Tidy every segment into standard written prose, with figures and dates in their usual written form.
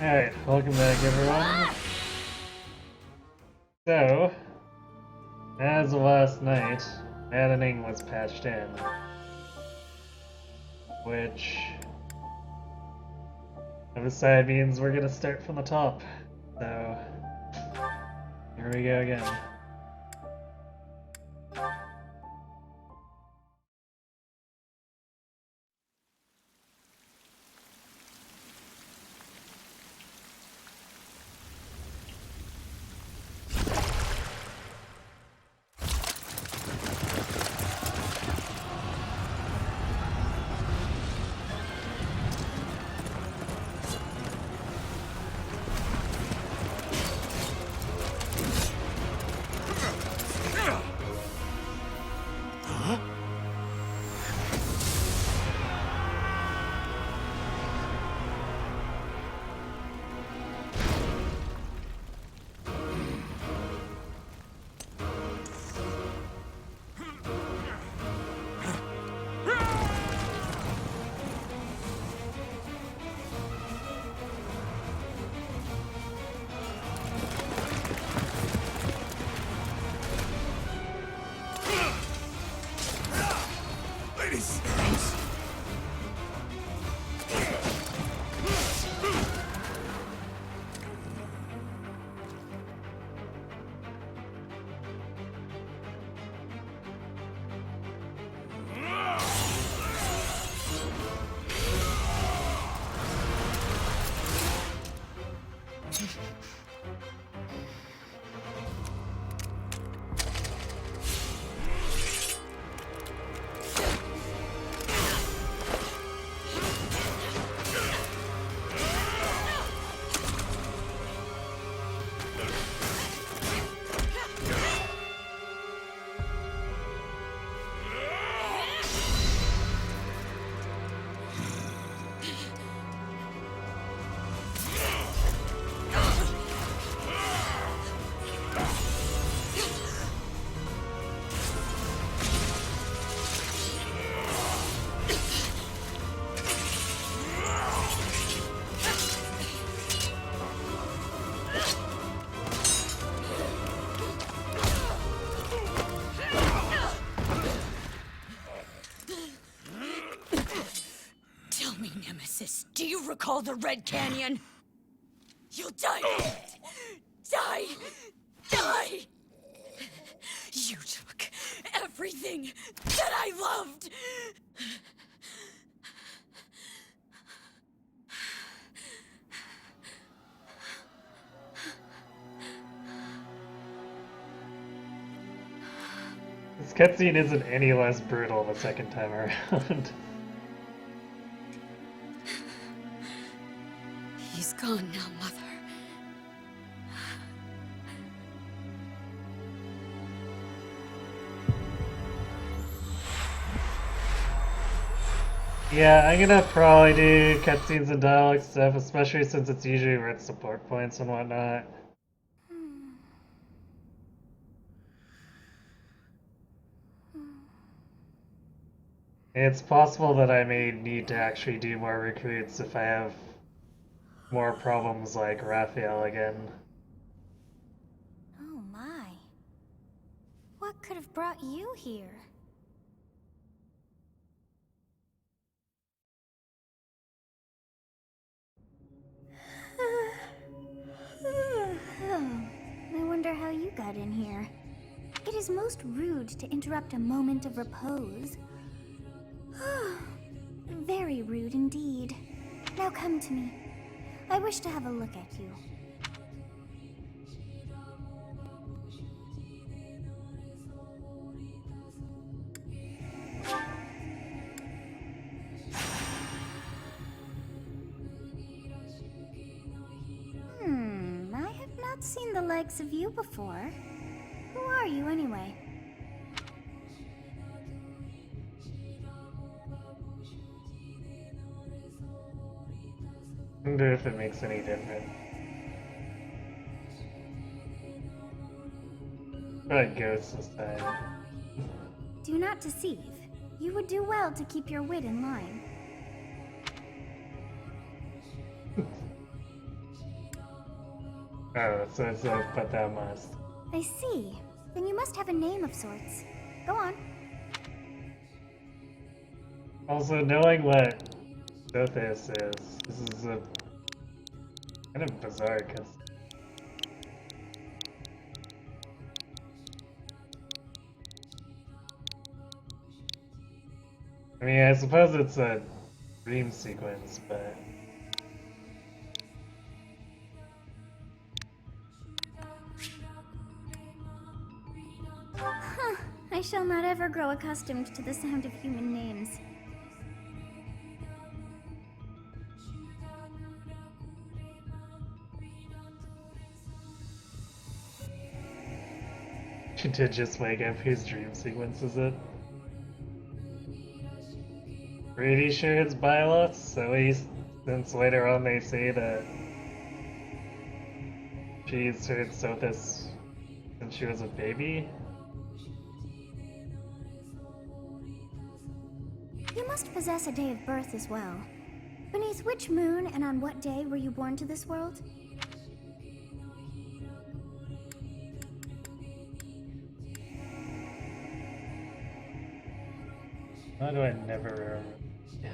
Alright, welcome back everyone. So, as of last night, Maddening was patched in. Which, on the side means we're gonna start from the top. So, here we go again. Do you recall the Red Canyon? You'll die in it! Die! Die! You took everything that I loved! This cutscene isn't any less brutal the second time around. He's gone now, Mother. Yeah, I'm gonna probably do cutscenes and dialogue stuff, especially since it's usually worth support points and whatnot. It's possible that I may need to actually do more recruits if I have more problems like Raphael again. Oh my. What could have brought you here? I wonder how you got in here. It is most rude to interrupt a moment of repose. Very rude indeed. Now come to me. I wish to have a look at you. I have not seen the likes of you before. Who are you anyway? I wonder if it makes any difference. Probably ghosts this time. Do not deceive. You would do well to keep your wit in line. Oh, so it's a but thou must. I see. Then you must have a name of sorts. Go on. Also, knowing what Sothis is, this is a kind of bizarre because I mean, I suppose it's a dream sequence, but Huh. I shall not ever grow accustomed to the sound of human names. she did just wake up. Whose dream sequence is it? Pretty sure it's Byleth's, at least since later on they say that she's heard Sothis since she was a baby. You must possess a day of birth as well. Beneath which moon and on what day were you born to this world? Why do I never remember? Yeah.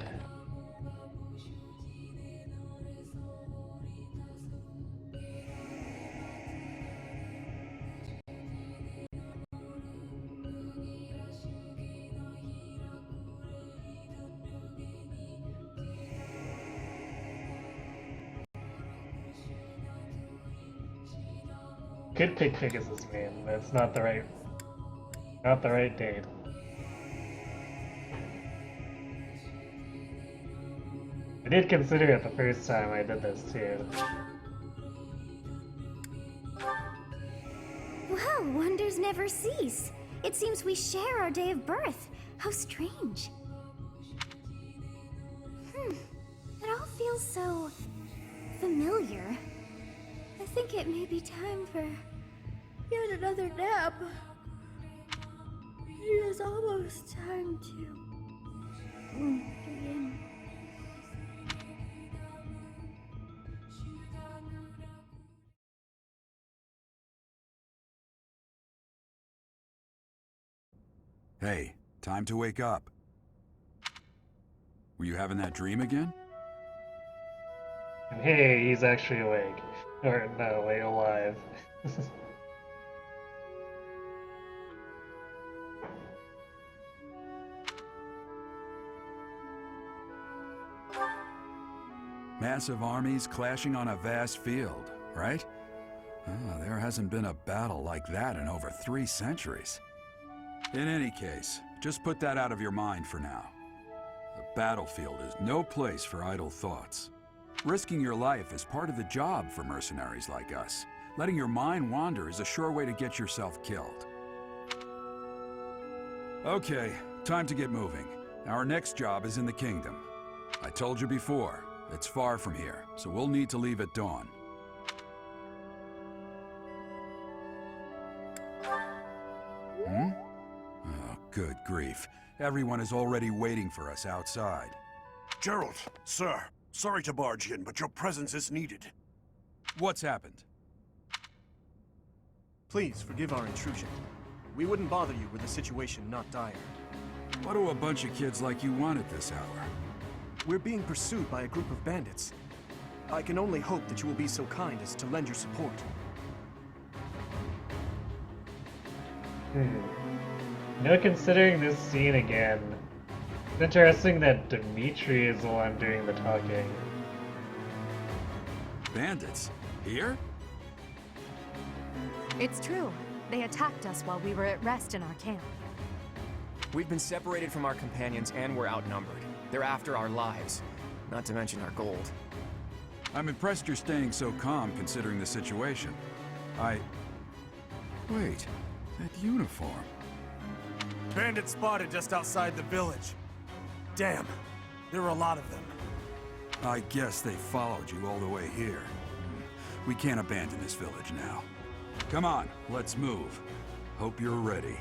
Could pick Pegasus Man, but it's not the right date. I did consider it the first time I did this too. Well, wonders never cease. It seems we share our day of birth. How strange. It all feels so familiar. I think it may be time for yet another nap. It is almost time to begin. Hey, time to wake up. Were you having that dream again? And hey, he's actually awake. Or no, wait, alive. Massive armies clashing on a vast field, right? There hasn't been a battle like that in over 3 centuries. In any case, just put that out of your mind for now. The battlefield is no place for idle thoughts. Risking your life is part of the job for mercenaries like us. Letting your mind wander is a sure way to get yourself killed. Okay, time to get moving. Our next job is in the kingdom. I told you before, it's far from here, so we'll need to leave at dawn. Oh, good grief. Everyone is already waiting for us outside. Gerald, sir, sorry to barge in, but your presence is needed. What's happened? Please forgive our intrusion. We wouldn't bother you were the situation not dire. What do a bunch of kids like you want at this hour? We're being pursued by a group of bandits. I can only hope that you will be so kind as to lend your support. You know, considering this scene again, it's interesting that Dimitri is the one doing the talking. Bandits? Here? It's true. They attacked us while we were at rest in our camp. We've been separated from our companions and we're outnumbered. They're after our lives, not to mention our gold. I'm impressed you're staying so calm considering the situation. Wait, that uniform. Bandits spotted just outside the village. Damn, there were a lot of them. I guess they followed you all the way here. We can't abandon this village now. Come on, let's move. Hope you're ready.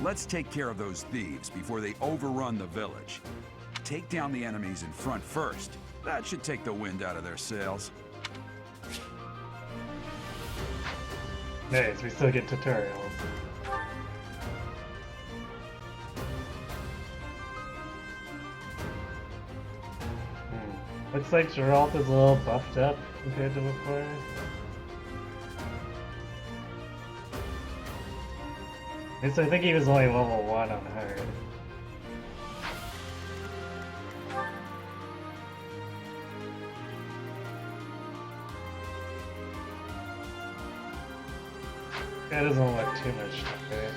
Let's take care of those thieves before they overrun the village. Take down the enemies in front first. That should take the wind out of their sails. Nice, we still get tutorials. Looks like Geralt is a little buffed up compared to before. At least I think he was only level 1 on hard. That doesn't look too much better.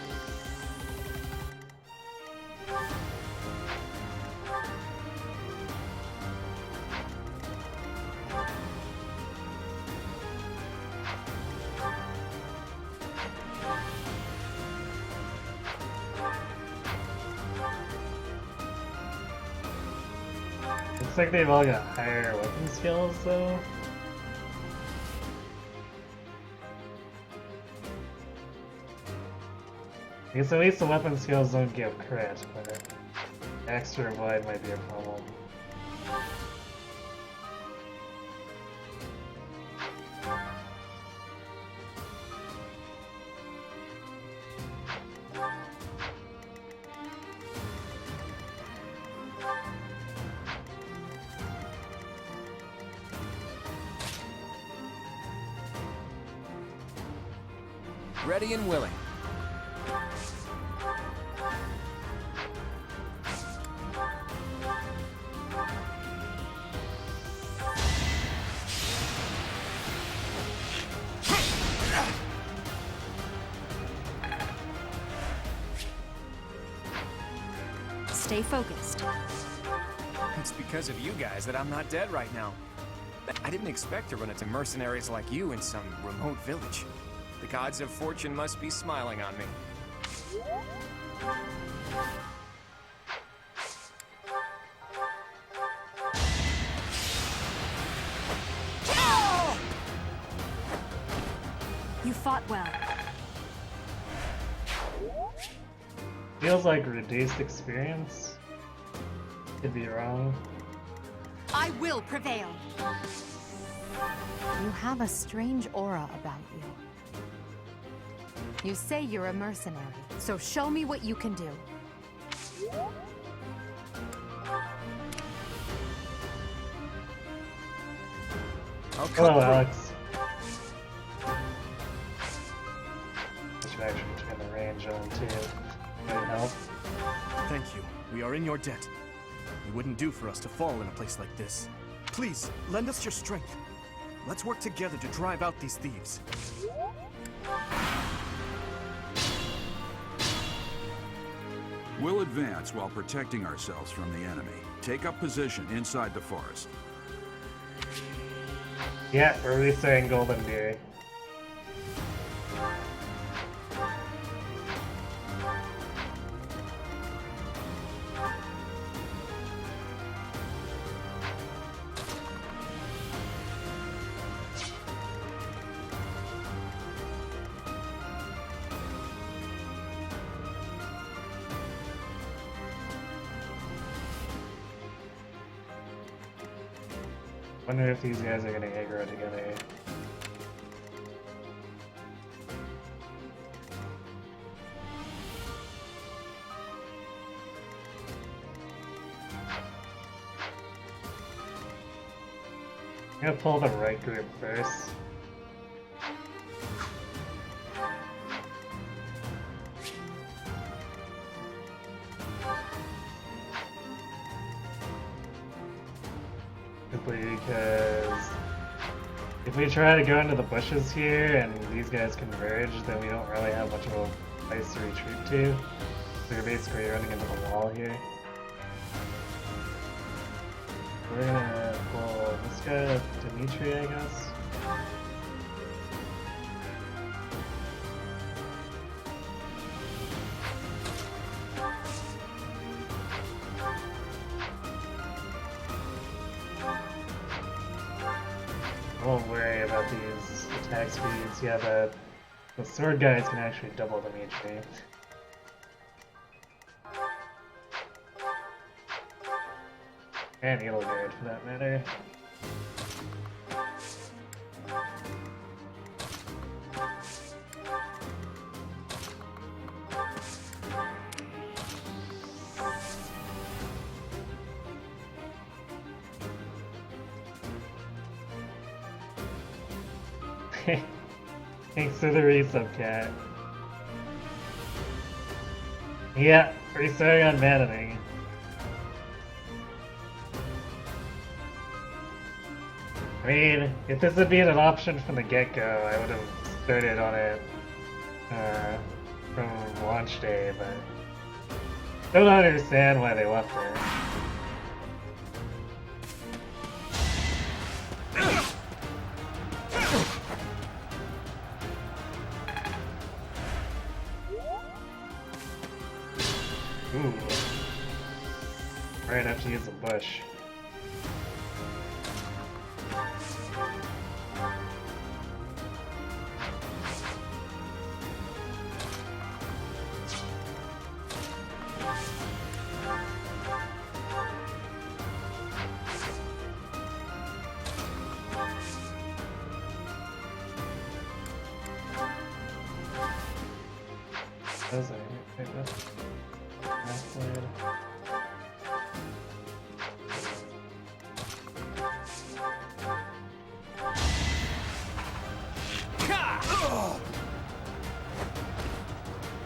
Looks like they've all got higher weapon skills though. I guess at least the weapon skills don't give crit, but extra avoid might be a problem. Ready and willing. Stay focused. It's because of you guys that I'm not dead right now. I didn't expect to run into mercenaries like you in some remote village. The gods of fortune must be smiling on me. You fought well. Feels like reduced experience. Could be wrong. I will prevail. You have a strange aura about you. You say you're a mercenary, so show me what you can do. I'll Hello, cut through. Alex. I should actually turn the range on too. Might help. Thank you. We are in your debt. It wouldn't do for us to fall in a place like this. Please, lend us your strength. Let's work together to drive out these thieves. We'll advance while protecting ourselves from the enemy. Take up position inside the forest. Yeah, we're restarting Golden Beer. Wonder if these guys are gonna aggro together. I'm gonna pull the right group first. Simply because if we try to go into the bushes here and these guys converge, then we don't really have much of a place to retreat to. So we're basically running into the wall here. We're gonna pull this guy up Dimitri, I guess. I won't worry about these attack speeds. Yeah, the sword guys can actually double Dimitri. And Edelgard for that matter. Thanks for the resub, cat. Yeah, restarting on Maddening. I mean, if this had been an option from the get-go, I would have started on it from launch day, but don't understand why they left it. Ooh. We're gonna have to use a bush. Those are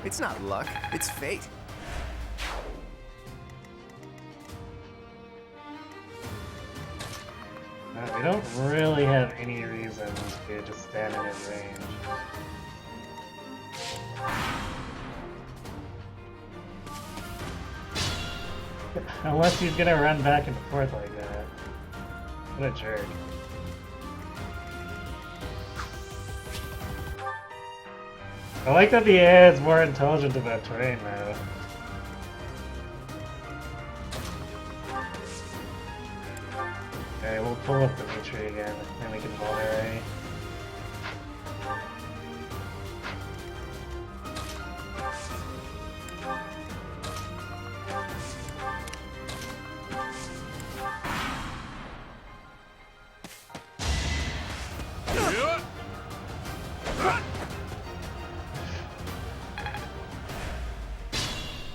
It's not luck, it's fate. we don't really have any reason to just stand in his range. Unless he's gonna run back and forth like that. What a jerk. I like that the AI is more intelligent about terrain now. Okay, we'll pull up the Petra again, and we can moderate.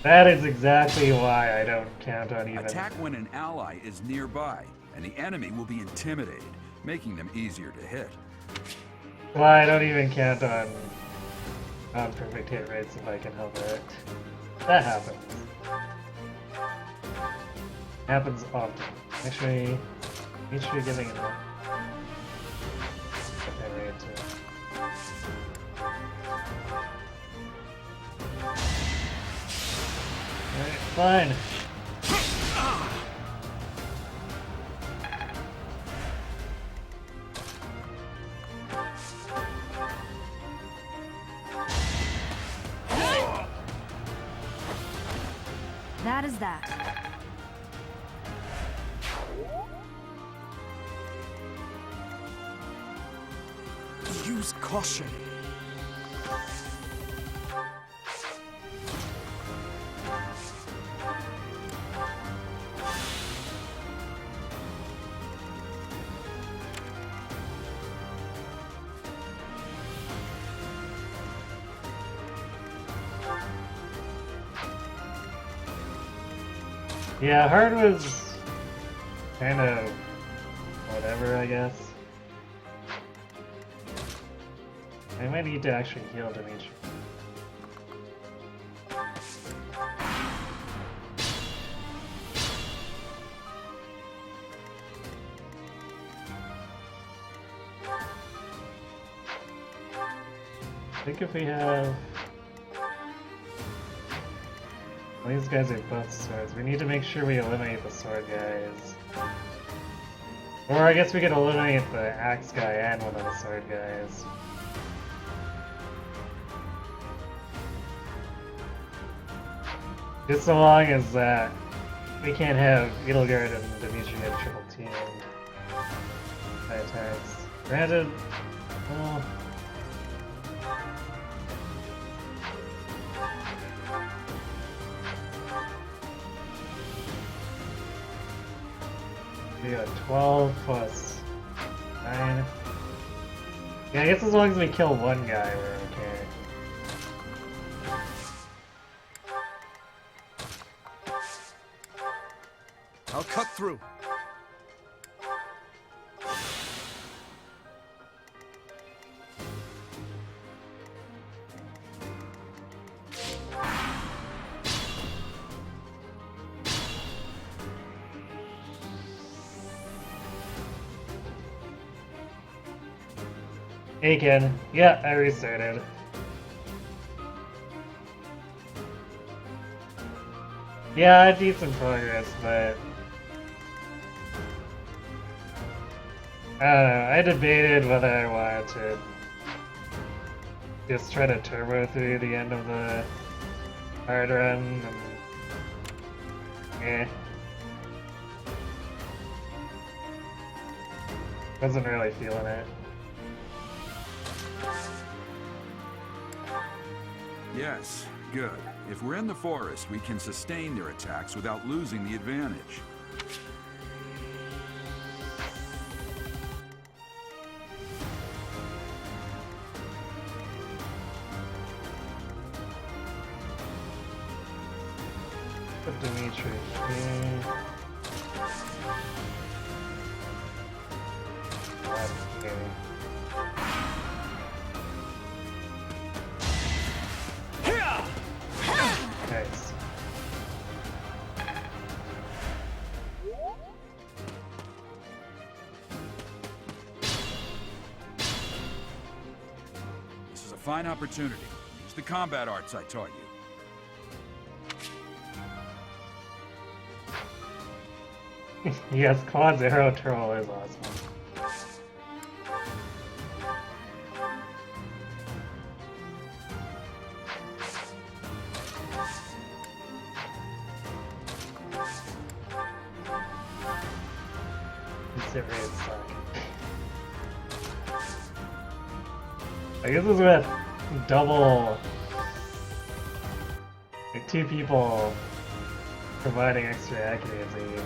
That is exactly why I don't count on even... Attack when an ally is nearby, and the enemy will be intimidated, making them easier to hit. Why I don't even count on perfect hit rates if I can help it. That happens. Happens often. Make sure you're giving it up. Okay, right to it. Alright, fine. That is that. Use caution. Yeah, hard was kind of whatever, I guess. I might need to actually heal Dimitri. I think if we have... Well, these guys are both swords. We need to make sure we eliminate the sword guys. Or I guess we could eliminate the axe guy and one of the sword guys. Just so long as we can't have Edelgard and Dimitri get triple teamed by attacks. Granted, well... We got 12 plus 9. Yeah, I guess as long as we kill one guy, we're okay. I'll cut through. Hey Ken. Yeah, I restarted. Yeah, I made some progress, but I don't know. I debated whether I wanted to just try to turbo through the end of the hard run and wasn't really feeling it. Yes, good. If we're in the forest, we can sustain their attacks without losing the advantage. Put Dimitri here. Okay. Nice. This is a fine opportunity. Use the combat arts I taught you. Yes, Claude's arrow troll is awesome. These hit rates suck. I guess this is with double, like 2 people providing extra accuracy.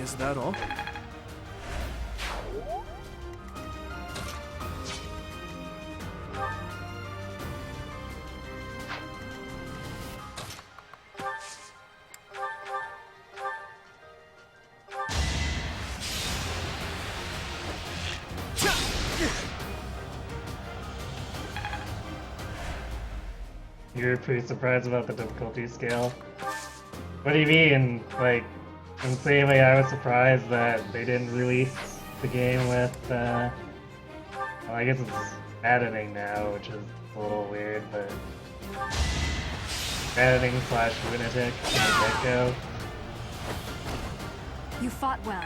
Is that all? You're pretty surprised about the difficulty scale? What do you mean? Like, in the same way I was surprised that they didn't release the game with, well, I guess it's Maddening now, which is a little weird, but Maddening / Lunatic from the get-go. You fought well.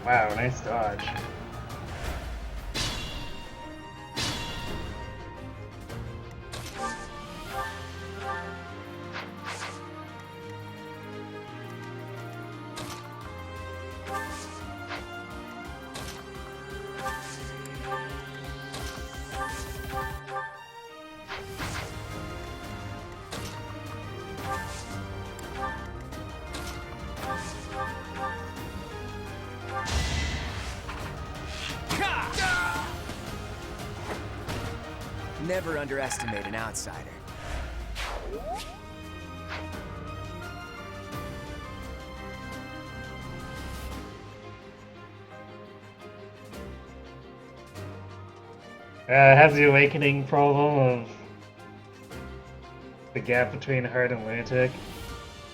Wow, nice dodge. Never underestimate an outsider. Has the awakening problem of the gap between Heart and Lunatic.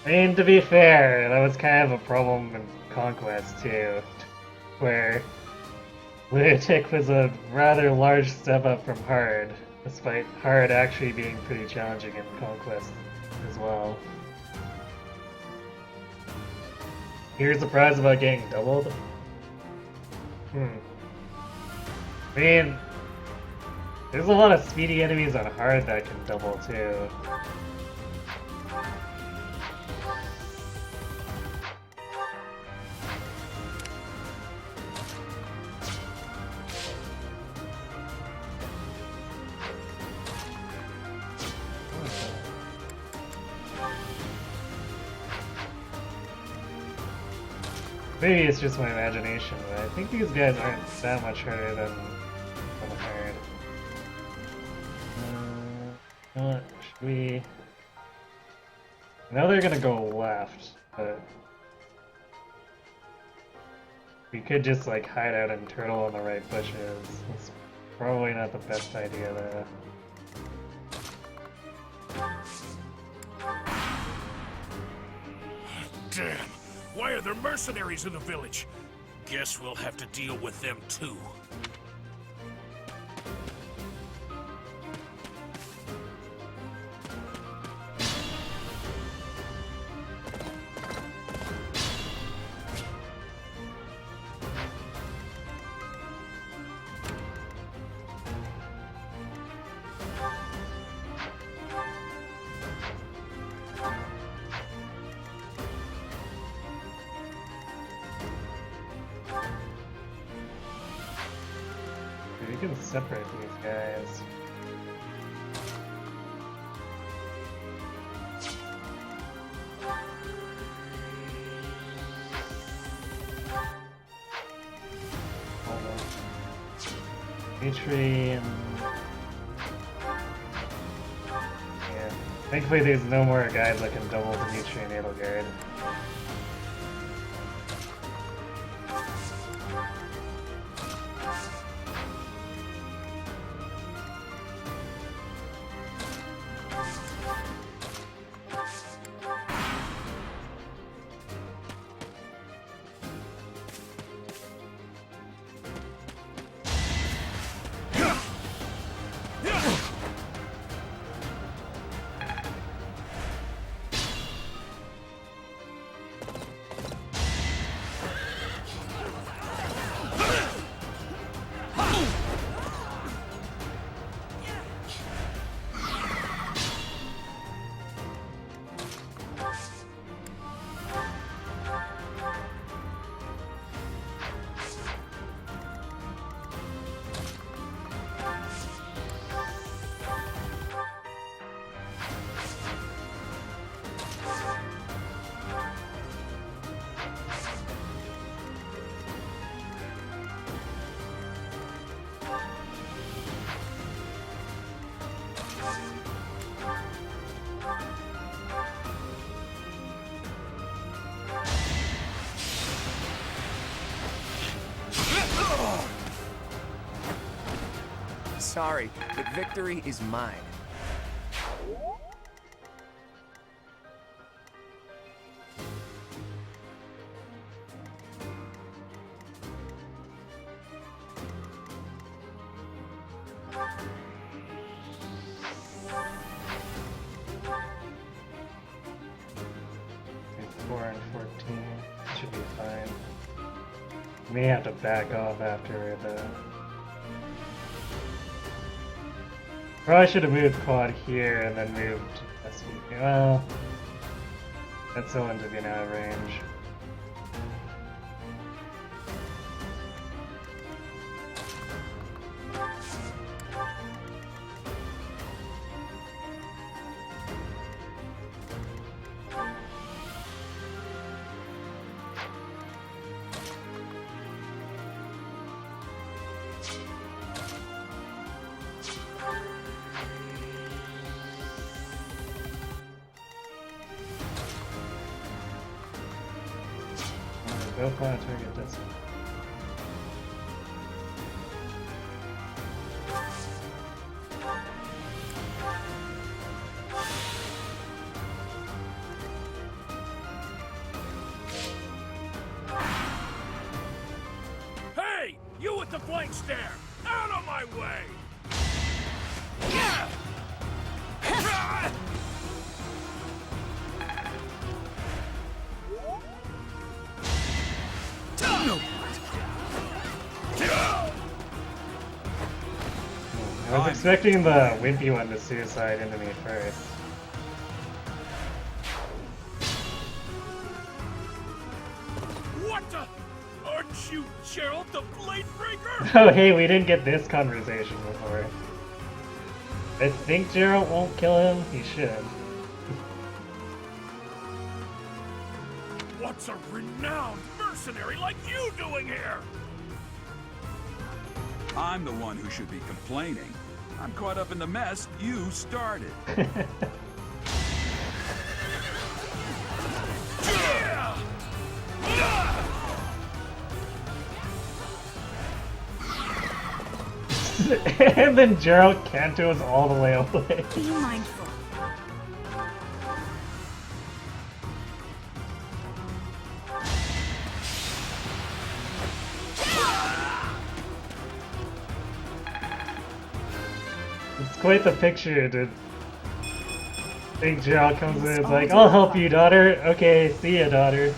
I mean, to be fair, that was kind of a problem in Conquest too, where Lunatic was a rather large step up from Hard, despite Hard actually being pretty challenging in Conquest as well. You're surprised about getting doubled? I mean, there's a lot of speedy enemies on Hard that can double too. Maybe it's just my imagination, but I think these guys aren't that much harder than hard. What should we? I know they're gonna go left, but we could just like hide out and turtle in the right bushes. It's probably not the best idea though. Damn! Why are there mercenaries in the village? Guess we'll have to deal with them too. We can separate these guys. Petra and yeah. Thankfully there's no more guys that can double Petra and Edelgard. Sorry, but victory is mine. Okay, 4 and 14 should be fine. We may have to back off after the. Probably should have moved Claude here and then moved SVP. Well, that's the one to be out of range. Go for it, target this one. Hey! You with the flank stare! Out of my way! I was expecting the wimpy one to suicide into me first. What the? Aren't you Gerald the Blade Breaker? Oh hey, we didn't get this conversation before. I think Gerald won't kill him. He should. What's a renowned mercenary? mercenary like you doing here? I'm the one who should be complaining. I'm caught up in the mess you started. And then Gerald Cantos all the way away. Be mindful. It's quite the picture, dude. Big Gerald comes in, it's like, I'll help you, daughter. Okay, see ya, daughter.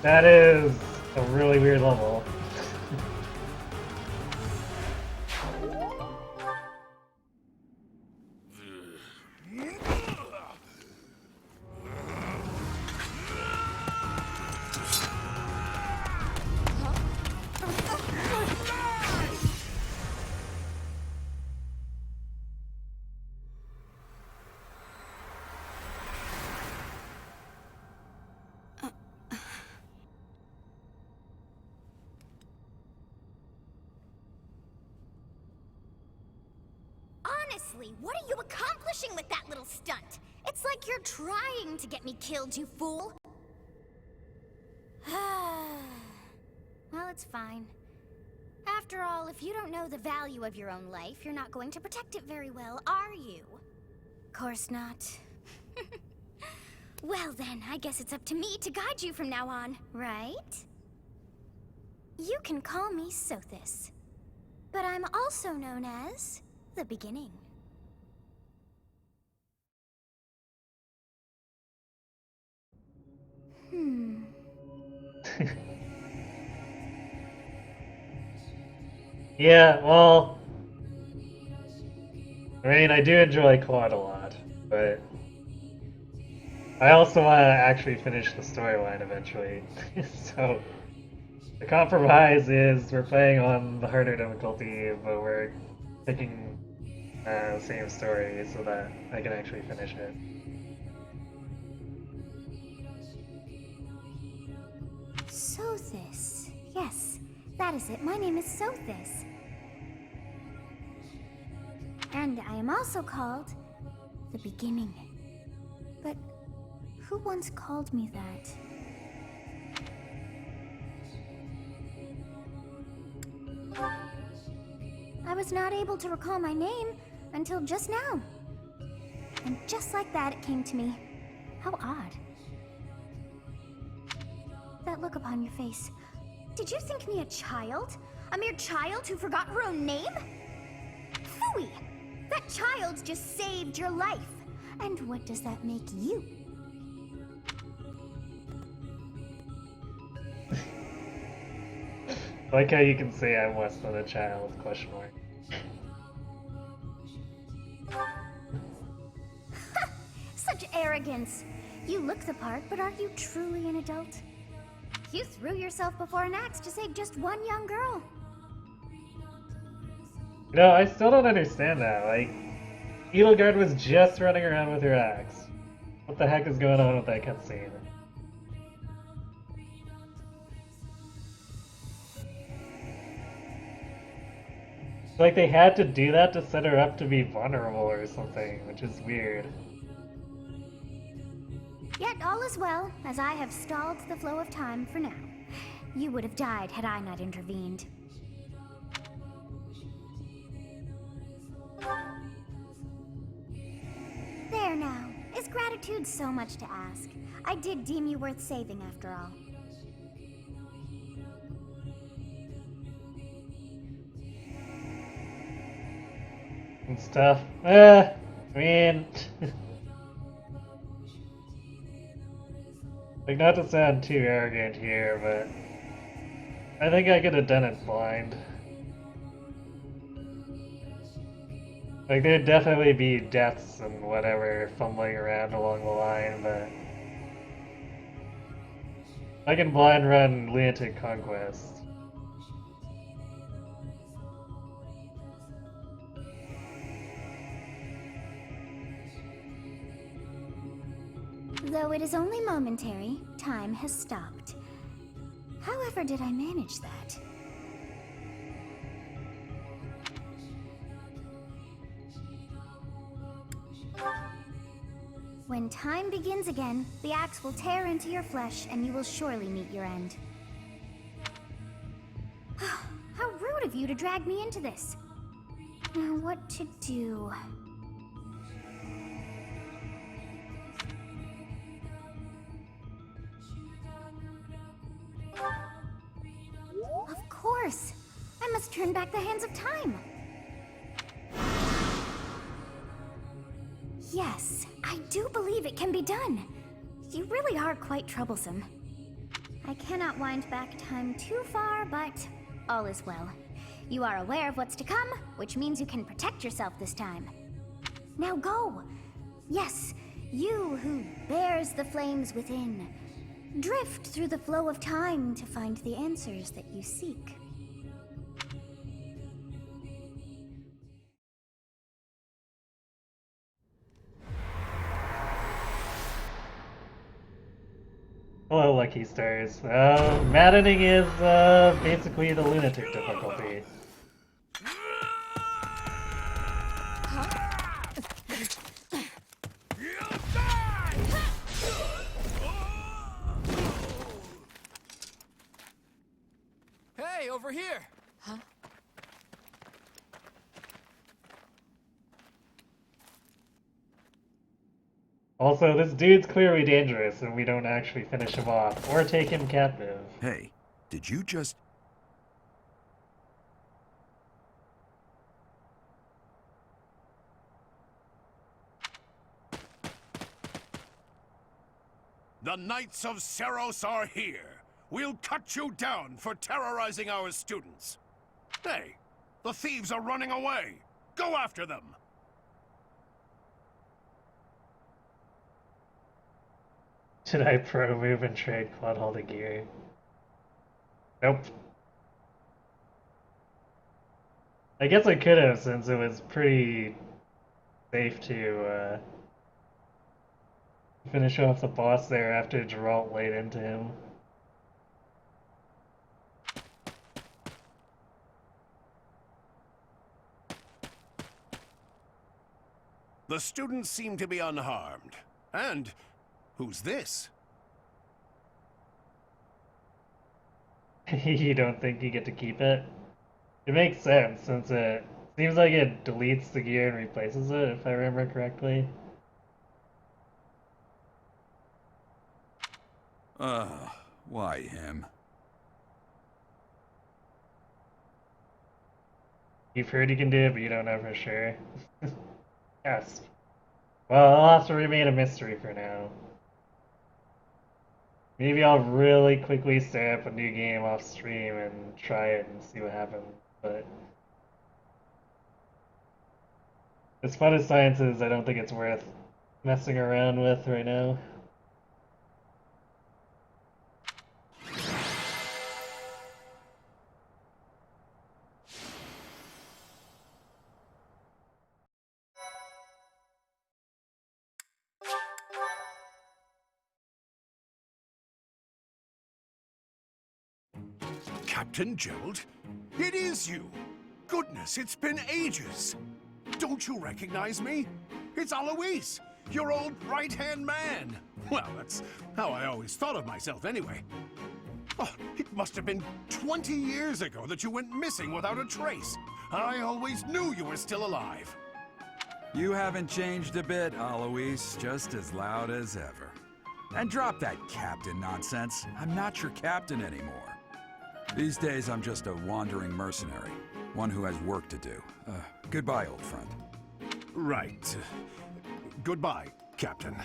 That is a really weird level. Honestly, what are you accomplishing with that little stunt? It's like you're trying to get me killed, you fool. Well, it's fine. After all, if you don't know the value of your own life, you're not going to protect it very well, are you? Course not. Well then, I guess it's up to me to guide you from now on, right? You can call me Sothis, but I'm also known as the Beginning. Yeah, well, I mean, I do enjoy Claude a lot, but I also want to actually finish the storyline eventually. So the compromise is we're playing on the harder difficulty, but we're picking the same story so that I can actually finish it. Sothis. Yes, that is it. My name is Sothis. And I am also called the Beginning. But who once called me that? I was not able to recall my name until just now. And just like that, it came to me. How odd. That look upon your face. Did you think me a child? A mere child who forgot her own name? Phooey! That child just saved your life. And what does that make you? I like how you can say I'm less than a child, question mark. Such arrogance. You look the part, but are you truly an adult? You threw yourself before an axe to save just one young girl. No, I still don't understand that. Like, Edelgard was just running around with her axe. What the heck is going on with that cutscene? Like, they had to do that to set her up to be vulnerable or something, which is weird. Yet all is well, as I have stalled the flow of time for now. You would have died had I not intervened. There now. Is gratitude so much to ask? I did deem you worth saving after all. And stuff. I mean... like, not to sound too arrogant here, but I think I could have done it blind. Like, there'd definitely be deaths and whatever fumbling around along the line, but I can blind run Lunatic Conquest. Though it is only momentary, time has stopped. However did I manage that? When time begins again, the axe will tear into your flesh and you will surely meet your end. How rude of you to drag me into this. Now what to do? Of course! I must turn back the hands of time! Yes, I do believe it can be done. You really are quite troublesome. I cannot wind back time too far, but all is well. You are aware of what's to come, which means you can protect yourself this time. Now go! Yes, you who bears the flames within. Drift through the flow of time to find the answers that you seek. Hello, Lucky Stars. Maddening is basically the lunatic difficulty. Hey, over here! Also, this dude's clearly dangerous, and we don't actually finish him off or take him captive. Hey, did you just... The Knights of Seros are here. We'll cut you down for terrorizing our students. Hey, the thieves are running away. Go after them. Should I pro move and trade Claude all the gear? Nope. I guess I could have, since it was pretty safe to finish off the boss there after Geralt laid into him. The students seem to be unharmed. And who's this? You don't think you get to keep it? It makes sense, since it seems like it deletes the gear and replaces it, if I remember correctly. Why him? You've heard you can do it, but you don't know for sure. Yes. Well, it'll have to remain a mystery for now. Maybe I'll really quickly start up a new game off stream and try it and see what happens, but... as fun as science is, I don't think it's worth messing around with right now. Captain Gerald? It is you! Goodness, it's been ages! Don't you recognize me? It's Alois, your old right-hand man! Well, that's how I always thought of myself anyway. Oh, it must have been 20 years ago that you went missing without a trace. I always knew you were still alive. You haven't changed a bit, Alois. Just as loud as ever. And drop that captain nonsense. I'm not your captain anymore. These days, I'm just a wandering mercenary. One who has work to do. Goodbye, old friend. Right. Goodbye, Captain.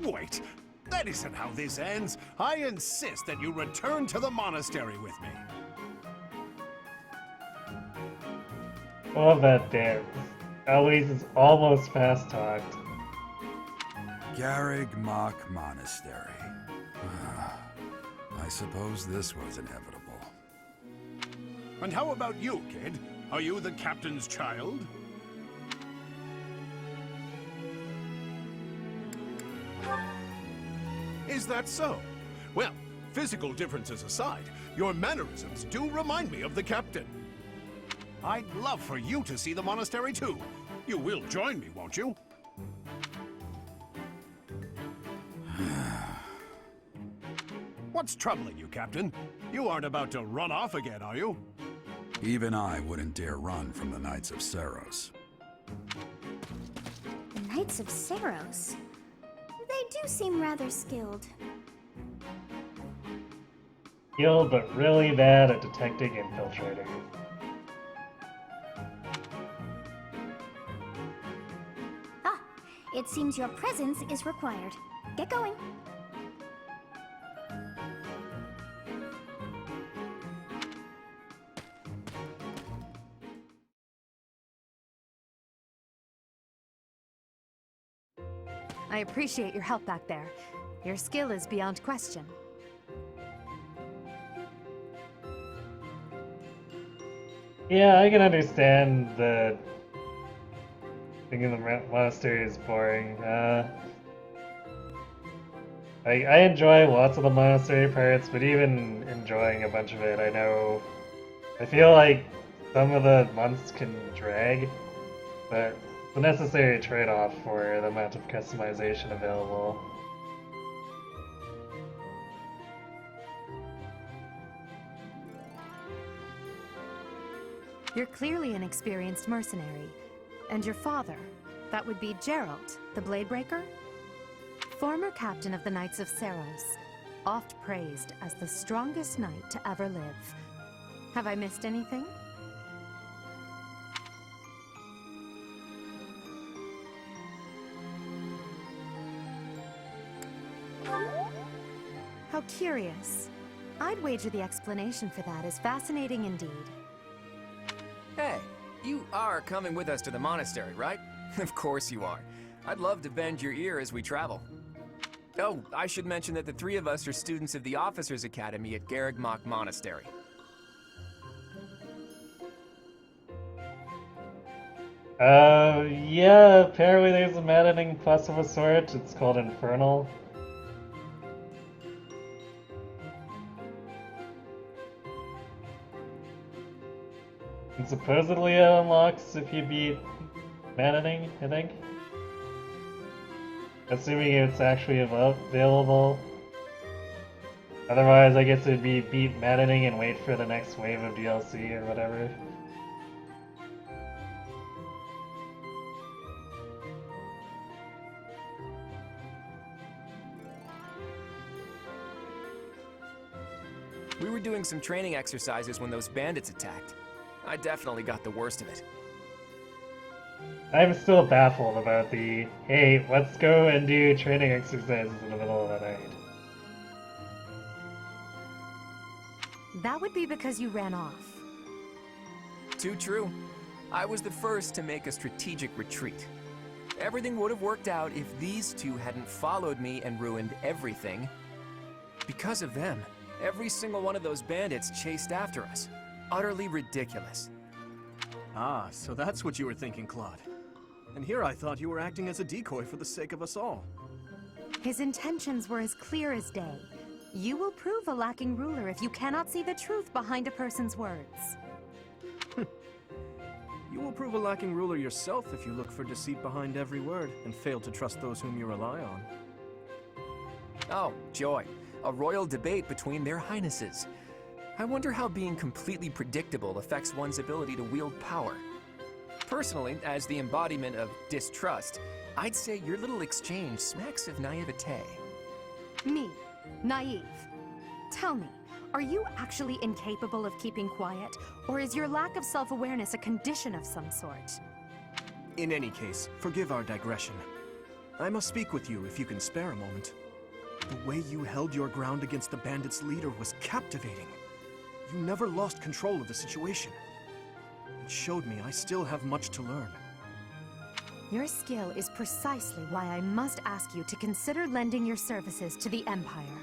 Wait, that isn't how this ends. I insist that you return to the monastery with me. Love that dance. Alois is almost fast-talked. Garrig Mach Monastery. I suppose this was inevitable. And how about you, kid? Are you the captain's child? Is that so? Well, physical differences aside, your mannerisms do remind me of the captain. I'd love for you to see the monastery too. You will join me, won't you? What's troubling you, Captain? You aren't about to run off again, are you? Even I wouldn't dare run from the Knights of Saros. The Knights of Saros. They do seem rather skilled. Skilled, but really bad at detecting infiltrators. Ah, it seems your presence is required. Get going. I appreciate your help back there. Your skill is beyond question. Yeah, I can understand the thinking the monastery is boring. I enjoy lots of the monastery parts, but even enjoying a bunch of it, I feel like some of the months can drag, but it's a necessary trade-off for the amount of customization available. You're clearly an experienced mercenary. And your father, that would be Gerald, the Bladebreaker? Former captain of the Knights of Saros, oft praised as the strongest knight to ever live. Have I missed anything? How curious. I'd wager the explanation for that is fascinating indeed. Hey, you are coming with us to the monastery, right? Of course you are. I'd love to bend your ear as we travel. Oh, I should mention that the three of us are students of the Officers' Academy at Garrigmach Monastery. Yeah, apparently there's a Maddening plus of a sort. It's called Infernal. And supposedly it unlocks if you beat Maddening, I think. Assuming it's actually available. Otherwise, I guess it'd be beat Maddening and wait for the next wave of DLC or whatever. We were doing some training exercises when those bandits attacked. I definitely got the worst of it. I'm still baffled about the, hey, let's go and do training exercises in the middle of the night. That would be because you ran off. Too true. I was the first to make a strategic retreat. Everything would have worked out if these two hadn't followed me and ruined everything. Because of them, every single one of those bandits chased after us. Utterly ridiculous. Ah, so that's what you were thinking, Claude. And here I thought you were acting as a decoy for the sake of us all. His intentions were as clear as day. You will prove a lacking ruler if you cannot see the truth behind a person's words. You will prove a lacking ruler yourself if you look for deceit behind every word and fail to trust those whom you rely on. Oh, joy. A royal debate between their highnesses. I wonder how being completely predictable affects one's ability to wield power. Personally, as the embodiment of distrust, I'd say your little exchange smacks of naivete. Me? Naive? Tell me, are you actually incapable of keeping quiet, or is your lack of self-awareness a condition of some sort? In any case, forgive our digression. I must speak with you if you can spare a moment. The way you held your ground against the bandits' leader was captivating. You never lost control of the situation. It showed me I still have much to learn. Your skill is precisely why I must ask you to consider lending your services to the Empire.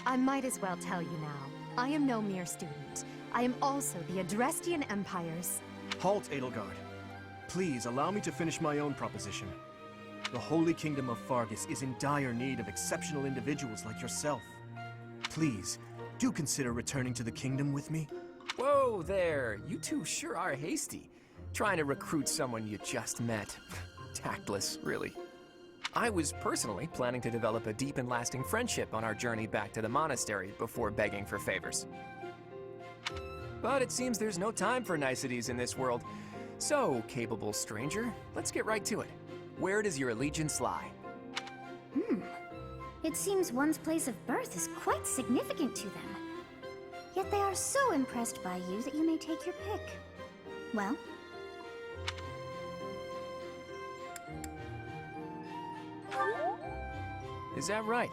I might as well tell you now, I am no mere student. I am also the Adrestian Empire's... Halt, Edelgard. Please allow me to finish my own proposition. The Holy Kingdom of Fargus is in dire need of exceptional individuals like yourself. Please, do consider returning to the kingdom with me. Whoa there, you two sure are hasty. Trying to recruit someone you just met. Tactless, really. I was personally planning to develop a deep and lasting friendship on our journey back to the monastery before begging for favors. But it seems there's no time for niceties in this world. So, capable stranger, let's get right to it. Where does your allegiance lie? It seems one's place of birth is quite significant to them. Yet they are so impressed by you that you may take your pick. Well? Is that right?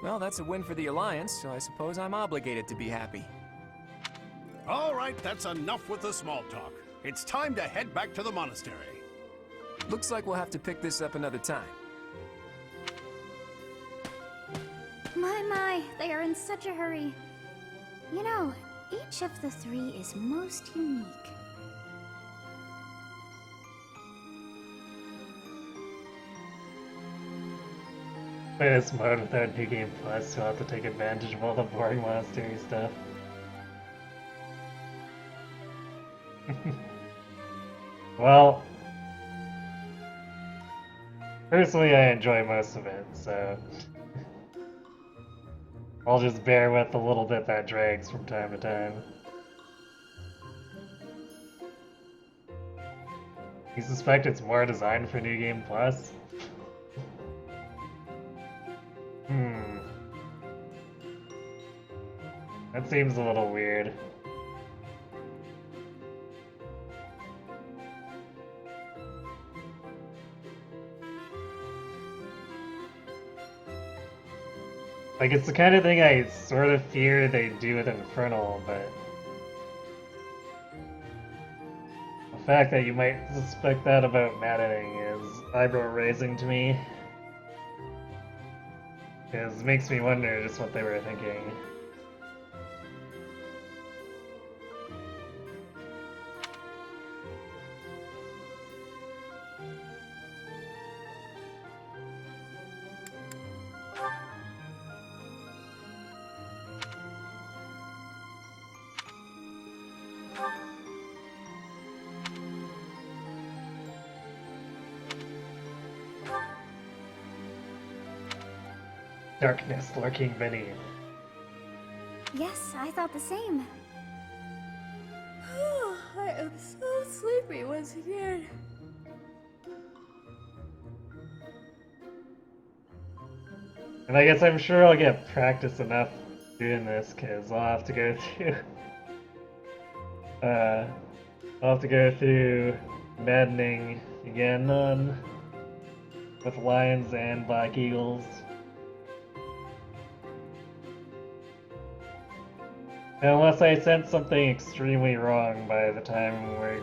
Well, that's a win for the Alliance, so I suppose I'm obligated to be happy. All right, that's enough with the small talk. It's time to head back to the monastery. Looks like we'll have to pick this up another time. My, they are in such a hurry. You know, each of the three is most unique. Play this mode without New Game Plus, so I'll have to take advantage of all the boring monastery stuff. Well, personally I enjoy most of it, so I'll just bear with the little bit that drags from time to time. You suspect it's more designed for New Game Plus? That seems a little weird. Like, it's the kind of thing I sort of fear they do with Infernal, but the fact that you might suspect that about Maddening is eyebrow-raising to me. Because it makes me wonder just what they were thinking. Darkness lurking beneath. Yes, I thought the same. I am so sleepy once again. And I guess I'm sure I'll get practice enough doing this, because I'll have to go through I'll have to go through Maddening again with Lions and Black Eagles. Unless I sense something extremely wrong by the time we're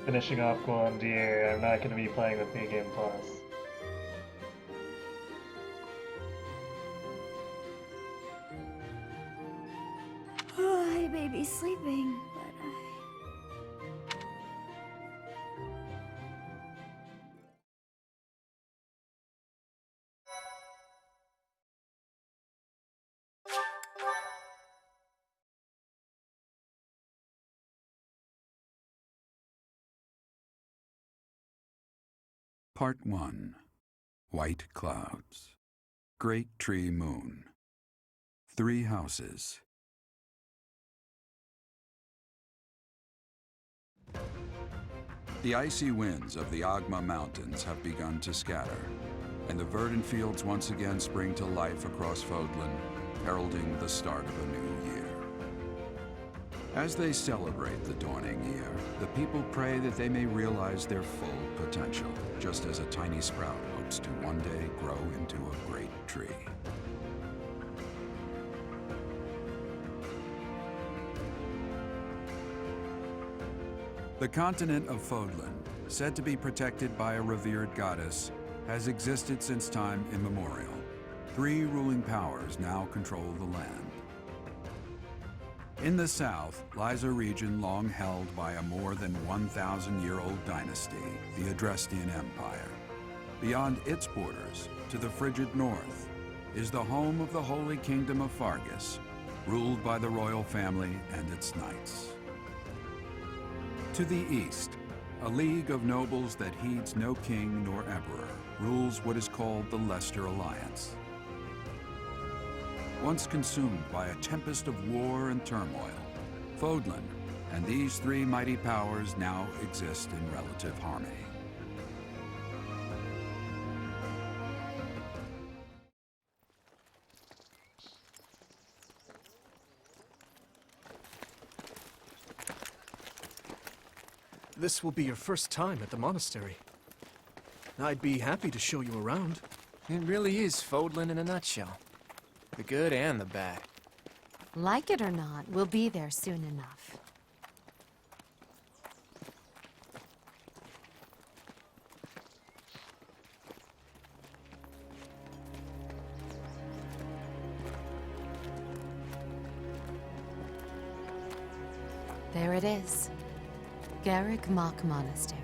finishing off Golden Deer, I'm not going to be playing with New Game Plus. I may be sleeping, but Part 1. White Clouds. Great Tree Moon. 3 houses. The icy winds of the Agma Mountains have begun to scatter, and the verdant fields once again spring to life across Fodlan, heralding the start of a new year. As they celebrate the dawning year, the people pray that they may realize their full potential, just as a tiny sprout hopes to one day grow into a great tree. The continent of Fodlan, said to be protected by a revered goddess, has existed since time immemorial. 3 ruling powers now control the land. In the south lies a region long held by a more than 1,000-year-old dynasty, the Adrestian Empire. Beyond its borders, to the frigid north, is the home of the Holy Kingdom of Fargus, ruled by the royal family and its knights. To the east, a league of nobles that heeds no king nor emperor rules what is called the Leicester Alliance. Once consumed by a tempest of war and turmoil, Fodlan and these three mighty powers now exist in relative harmony. This will be your first time at the monastery. I'd be happy to show you around. It really is Fodlan in a nutshell. The good and the bad. Like it or not, we'll be there soon enough. There it is. Garrick Mock Monastery.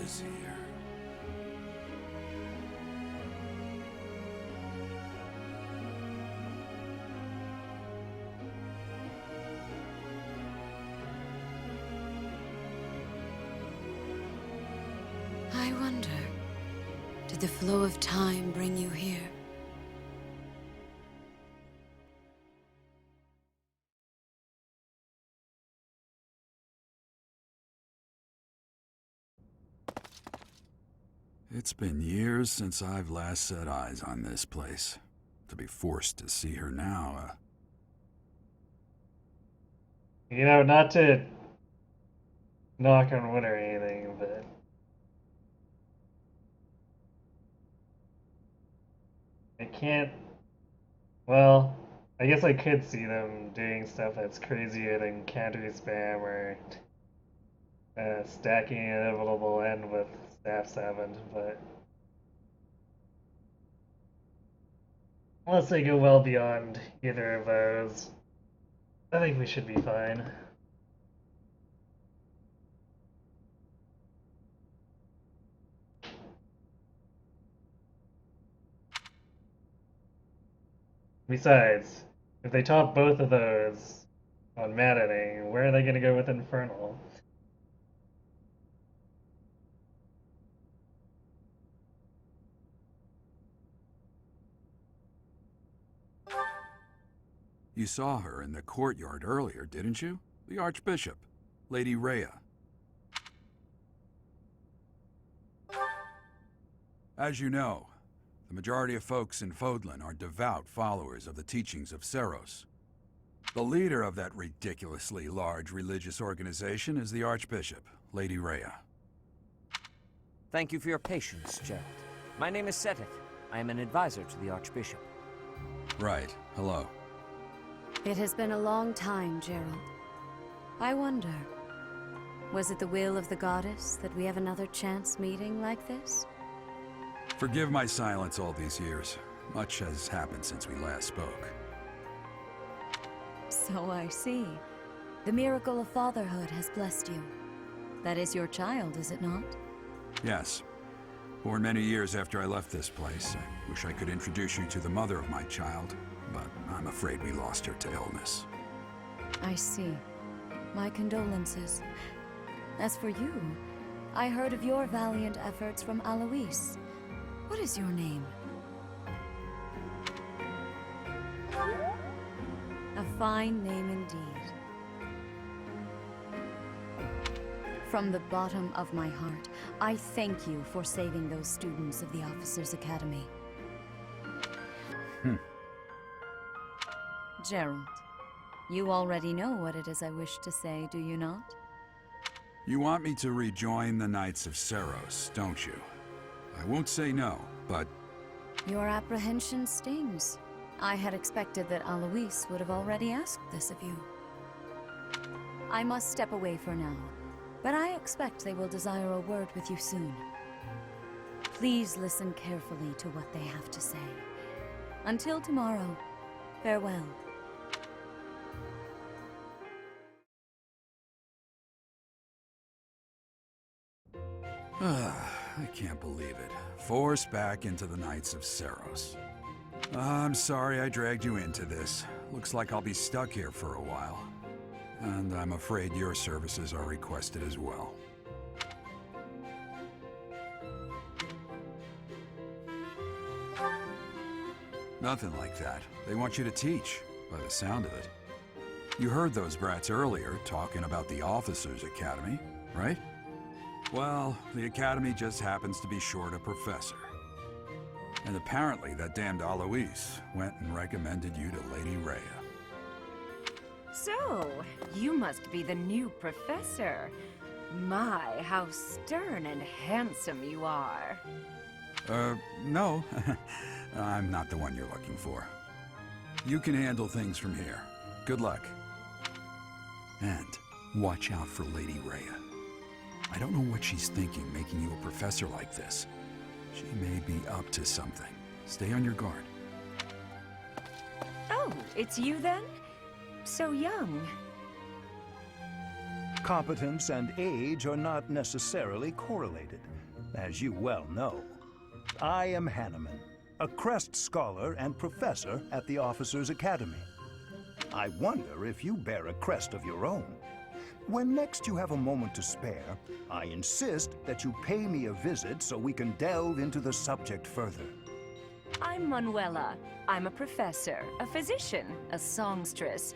Is here. I wonder, did the flow of time bring you here? It's been years since I've last set eyes on this place. To be forced to see her now, You know, not to knock on wood or anything, but I can't. Well, I guess I could see them doing stuff that's crazier than counter spam or stacking an inevitable end with staff salvage, but unless they go well beyond either of those, I think we should be fine. Besides, if they top both of those on Maddening, where are they going to go with Infernal? You saw her in the courtyard earlier, didn't you? The Archbishop, Lady Rhea. As you know, the majority of folks in Fodlan are devout followers of the teachings of Seros. The leader of that ridiculously large religious organization is the Archbishop, Lady Rhea. Thank you for your patience, Gerald. My name is Setik. I am an advisor to the Archbishop. Right. Hello. It has been a long time, Gerald. I wonder, was it the will of the goddess that we have another chance meeting like this? Forgive my silence all these years. Much has happened since we last spoke. So I see. The miracle of fatherhood has blessed you. That is your child, is it not? Yes. Born many years after I left this place. I wish I could introduce you to the mother of my child, but I'm afraid we lost her to illness. I see. My condolences. As for you, I heard of your valiant efforts from Alois. What is your name? A fine name indeed. From the bottom of my heart, I thank you for saving those students of the Officers' Academy. Gerald, you already know what it is I wish to say, do you not? You want me to rejoin the Knights of Seros, don't you? I won't say no, but... Your apprehension stings. I had expected that Alois would have already asked this of you. I must step away for now, but I expect they will desire a word with you soon. Please listen carefully to what they have to say. Until tomorrow, farewell. I can't believe it. Forced back into the Knights of Seros. I'm sorry I dragged you into this. Looks like I'll be stuck here for a while. And I'm afraid your services are requested as well. Nothing like that. They want you to teach, by the sound of it. You heard those brats earlier talking about the Officers' Academy, right? Well, the Academy just happens to be short a professor. And apparently that damned Alois went and recommended you to Lady Rhea. So, you must be the new professor. My, how stern and handsome you are. No. I'm not the one you're looking for. You can handle things from here. Good luck. And watch out for Lady Rhea. I don't know what she's thinking making you a professor like this. She may be up to something. Stay on your guard. Oh, it's you then? So young. Competence and age are not necessarily correlated, as you well know. I am Hanneman, a Crest Scholar and Professor at the Officers' Academy. I wonder if you bear a crest of your own. When next you have a moment to spare, I insist that you pay me a visit so we can delve into the subject further. I'm Manuela. I'm a professor, a physician, a songstress,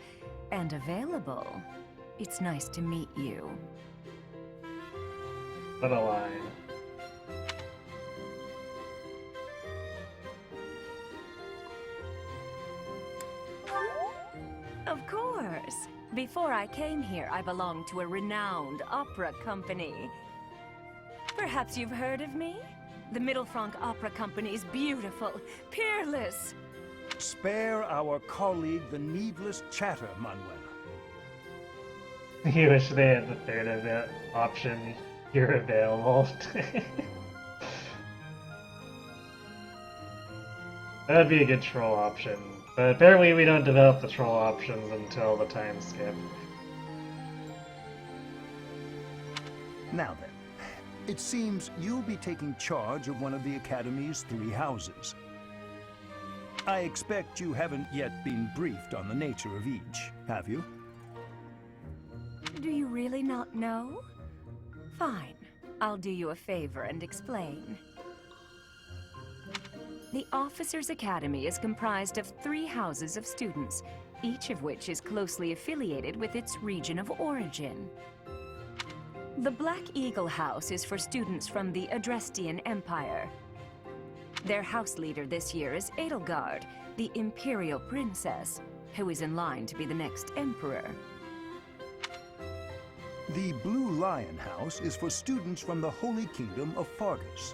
and available. It's nice to meet you. What a line. Of course. Before I came here, I belonged to a renowned opera company. Perhaps you've heard of me? The Middlefranc Opera Company's beautiful, peerless. Spare our colleague the needless chatter, Manuela. You wish they had the third option here available. That would be a good troll option. But apparently we don't develop the troll options until the time skip. Now then, it seems you'll be taking charge of one of the Academy's 3 houses. I expect you haven't yet been briefed on the nature of each, have you? Do you really not know? Fine. I'll do you a favor and explain. The Officers' Academy is comprised of 3 houses of students, each of which is closely affiliated with its region of origin. The Black Eagle House is for students from the Adrestian Empire. Their house leader this year is Edelgard, the Imperial Princess, who is in line to be the next Emperor. The Blue Lion House is for students from the Holy Kingdom of Fargus.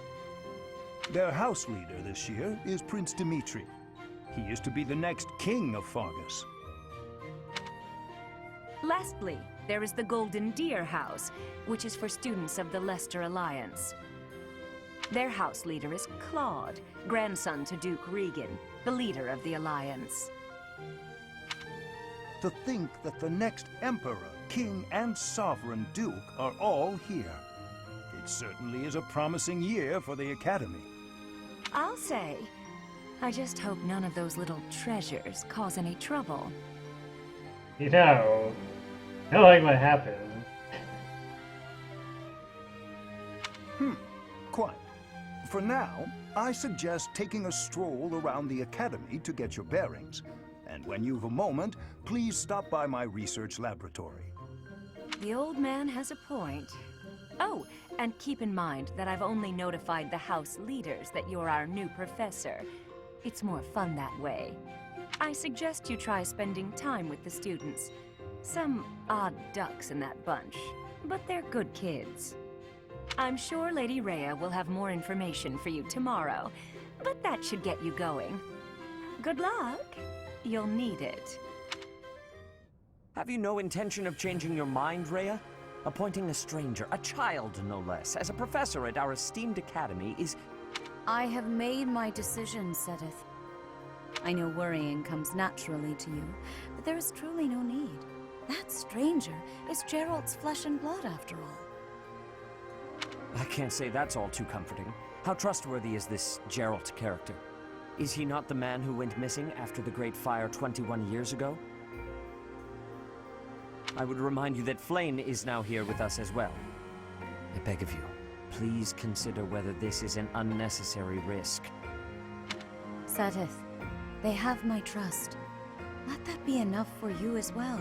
Their house leader this year is Prince Dimitri. He is to be the next king of Fargus. Lastly, there is the Golden Deer House, which is for students of the Leicester Alliance. Their house leader is Claude, grandson to Duke Regan, the leader of the Alliance. To think that the next Emperor, King, and Sovereign Duke are all here. It certainly is a promising year for the Academy. I'll say. I just hope none of those little treasures cause any trouble. You know, I don't like what happened. Quite. For now, I suggest taking a stroll around the Academy to get your bearings. And when you've a moment, please stop by my research laboratory. The old man has a point. Oh, and keep in mind that I've only notified the house leaders that you're our new professor. It's more fun that way. I suggest you try spending time with the students. Some odd ducks in that bunch, but they're good kids. I'm sure Lady Rhea will have more information for you tomorrow, but that should get you going. Good luck. You'll need it. Have you no intention of changing your mind, Rhea? Appointing a stranger, a child no less, as a professor at our esteemed academy is... I have made my decision, Sedith. I know worrying comes naturally to you, but there is truly no need. That stranger is Gerald's flesh and blood, after all. I can't say that's all too comforting. How trustworthy is this Gerald character? Is he not the man who went missing after the Great Fire 21 years ago? I would remind you that Flame is now here with us as well. I beg of you, please consider whether this is an unnecessary risk. Sedith, they have my trust. Let that be enough for you as well.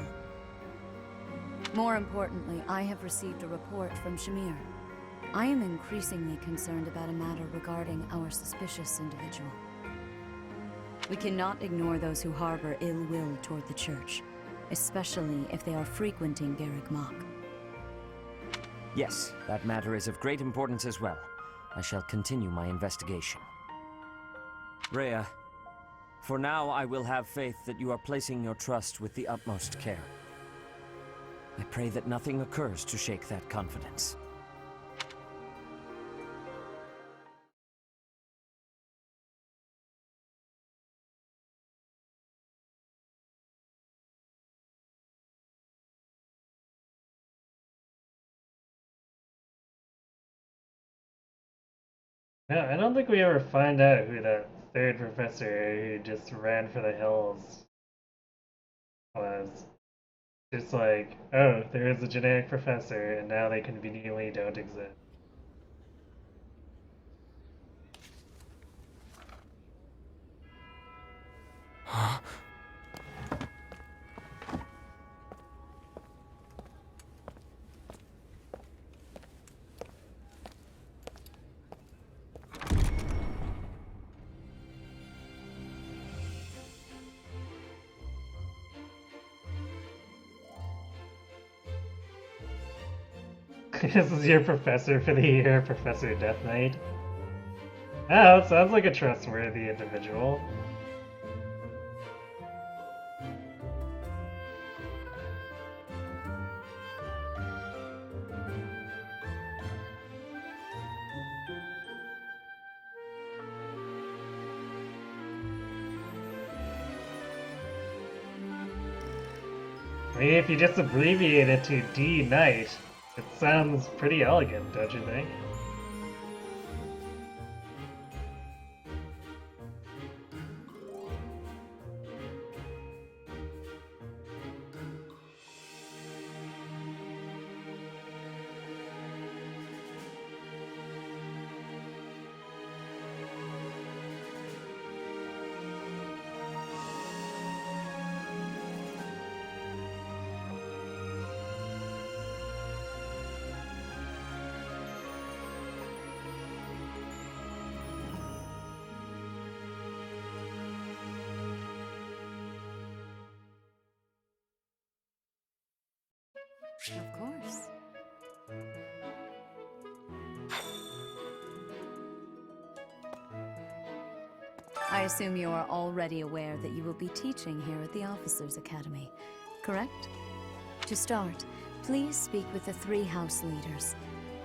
More importantly, I have received a report from Shamir. I am increasingly concerned about a matter regarding our suspicious individual. We cannot ignore those who harbor ill will toward the Church, especially if they are frequenting Garrick Mach. Yes, that matter is of great importance as well. I shall continue my investigation. Rhea, for now I will have faith that you are placing your trust with the utmost care. I pray that nothing occurs to shake that confidence. Yeah, I don't think we ever find out who that third professor who just ran for the hills was. Just like, oh, there is a generic professor, and now they conveniently don't exist. This is your professor for the year, Professor Death Knight. Oh, it sounds like a trustworthy individual. I mean, if you just abbreviate it to D Knight, it sounds pretty elegant, don't you think? Of course. I assume you are already aware that you will be teaching here at the Officers' Academy, correct? To start, please speak with the 3 house leaders.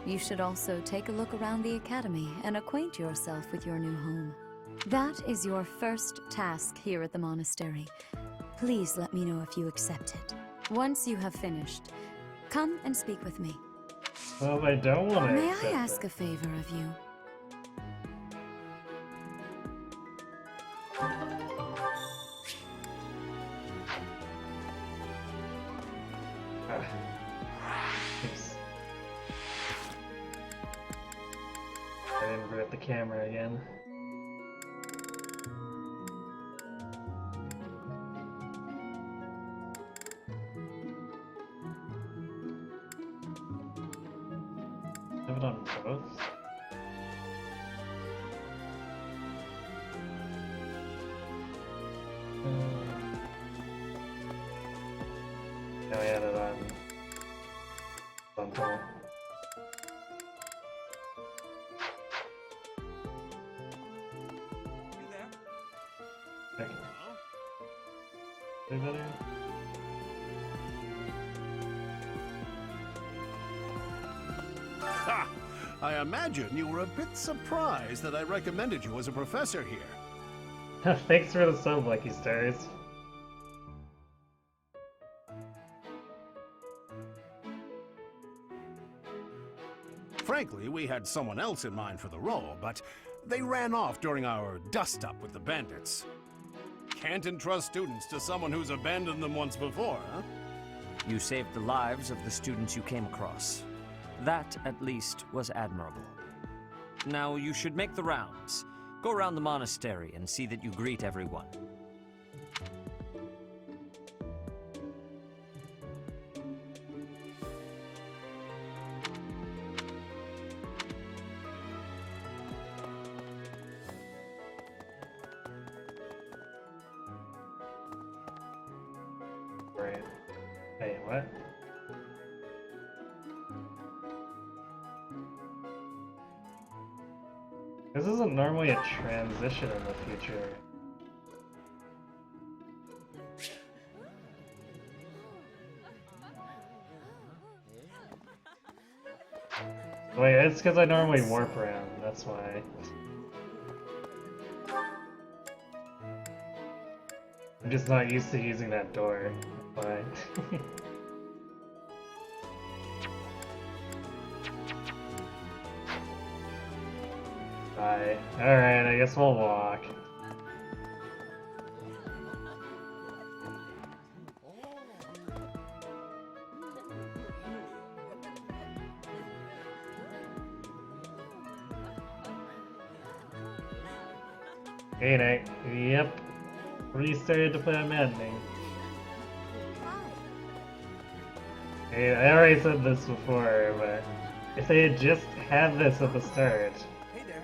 You should also take a look around the Academy and acquaint yourself with your new home. That is your first task here at the monastery. Please let me know if you accept it. Once you have finished, come and speak with me. Well, I don't want to. May I ask a favor of you? Oops. I invert the camera again. have it on both? No, we had it on frontal. Okay. Way better? Ha! I imagine you were a bit surprised that I recommended you as a professor here. Thanks for the sub, Lucky Stars. Frankly, we had someone else in mind for the role, but they ran off during our dust-up with the bandits. Can't entrust students to someone who's abandoned them once before, huh? You saved the lives of the students you came across. That, at least, was admirable. Now, you should make the rounds. Go around the monastery and see that you greet everyone. Right. Hey, what? This isn't normally a transition in the future. Wait, it's because I normally warp around, that's why. I'm just not used to using that door. That's why. Bye. Alright, I guess we'll walk. Hey, Night. Yep. Restarted to play on Maddening. Hey, I already said this before, but if they had just had this at the start. Hey there.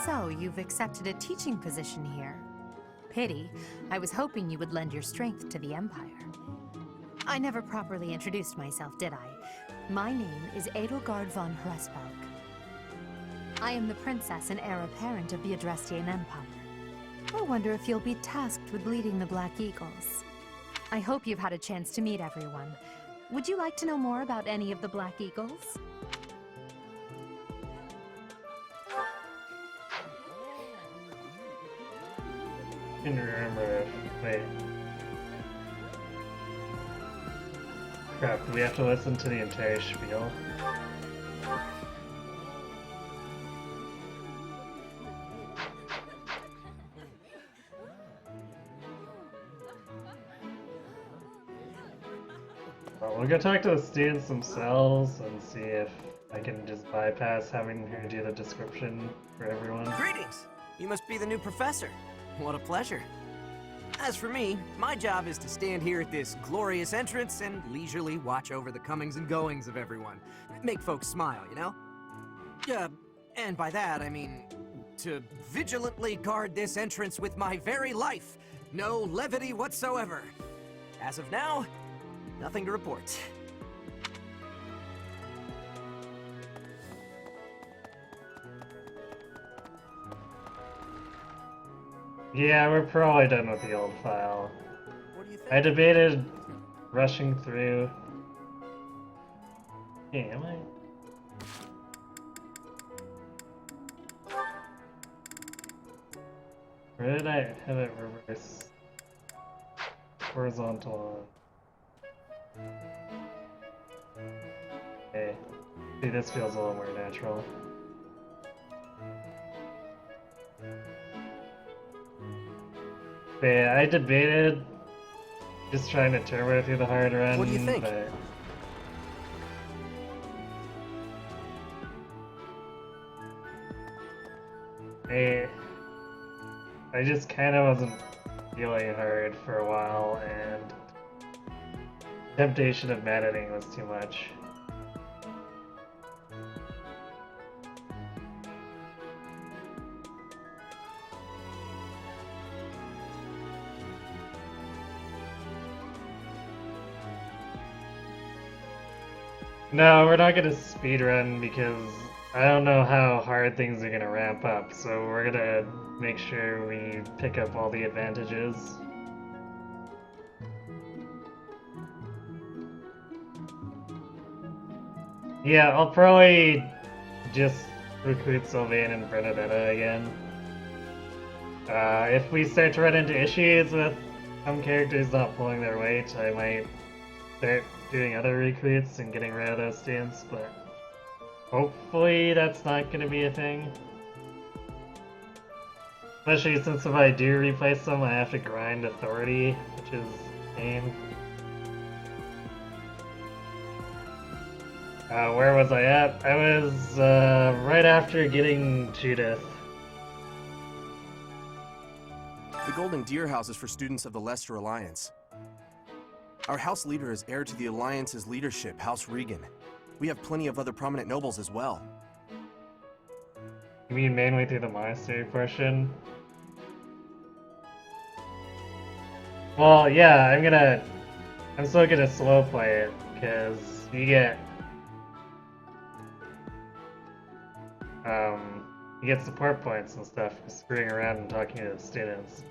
So, you've accepted a teaching position here. Pity. I was hoping you would lend your strength to the Empire. I never properly introduced myself, did I? My name is Edelgard von Hresbalg. I am the princess and heir apparent of the Adrestian Empire. I wonder if you'll be tasked with leading the Black Eagles. I hope you've had a chance to meet everyone. Would you like to know more about any of the Black Eagles? I can remember. Wait. Crap, do we have to listen to the entire spiel? Well, we'll go talk to the students themselves and see if I can just bypass having her do the description for everyone. Greetings! You must be the new professor. What a pleasure. As for me, my job is to stand here at this glorious entrance and leisurely watch over the comings and goings of everyone. Make folks smile, you know? And by that, I mean to vigilantly guard this entrance with my very life. No levity whatsoever. As of now, nothing to report. Yeah, we're probably done with the old file. What do you think? I debated rushing through. Hey, am I? Or did I have it reverse? Horizontal on. Okay. See, this feels a little more natural. Yeah, I debated just trying to turn way through the hard run. What do you think? But... I just kind of wasn't feeling hard for a while, and Temptation of Maddening was too much. No, we're not gonna speedrun because I don't know how hard things are gonna ramp up, so we're gonna make sure we pick up all the advantages. Yeah, I'll probably just recruit Sylvain and Bernadetta again. If we start to run into issues with some characters not pulling their weight, I might start doing other recruits and getting rid of those students, but hopefully that's not going to be a thing. Especially since if I do replace them, I have to grind authority, which is pain. Where was I at? I was right after getting Judith. The Golden Deer House is for students of the Leicester Alliance. Our house leader is heir to the Alliance's leadership, House Regan. We have plenty of other prominent nobles as well. You mean mainly through the monastery portion? Well, yeah, I'm still gonna slow play it, because you get support points and stuff for screwing around and talking to the students.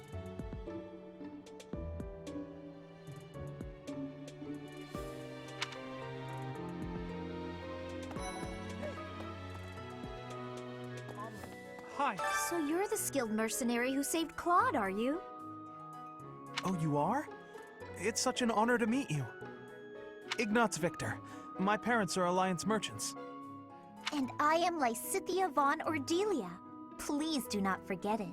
Hi. So you're the skilled mercenary who saved Claude, are you? Oh, you are? It's such an honor to meet you. Ignatz Victor. My parents are Alliance merchants. And I am Lysithea von Ordelia. Please do not forget it.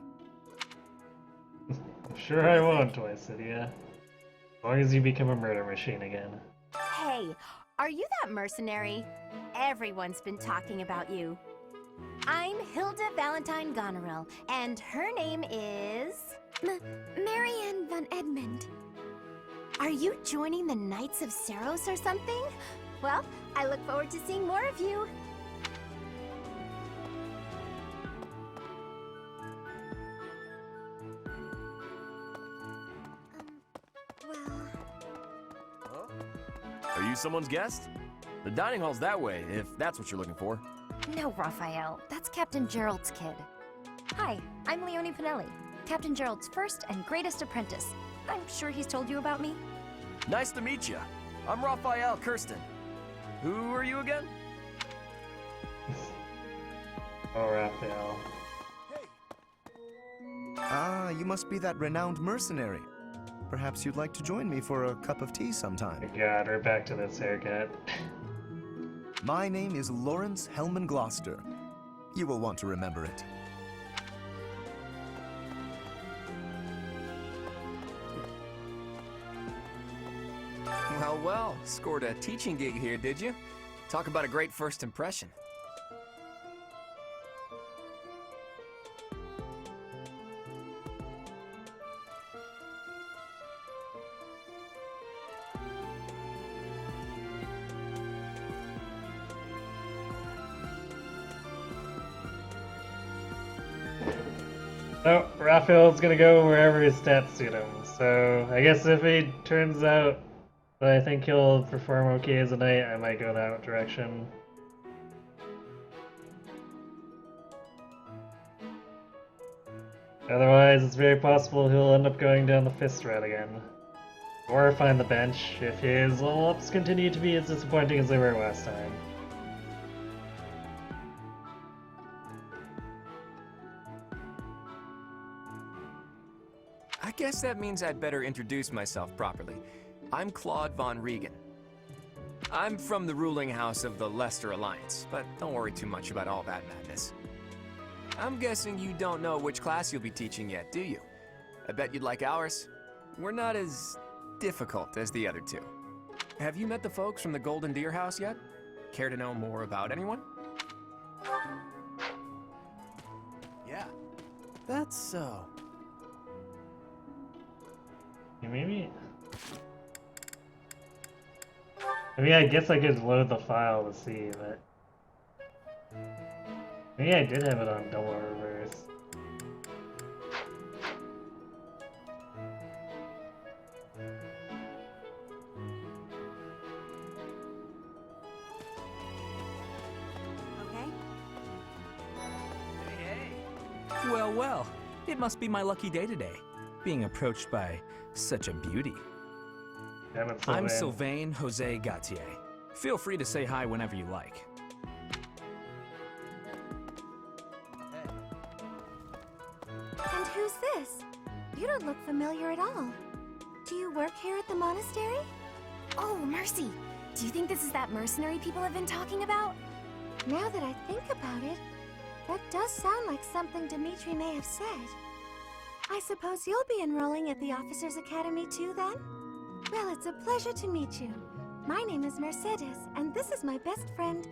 Sure I won't, Lysithea. As long as you become a murder machine again. Hey, are you that mercenary? Everyone's been talking about you. I'm Hilda Valentine Goneril, and her name is... Marianne von Edmund. Are you joining the Knights of Saros or something? Well, I look forward to seeing more of you. Are you someone's guest? The dining hall's that way, if that's what you're looking for. No, Raphael. That's Captain Gerald's kid. Hi, I'm Leonie Pinelli, Captain Gerald's first and greatest apprentice. I'm sure he's told you about me. Nice to meet you. I'm Raphael Kirsten. Who are you again? Oh, Raphael. Ah, you must be that renowned mercenary. Perhaps you'd like to join me for a cup of tea sometime. God, we're back to this haircut. My name is Lawrence Hellman Gloucester. You will want to remember it. Well, well, scored a teaching gig here, did you? Talk about a great first impression. No, Raphael's gonna go wherever his stats suit him. So I guess if it turns out that I think he'll perform okay as a knight, I might go that direction. Otherwise, it's very possible he'll end up going down the fist route again. Or find the bench if his level ups continue to be as disappointing as they were last time. I guess that means I'd better introduce myself properly. I'm Claude Von Regan. I'm from the ruling house of the Leicester Alliance, but don't worry too much about all that madness. I'm guessing you don't know which class you'll be teaching yet, do you? I bet you'd like ours. We're not as difficult as the other two. Have you met the folks from the Golden Deer House yet? Care to know more about anyone? Yeah, that's so. Maybe. I mean, I guess I could load the file to see, but maybe I did have it on double reverse. Okay? Well, well. It must be my lucky day today, being approached by such a beauty. I'm Sylvain Jose Gautier. Feel free to say hi whenever you like. And who's this? You don't look familiar at all. Do you work here at the monastery? Oh, mercy! Do you think this is that mercenary people have been talking about? Now that I think about it, that does sound like something Dimitri may have said. I suppose you'll be enrolling at the Officers' Academy too, then? Well, it's a pleasure to meet you. My name is Mercedes, and this is my best friend.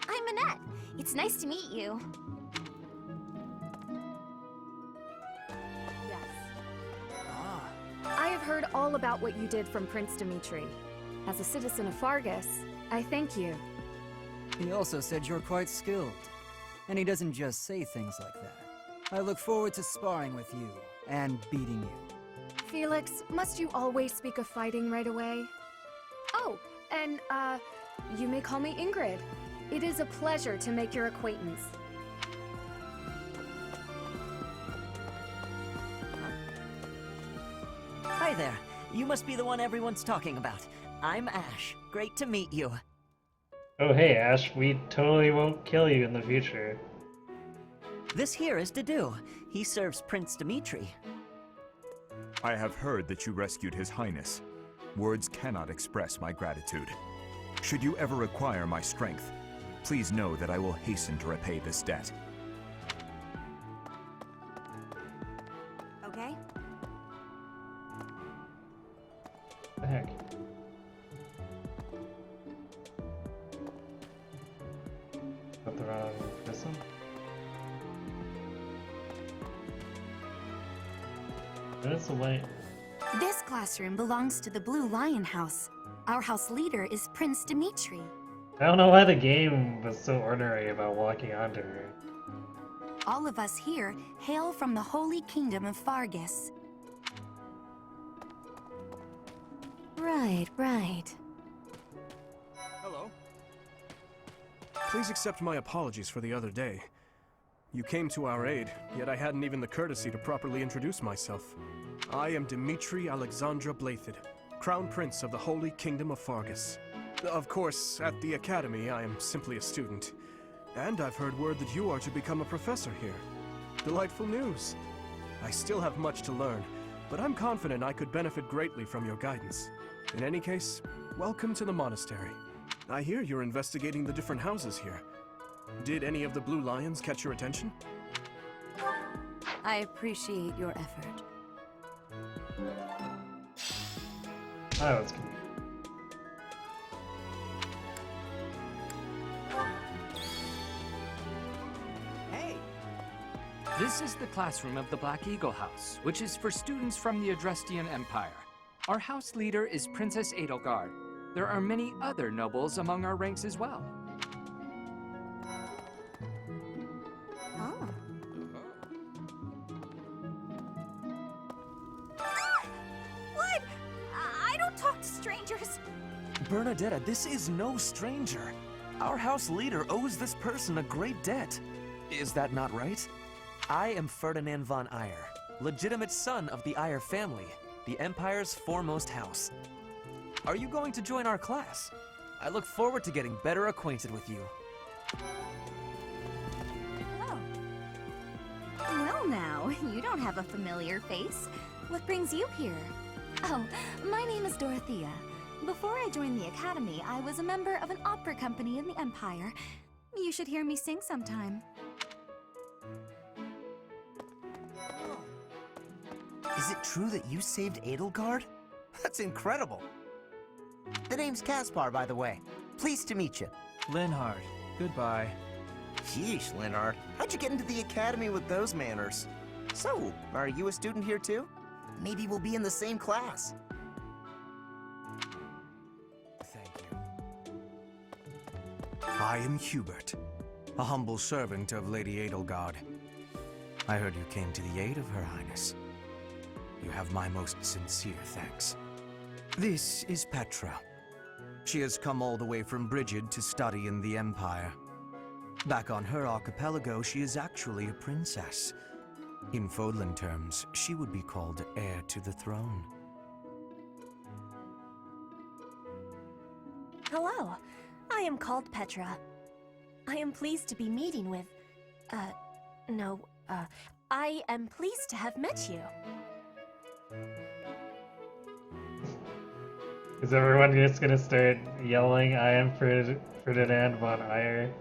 I'm Annette. It's nice to meet you. I have heard all about what you did from Prince Dimitri. As a citizen of Fargus, I thank you. He also said you're quite skilled. And he doesn't just say things like that. I look forward to sparring with you and beating you. Felix, must you always speak of fighting right away? Oh, and, you may call me Ingrid. It is a pleasure to make your acquaintance. Hi there. You must be the one everyone's talking about. I'm Ash. Great to meet you. Oh hey Ash, we totally won't kill you in the future. This here is Dedu. He serves Prince Dimitri. I have heard that you rescued His Highness. Words cannot express my gratitude. Should you ever require my strength, please know that I will hasten to repay this debt. Okay? What the heck? Got the wrong person? There's the light. This classroom belongs to the Blue Lion House. Our house leader is Prince Dimitri. I don't know why the game was so ornery about walking onto her. All of us here hail from the Holy Kingdom of Fargus. Right, right. Hello. Please accept my apologies for the other day. You came to our aid, yet I hadn't even the courtesy to properly introduce myself. I am Dimitri Alexandra Blathid, Crown Prince of the Holy Kingdom of Fargus. Of course, at the Academy, I am simply a student. And I've heard word that you are to become a professor here. Delightful news. I still have much to learn, but I'm confident I could benefit greatly from your guidance. In any case, welcome to the monastery. I hear you're investigating the different houses here. Did any of the Blue Lions catch your attention? I appreciate your effort. Oh, it's convenient. Hey! This is the classroom of the Black Eagle House, which is for students from the Adrestian Empire. Our house leader is Princess Edelgard. There are many other nobles among our ranks as well. Oh. What? I don't talk to strangers. Bernadetta, this is no stranger. Our house leader owes this person a great debt. Is that not right? I am Ferdinand von Eyre, legitimate son of the Eyre family, the Empire's foremost house. Are you going to join our class? I look forward to getting better acquainted with you. Oh. Well now, you don't have a familiar face. What brings you here? Oh, my name is Dorothea. Before I joined the Academy, I was a member of an opera company in the Empire. You should hear me sing sometime. Is it true that you saved Edelgard? That's incredible. The name's Caspar, by the way. Pleased to meet you. Linhard, goodbye. Sheesh, Linhard. How'd you get into the academy with those manners? So, are you a student here too? Maybe we'll be in the same class. Thank you. I am Hubert, a humble servant of Lady Edelgard. I heard you came to the aid of Her Highness. You have my most sincere thanks. This is Petra. She has come all the way from Brigid to study in the Empire. Back on her archipelago, she is actually a princess. In Fodlan terms, she would be called heir to the throne. Hello, I am called Petra. I am pleased to be meeting with... I am pleased to have met you. Is everyone just gonna start yelling, I am Ferdinand von Eyre?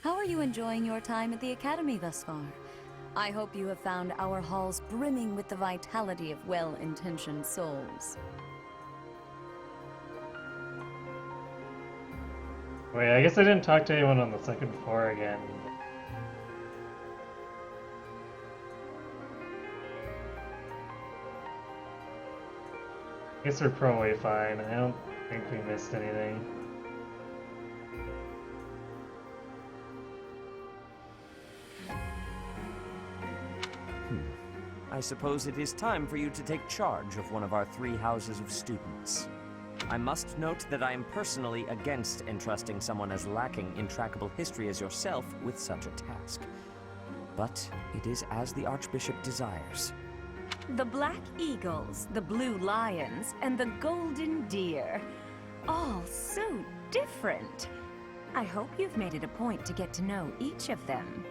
How are you enjoying your time at the Academy thus far? I hope you have found our halls brimming with the vitality of well-intentioned souls. Wait, I guess I didn't talk to anyone on the second floor again. I guess we're probably fine. I don't think we missed anything. I suppose it is time for you to take charge of one of our 3 houses of students. I must note that I am personally against entrusting someone as lacking in trackable history as yourself with such a task. But it is as the Archbishop desires. The Black Eagles, the Blue Lions, and the Golden Deer. All so different. I hope you've made it a point to get to know each of them.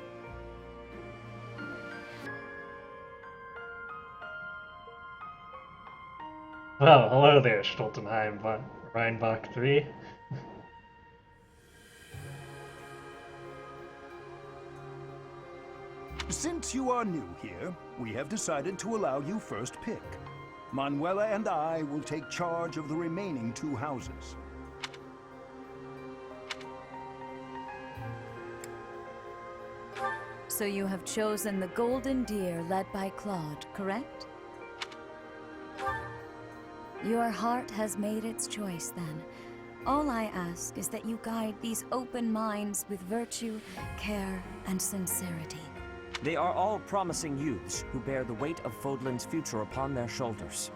Well, hello there, Stoltenheim Rheinbach 3. Since you are new here, we have decided to allow you first pick. Manuela and I will take charge of the remaining 2 houses. So you have chosen the Golden Deer led by Claude, correct? Your heart has made its choice, then. All I ask is that you guide these open minds with virtue, care, and sincerity. They are all promising youths who bear the weight of Fodlan's future upon their shoulders.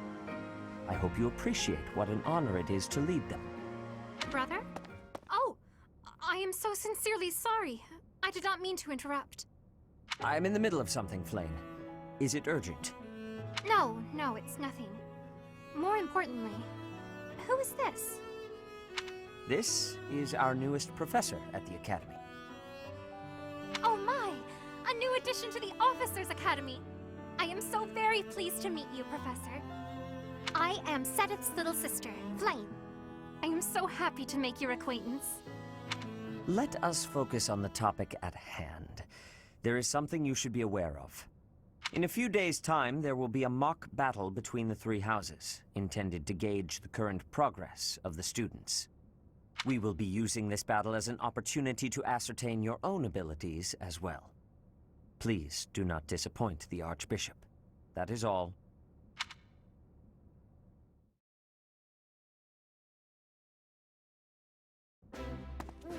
I hope you appreciate what an honor it is to lead them. Brother? Oh, I am so sincerely sorry. I did not mean to interrupt. I'm in the middle of something, Flame. Is it urgent? No, it's nothing. More importantly, who is this? This is our newest professor at the Academy. Oh my! A new addition to the Officers' Academy! I am so very pleased to meet you, Professor. I am Sedith's little sister, Flame. I am so happy to make your acquaintance. Let us focus on the topic at hand. There is something you should be aware of. In a few days' time, there will be a mock battle between the 3 houses, intended to gauge the current progress of the students. We will be using this battle as an opportunity to ascertain your own abilities as well. Please do not disappoint the Archbishop. That is all.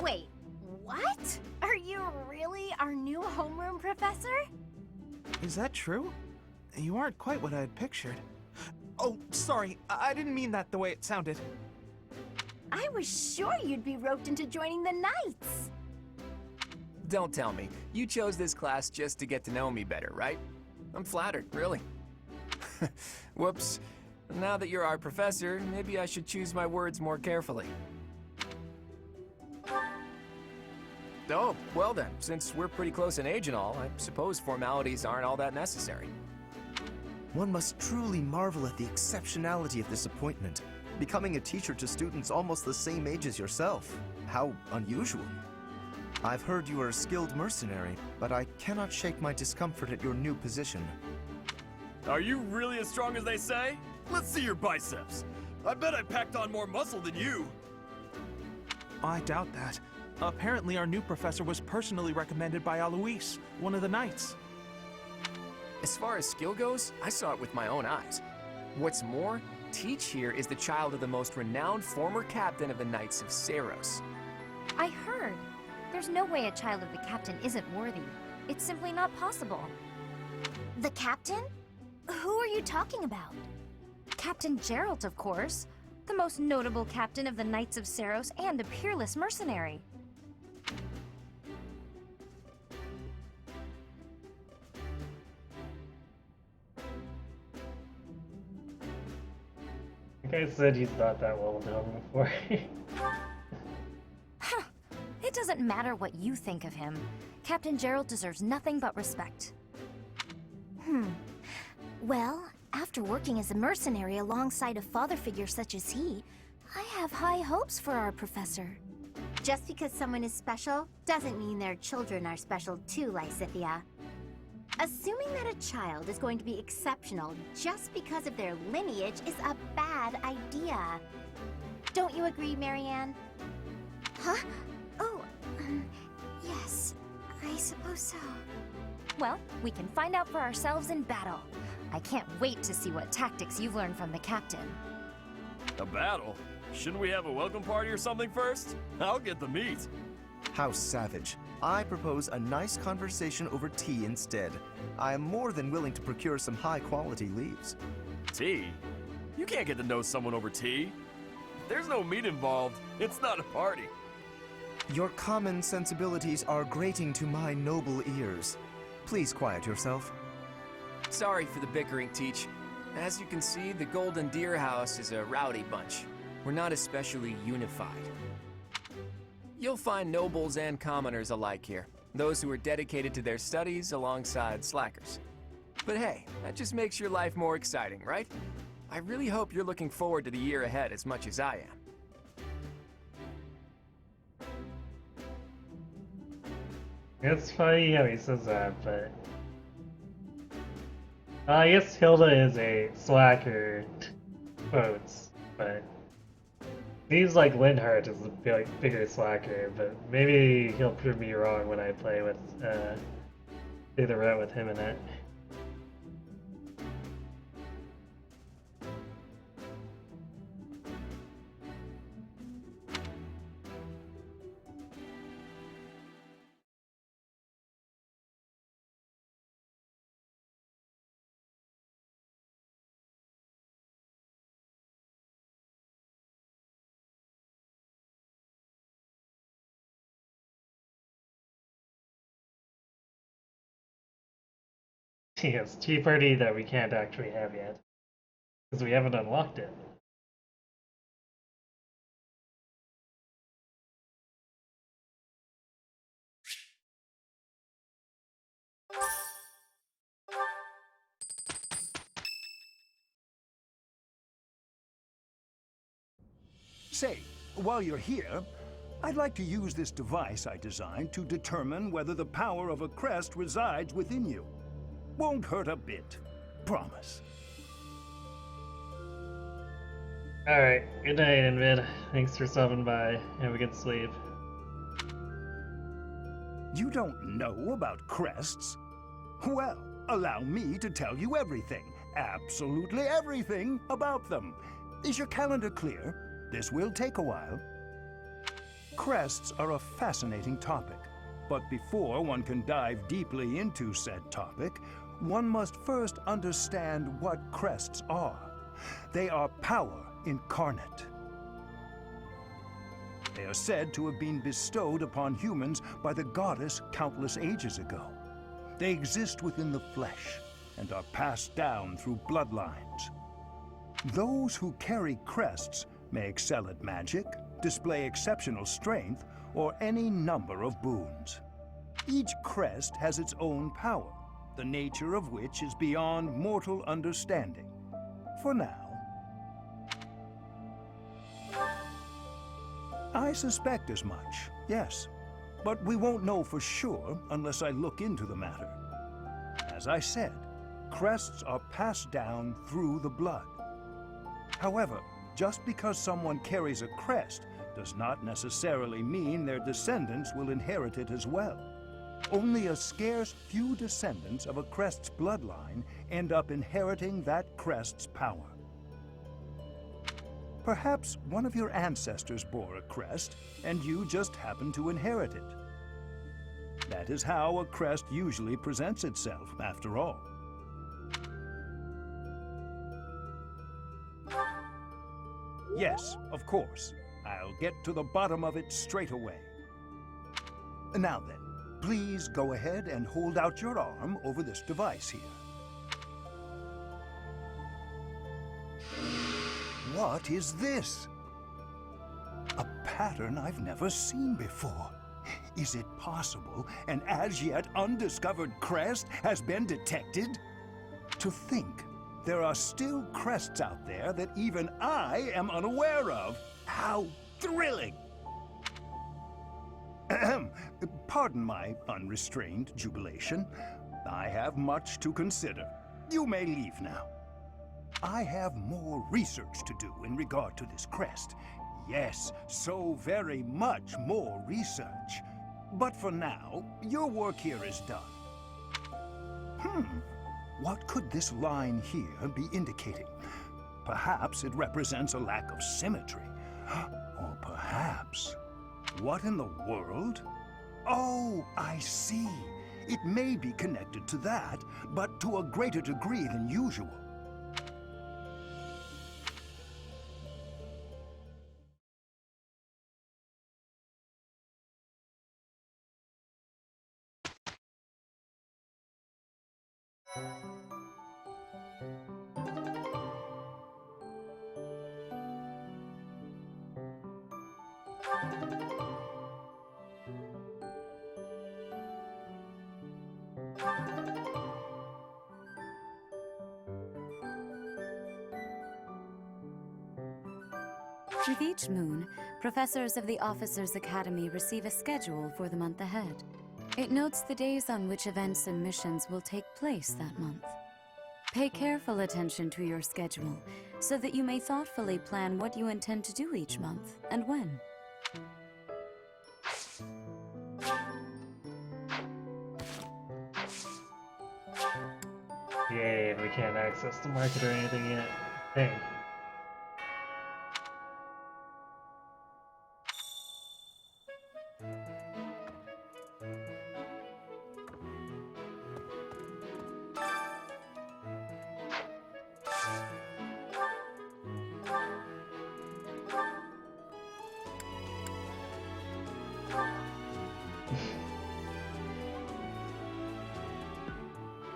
Wait, what? Are you really our new homeroom professor? Is that true? You aren't quite what I had pictured. Oh, sorry. I didn't mean that the way it sounded. I was sure you'd be roped into joining the Knights. Don't tell me. You chose this class just to get to know me better, right? I'm flattered, really. Whoops. Now that you're our professor, maybe I should choose my words more carefully. Oh, well then, since we're pretty close in age and all, I suppose formalities aren't all that necessary. One must truly marvel at the exceptionality of this appointment. Becoming a teacher to students almost the same age as yourself. How unusual. I've heard you are a skilled mercenary, but I cannot shake my discomfort at your new position. Are you really as strong as they say? Let's see your biceps. I bet I packed on more muscle than you. I doubt that. Apparently our new professor was personally recommended by Alois, one of the Knights. As far as skill goes, I saw it with my own eyes. What's more, Teach here is the child of the most renowned former captain of the Knights of Saros. I heard. There's no way a child of the captain isn't worthy. It's simply not possible. The captain? Who are you talking about? Captain Geralt, of course. The most notable captain of the Knights of Saros and a peerless mercenary. The guy said he's not that well known before. Huh. It doesn't matter what you think of him. Captain Geralt deserves nothing but respect. Well, after working as a mercenary alongside a father figure such as he, I have high hopes for our professor. Just because someone is special doesn't mean their children are special too, Lysithia. Assuming that a child is going to be exceptional just because of their lineage is a bad idea. Don't you agree, Marianne? Huh? Oh, yes, I suppose so. Well, we can find out for ourselves in battle. I can't wait to see what tactics you've learned from the captain. A battle? Shouldn't we have a welcome party or something first? I'll get the meat. How savage. I propose a nice conversation over tea instead. I am more than willing to procure some high-quality leaves. Tea? You can't get to know someone over tea. There's no meat involved. It's not a party. Your common sensibilities are grating to my noble ears. Please quiet yourself. Sorry for the bickering, Teach. As you can see, the Golden Deer House is a rowdy bunch. We're not especially unified. You'll find nobles and commoners alike here. Those who are dedicated to their studies alongside slackers. But hey, that just makes your life more exciting, right? I really hope you're looking forward to the year ahead as much as I am. It's funny how he says that, but... I guess Hilda is a slacker, quotes, but... Seems like Linhardt is a bigger slacker, but maybe he'll prove me wrong when I play with, do the route with him in it. Yes, Tea Party that we can't actually have yet. Because we haven't unlocked it. Say, while you're here, I'd like to use this device I designed to determine whether the power of a crest resides within you. Won't hurt a bit. Promise. Alright, good night, Invid. Thanks for stopping by. Have a good sleep. You don't know about crests? Well, allow me to tell you everything, absolutely everything about them. Is your calendar clear? This will take a while. Crests are a fascinating topic, but before one can dive deeply into said topic, one must first understand what crests are. They are power incarnate. They are said to have been bestowed upon humans by the goddess countless ages ago. They exist within the flesh and are passed down through bloodlines. Those who carry crests may excel at magic, display exceptional strength, or any number of boons. Each crest has its own power, the nature of which is beyond mortal understanding. For now. I suspect as much, yes. But we won't know for sure unless I look into the matter. As I said, crests are passed down through the blood. However, just because someone carries a crest does not necessarily mean their descendants will inherit it as well. Only a scarce few descendants of a crest's bloodline end up inheriting that crest's power. Perhaps one of your ancestors bore a crest, and you just happen to inherit it. That is how a crest usually presents itself, after all. Yes, of course. I'll get to the bottom of it straight away. Now then, please go ahead and hold out your arm over this device here. What is this? A pattern I've never seen before. Is it possible an as-yet undiscovered crest has been detected? To think there are still crests out there that even I am unaware of. How thrilling! Ahem. Pardon my unrestrained jubilation. I have much to consider. You may leave now. I have more research to do in regard to this crest. Yes, so very much more research. But for now, your work here is done. What could this line here be indicating? Perhaps it represents a lack of symmetry. Or perhaps... What in the world? Oh, I see. It may be connected to that, but to a greater degree than usual. With each moon, professors of the Officers' Academy receive a schedule for the month ahead. It notes the days on which events and missions will take place that month. Pay careful attention to your schedule, so that you may thoughtfully plan what you intend to do each month, and when. Yay, and we can't access the market or anything yet. Dang.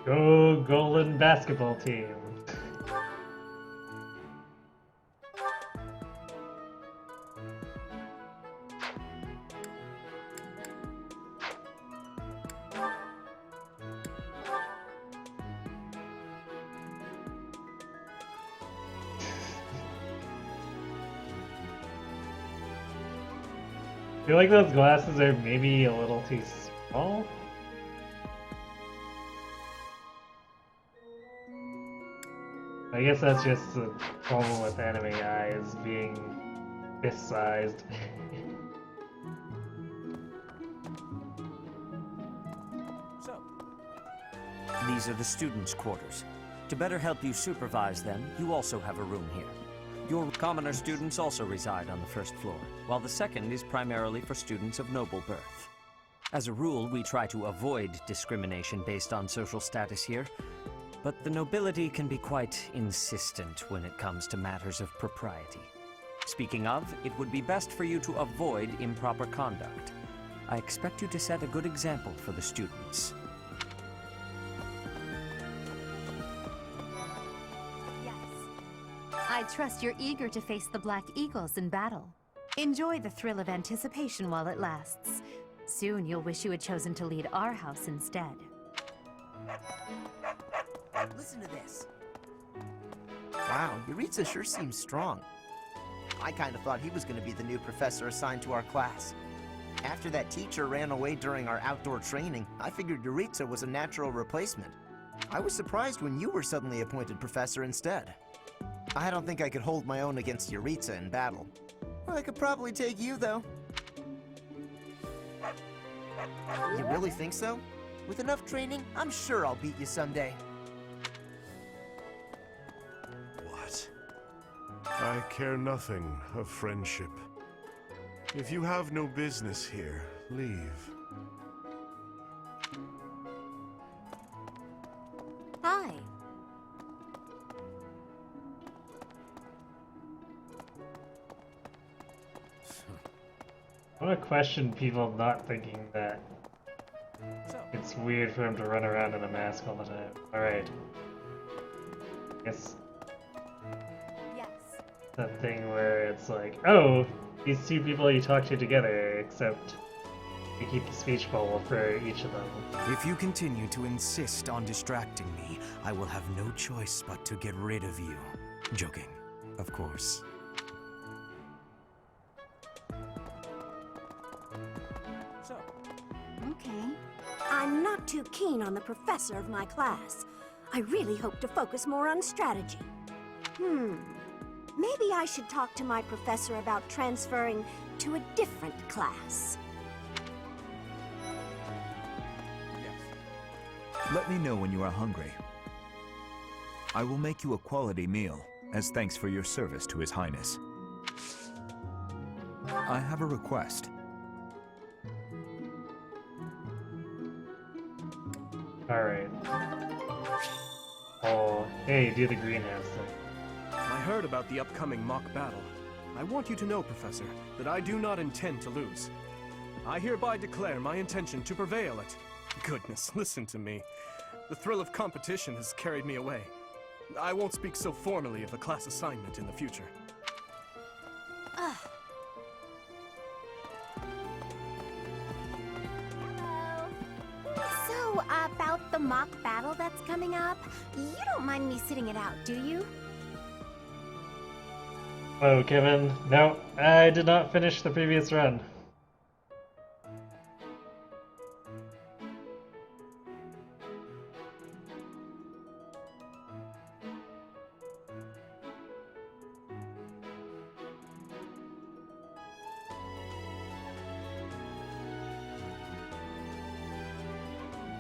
Go Golden basketball team. I feel like those glasses are maybe a little too small. I guess that's just the problem with anime eyes being this sized. So, these are the students' quarters. To better help you supervise them, you also have a room here. Your commoner students also reside on the first floor, while the second is primarily for students of noble birth. As a rule, we try to avoid discrimination based on social status here, but the nobility can be quite insistent when it comes to matters of propriety. Speaking of, it would be best for you to avoid improper conduct. I expect you to set a good example for the students. I trust you're eager to face the Black Eagles in battle. Enjoy the thrill of anticipation while it lasts. Soon you'll wish you had chosen to lead our house instead. Listen to this. Wow, Yuritsa sure seems strong. I kind of thought he was going to be the new professor assigned to our class. After that teacher ran away during our outdoor training, I figured Yuritsa was a natural replacement. I was surprised when you were suddenly appointed professor instead. I don't think I could hold my own against Yuritsa in battle. I could probably take you, though. You really think so? With enough training, I'm sure I'll beat you someday. What? I care nothing of friendship. If you have no business here, leave. Hi. I want to question people not thinking that it's weird for him to run around in a mask all the time. Alright. Guess Yes. that thing where it's like, oh, these two people you talk to together, except you keep the speech bubble for each of them. If you continue to insist on distracting me, I will have no choice but to get rid of you. Joking, of course. Okay. I'm not too keen on the professor of my class. I really hope to focus more on strategy. Maybe I should talk to my professor about transferring to a different class. Let me know when you are hungry. I will make you a quality meal, as thanks for your service to His Highness. I have a request. Alright. Oh, hey, do the greenhouse thing. I heard about the upcoming mock battle. I want you to know, Professor, that I do not intend to lose. I hereby declare my intention to prevail at... Goodness, listen to me. The thrill of competition has carried me away. I won't speak so formally of the class assignment in the future. So, about the mock battle that's coming up, you don't mind me sitting it out, do you? Oh, Kevin. No, I did not finish the previous run.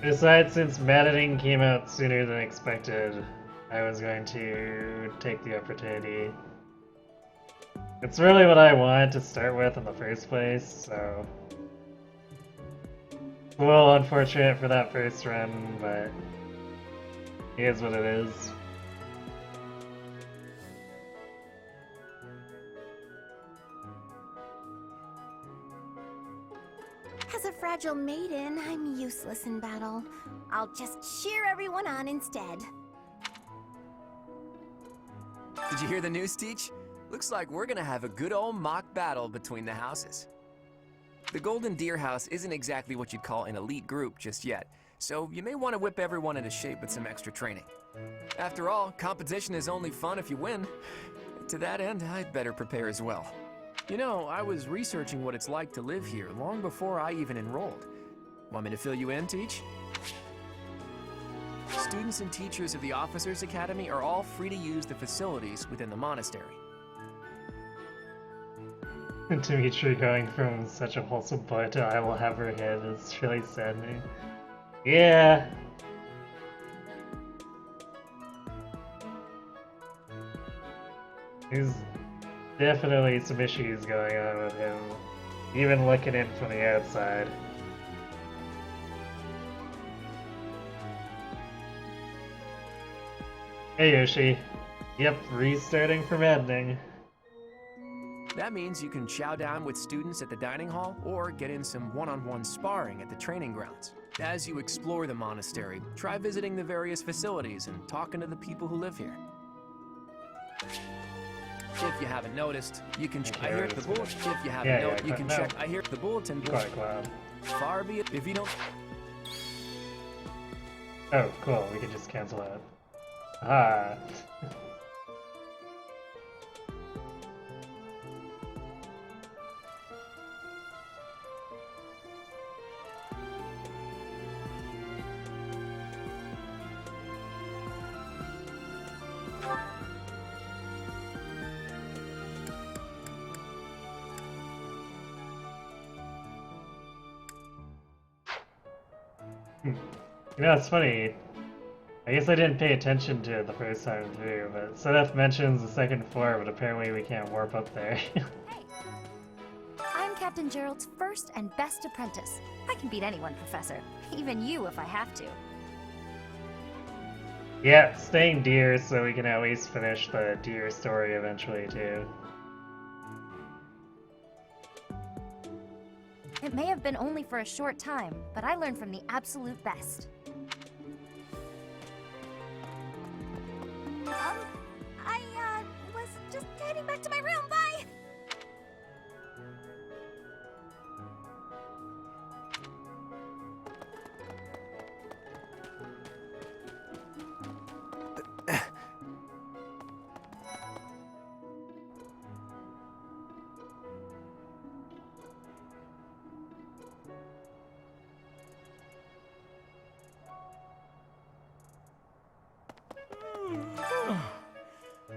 Besides, since Maddening came out sooner than expected, I was going to take the opportunity. It's really what I wanted to start with in the first place, so... It's a little unfortunate for that first run, but... It is what it is. As a fragile maiden, I'm useless in battle. I'll just cheer everyone on instead. Did you hear the news, Teach? Looks like we're gonna have a good old mock battle between the houses. The Golden Deer House isn't exactly what you'd call an elite group just yet, so you may want to whip everyone into shape with some extra training. After all, competition is only fun if you win. To that end, I'd better prepare as well. You know, I was researching what it's like to live here long before I even enrolled. Want me to fill you in, Teach? Students and teachers of the Officers Academy are all free to use the facilities within the monastery. Dimitri going from such a wholesome boy to I will have her head is really saddening. Yeah. There's definitely some issues going on with him, even looking in from the outside. Hey Yoshi. Yep, restarting for Maddening. That means you can chow down with students at the dining hall or get in some one-on-one sparring at the training grounds. As you explore the monastery, try visiting the various facilities and talking to the people who live here. If you haven't noticed, you can check. I hear the bulletin. If you haven't noticed, you can check. I hear the bulletin board. Far be it if you don't. Oh, cool. We can just cancel out. Ah. You know, it's funny. I guess I didn't pay attention to it the first time through, but Seth mentions the second floor, but apparently we can't warp up there. I'm Captain Gerald's first and best apprentice. I can beat anyone, Professor. Even you if I have to. Yeah, staying deer so we can at least finish the deer story eventually too. It may have been only for a short time, but I learned from the absolute best. I was just heading back to my room. Bye!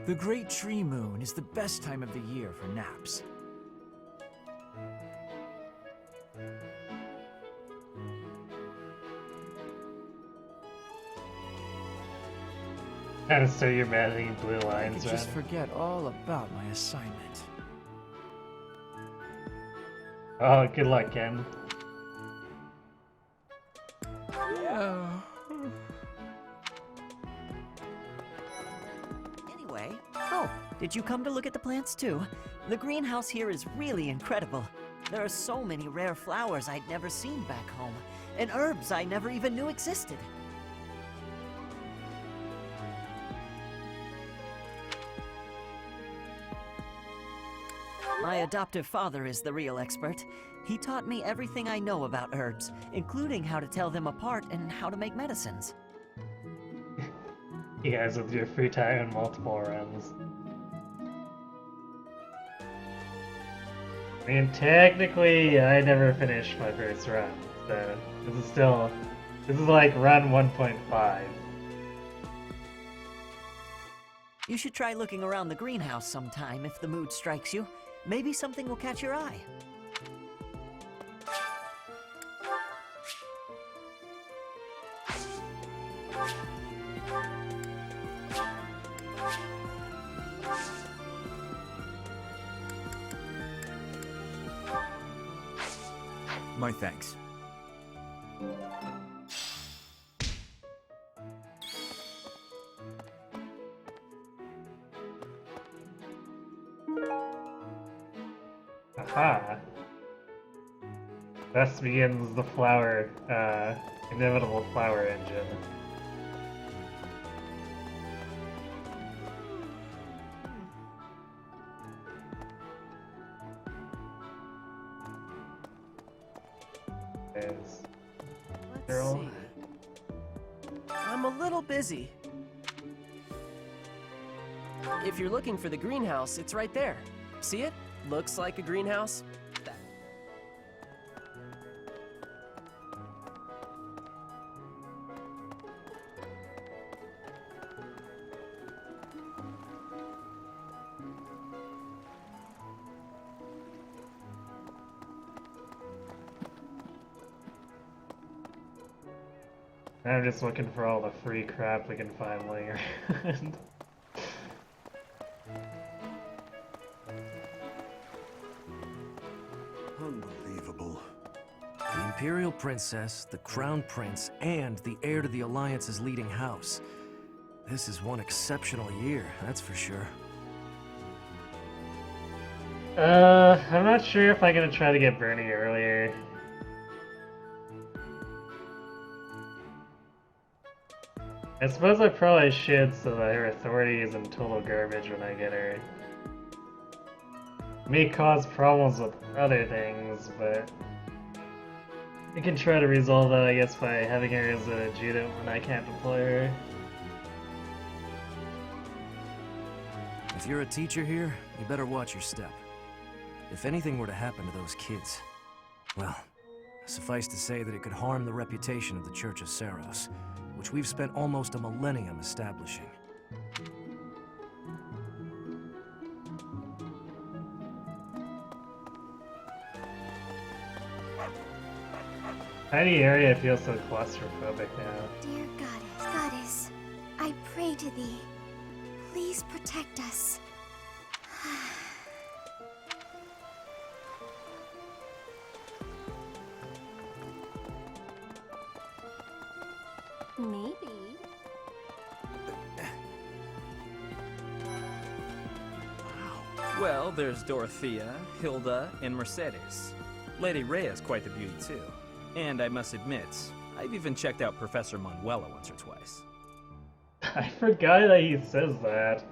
The Great Tree Moon is the best time of the year for naps. And so you're maddening blue I lines, could just right? forget all about my assignment. Oh, good luck, Ken. Yeah. Anyway, oh, did you come to look at the plants too? The greenhouse here is really incredible. There are so many rare flowers I'd never seen back home, and herbs I never even knew existed. My adoptive father is the real expert. He taught me everything I know about herbs, including how to tell them apart and how to make medicines. You guys with your free time and multiple runs. I mean, technically, I never finished my first run, so this is like run 1.5. You should try looking around the greenhouse sometime if the mood strikes you. Maybe something will catch your eye. My thanks. Aha. Thus begins the flower, inevitable flower engine. There's Girl. I'm a little busy. If you're looking for the greenhouse, it's right there. See it? Looks like a greenhouse. I'm just looking for all the free crap we can find laying around. Unbelievable. The Imperial Princess, the Crown Prince, and the heir to the Alliance's leading house. This is one exceptional year, that's for sure. I'm not sure if I'm gonna try to get Bernie earlier. I suppose I probably should, so that her authority isn't total garbage when I get her. It may cause problems with other things, but I can try to resolve that, I guess, by having her as an adjutant when I can't deploy her. If you're a teacher here, you better watch your step. If anything were to happen to those kids, well, suffice to say that it could harm the reputation of the Church of Saros, which we've spent almost a millennium establishing. Tiny area feels so claustrophobic now. Dear goddess, I pray to thee. Please protect us. Maybe. Well, there's Dorothea, Hilda, and Mercedes. Lady Rhea's quite the beauty, too. And I must admit, I've even checked out Professor Manuela once or twice. I forgot that he says that.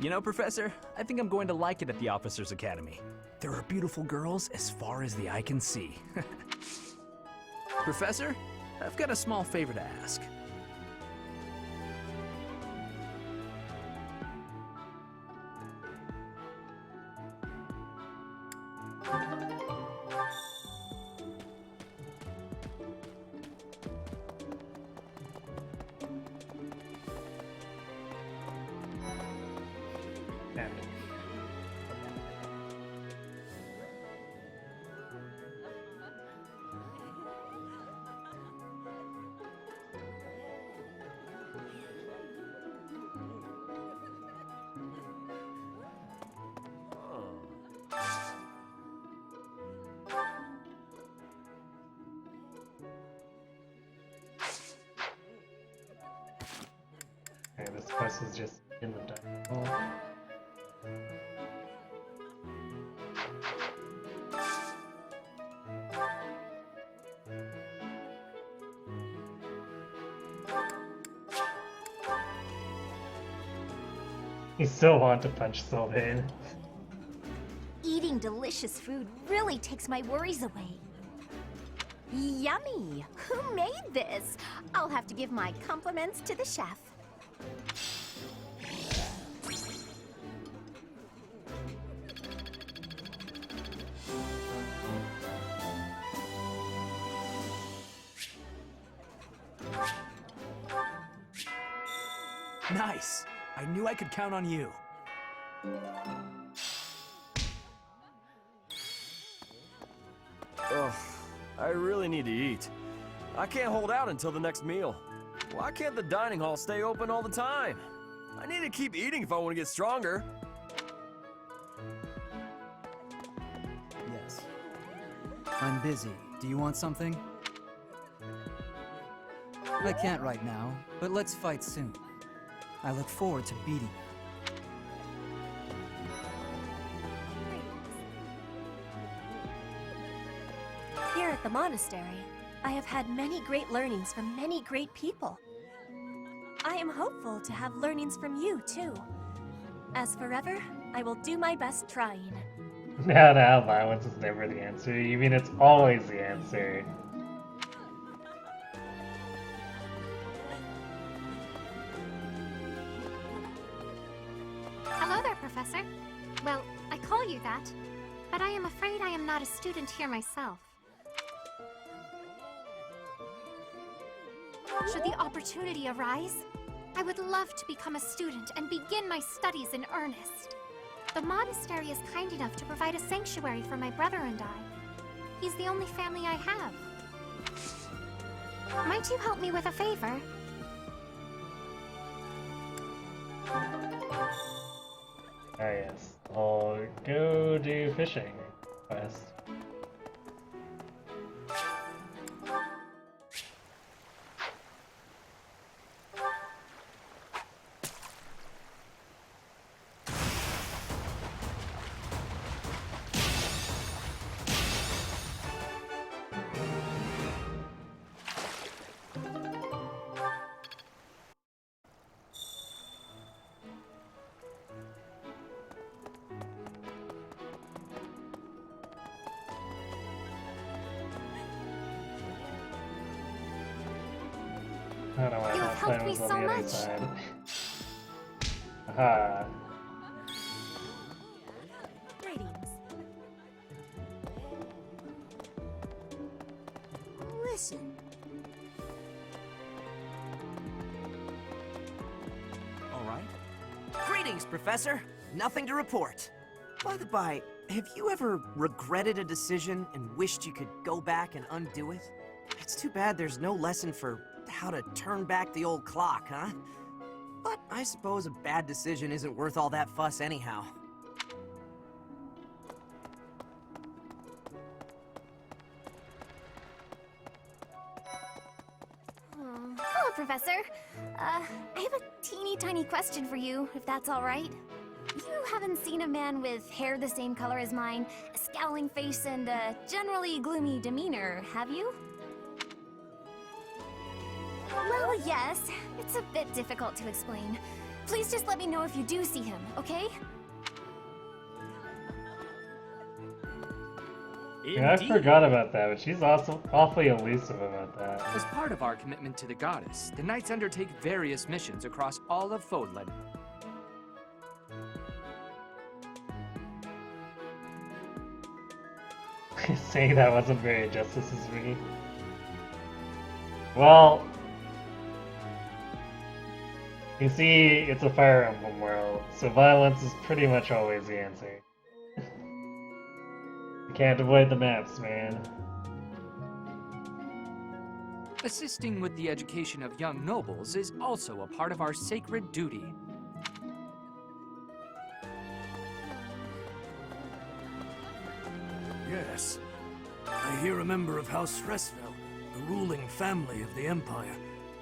You know, Professor, I think I'm going to like it at the Officers' Academy. There are beautiful girls as far as the eye can see. Professor, I've got a small favor to ask. Okay, this quest is just in the dining hall. You still want to punch Sylvain. Eating delicious food really takes my worries away. Yummy! Who made this? I'll have to give my compliments to the chef. Nice! I knew I could count on you. Ugh, I really need to eat. I can't hold out until the next meal. Why can't the dining hall stay open all the time? I need to keep eating if I want to get stronger. Yes. I'm busy. Do you want something? I can't right now, but let's fight soon. I look forward to beating you. Here at the monastery, I have had many great learnings from many great people. I am hopeful to have learnings from you, too. As forever, I will do my best trying. No, violence is never the answer. You mean it's always the answer. Hello there, Professor. Well, I call you that, but I am afraid I am not a student here myself. Should the opportunity arise, I would love to become a student and begin my studies in earnest. The monastery is kind enough to provide a sanctuary for my brother and I. He's the only family I have. Might you help me with a favor? Ah yes, I'll go do fishing quest. I don't know why You that have helped sign me was on so the other much. side. Aha. Greetings. Listen. All right. Greetings, Professor. Nothing to report. By the by, have you ever regretted a decision and wished you could go back and undo it? It's too bad there's no lesson for how to turn back the old clock, huh? But I suppose a bad decision isn't worth all that fuss anyhow. Hello, Professor. I have a teeny tiny question for you, if that's all right. You haven't seen a man with hair the same color as mine, a scowling face, and a generally gloomy demeanor, have you? Well, yes. It's a bit difficult to explain. Please just let me know if you do see him, okay? Yeah, I forgot about that, but she's also awfully elusive about that. As part of our commitment to the goddess, the knights undertake various missions across all of Fodlan. Saying that wasn't very justice is me. Well, you see, it's a Fire Emblem world, so violence is pretty much always the answer. You can't avoid the maps, man. Assisting with the education of young nobles is also a part of our sacred duty. Yes. I hear a member of House Fresfel, the ruling family of the Empire,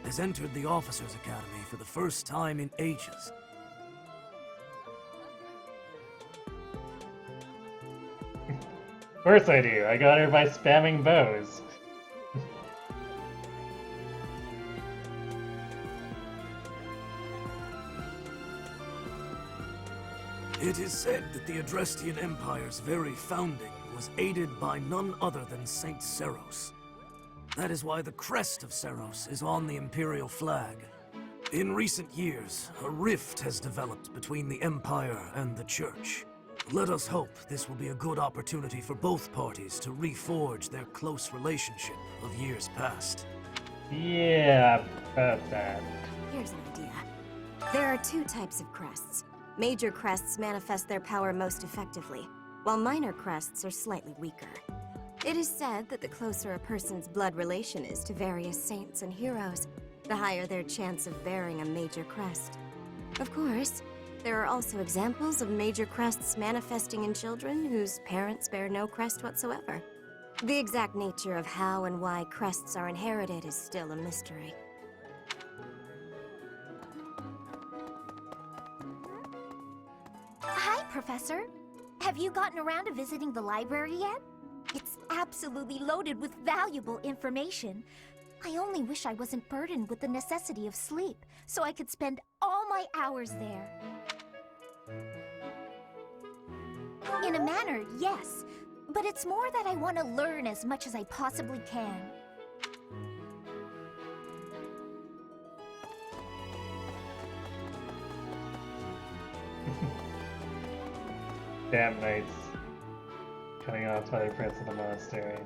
has entered the Officers' Academy for the first time in ages. Of course I do. I got her by spamming bows. It is said that the Adrestian Empire's very founding was aided by none other than Saint Seros. That is why the crest of Seros is on the Imperial flag. In recent years, a rift has developed between the Empire and the Church. Let us hope this will be a good opportunity for both parties to reforge their close relationship of years past. Yeah, about that. Here's an idea. There are two types of crests. Major crests manifest their power most effectively, while minor crests are slightly weaker. It is said that the closer a person's blood relation is to various saints and heroes, the higher their chance of bearing a major crest. Of course, there are also examples of major crests manifesting in children whose parents bear no crest whatsoever. The exact nature of how and why crests are inherited is still a mystery. Hi, Professor. Have you gotten around to visiting the library yet? It's absolutely loaded with valuable information. I only wish I wasn't burdened with the necessity of sleep, so I could spend all my hours there. In a manner, yes. But it's more that I want to learn as much as I possibly can. Damn knights. Cutting off other parts of the monastery.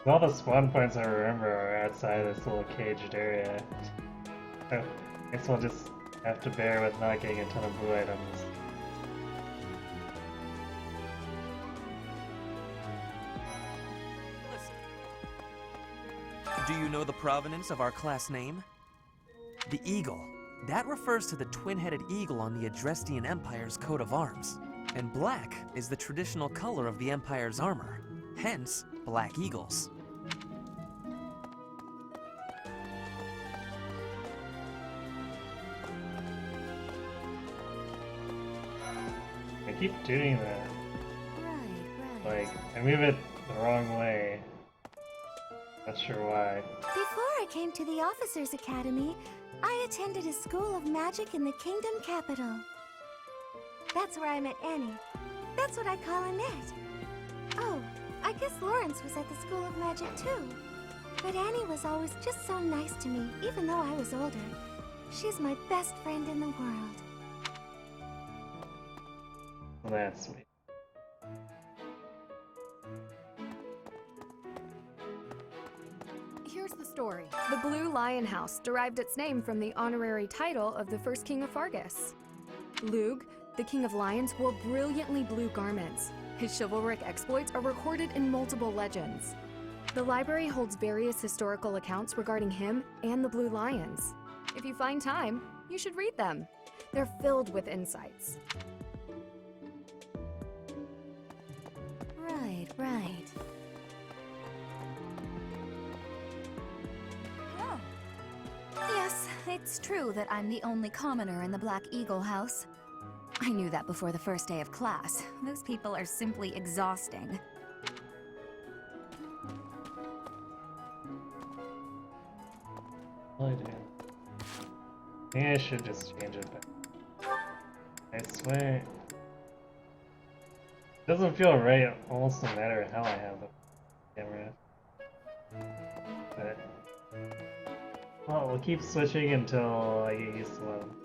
All the spawn points I remember are outside this little caged area. So, I guess we'll just have to bear with not getting a ton of blue items. Do you know the provenance of our class name? The eagle. That refers to the twin-headed eagle on the Adrestian Empire's coat of arms. And black is the traditional color of the Empire's armor. Hence, black eagles. I keep doing that. Right. Like, I move it the wrong way. Not sure why. Before I came to the Officers' Academy, I attended a school of magic in the Kingdom capital. That's where I met Annie. That's what I call a net. Oh, I guess Lawrence was at the School of Magic too. But Annie was always just so nice to me, even though I was older. She's my best friend in the world. Well, that's sweet. here's the story. The Blue Lion House derived its name from the honorary title of the first king of Fargus. Lug, the king of lions, wore brilliantly blue garments. His chivalric exploits are recorded in multiple legends. The library holds various historical accounts regarding him and the Blue Lions. If you find time, you should read them. They're filled with insights. Right. Oh. Yes, it's true that I'm the only commoner in the Black Eagle House. I knew that before the first day of class. Those people are simply exhausting. Oh, damn. Maybe I should just change it back. I swear. It doesn't feel right almost no matter how I have the camera. But, well, we'll keep switching until I get used to them.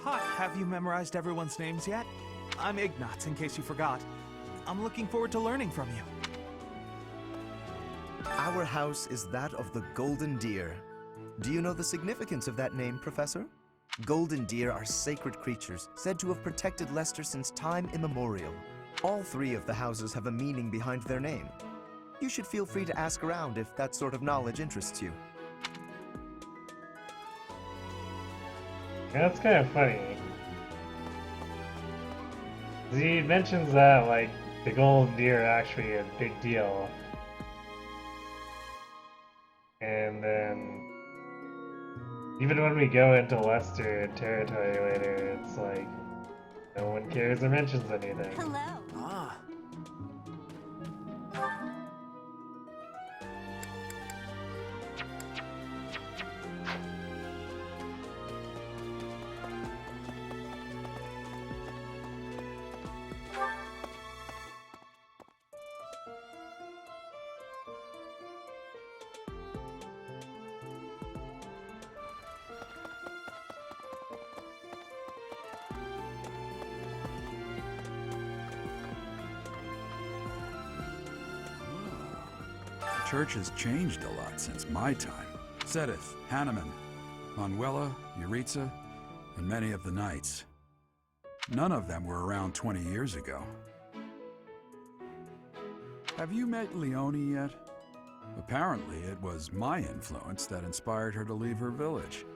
Hi, have you memorized everyone's names yet? I'm Ignatz, in case you forgot. I'm looking forward to learning from you. Our house is that of the Golden Deer. Do you know the significance of that name, Professor? Golden deer are sacred creatures, said to have protected Leicester since time immemorial. All three of the houses have a meaning behind their name. You should feel free to ask around if that sort of knowledge interests you. Yeah, that's kind of funny. He mentions that, like, the golden deer are actually a big deal. And then, even when we go into Leicester territory later, it's like, no one cares or mentions anything. Hello. Ah. The church has changed a lot since my time. Sedith, Hanneman, Manuela, Yuritsa, and many of the knights. None of them were around 20 years ago. Have you met Leonie yet? Apparently, it was my influence that inspired her to leave her village.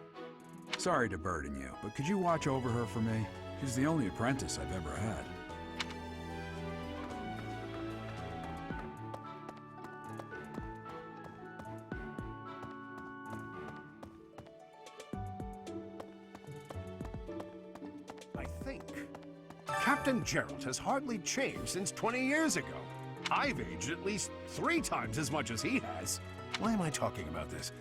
Sorry to burden you, but could you watch over her for me? She's the only apprentice I've ever had. I think Captain Gerald has hardly changed since 20 years ago. I've aged at least 3 times as much as he has. Why am I talking about this?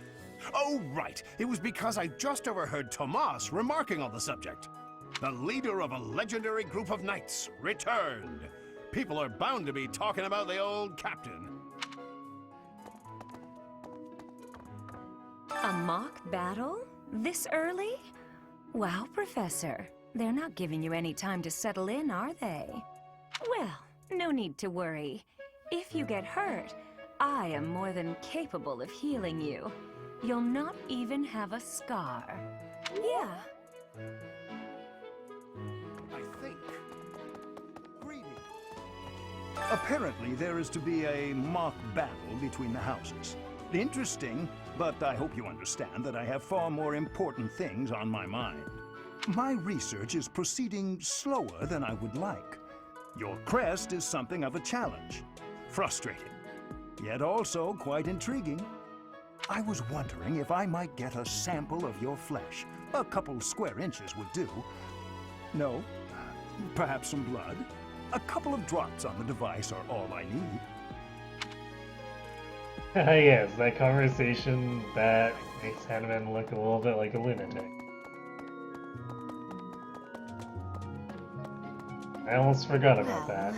Oh, right. It was because I just overheard Tomas remarking on the subject. The leader of a legendary group of knights returned. People are bound to be talking about the old captain. A mock battle? This early? Wow, Professor. They're not giving you any time to settle in, are they? Well, no need to worry. If you get hurt, I am more than capable of healing you. You'll not even have a scar. Yeah. I think. Greetings. Apparently, there is to be a mock battle between the houses. Interesting, but I hope you understand that I have far more important things on my mind. My research is proceeding slower than I would like. Your crest is something of a challenge. Frustrating, yet also quite intriguing. I was wondering if I might get a sample of your flesh. A couple square inches would do. No? Perhaps some blood? A couple of drops on the device are all I need. Yes, that conversation that makes Hanneman look a little bit like a lunatic. I almost forgot about that.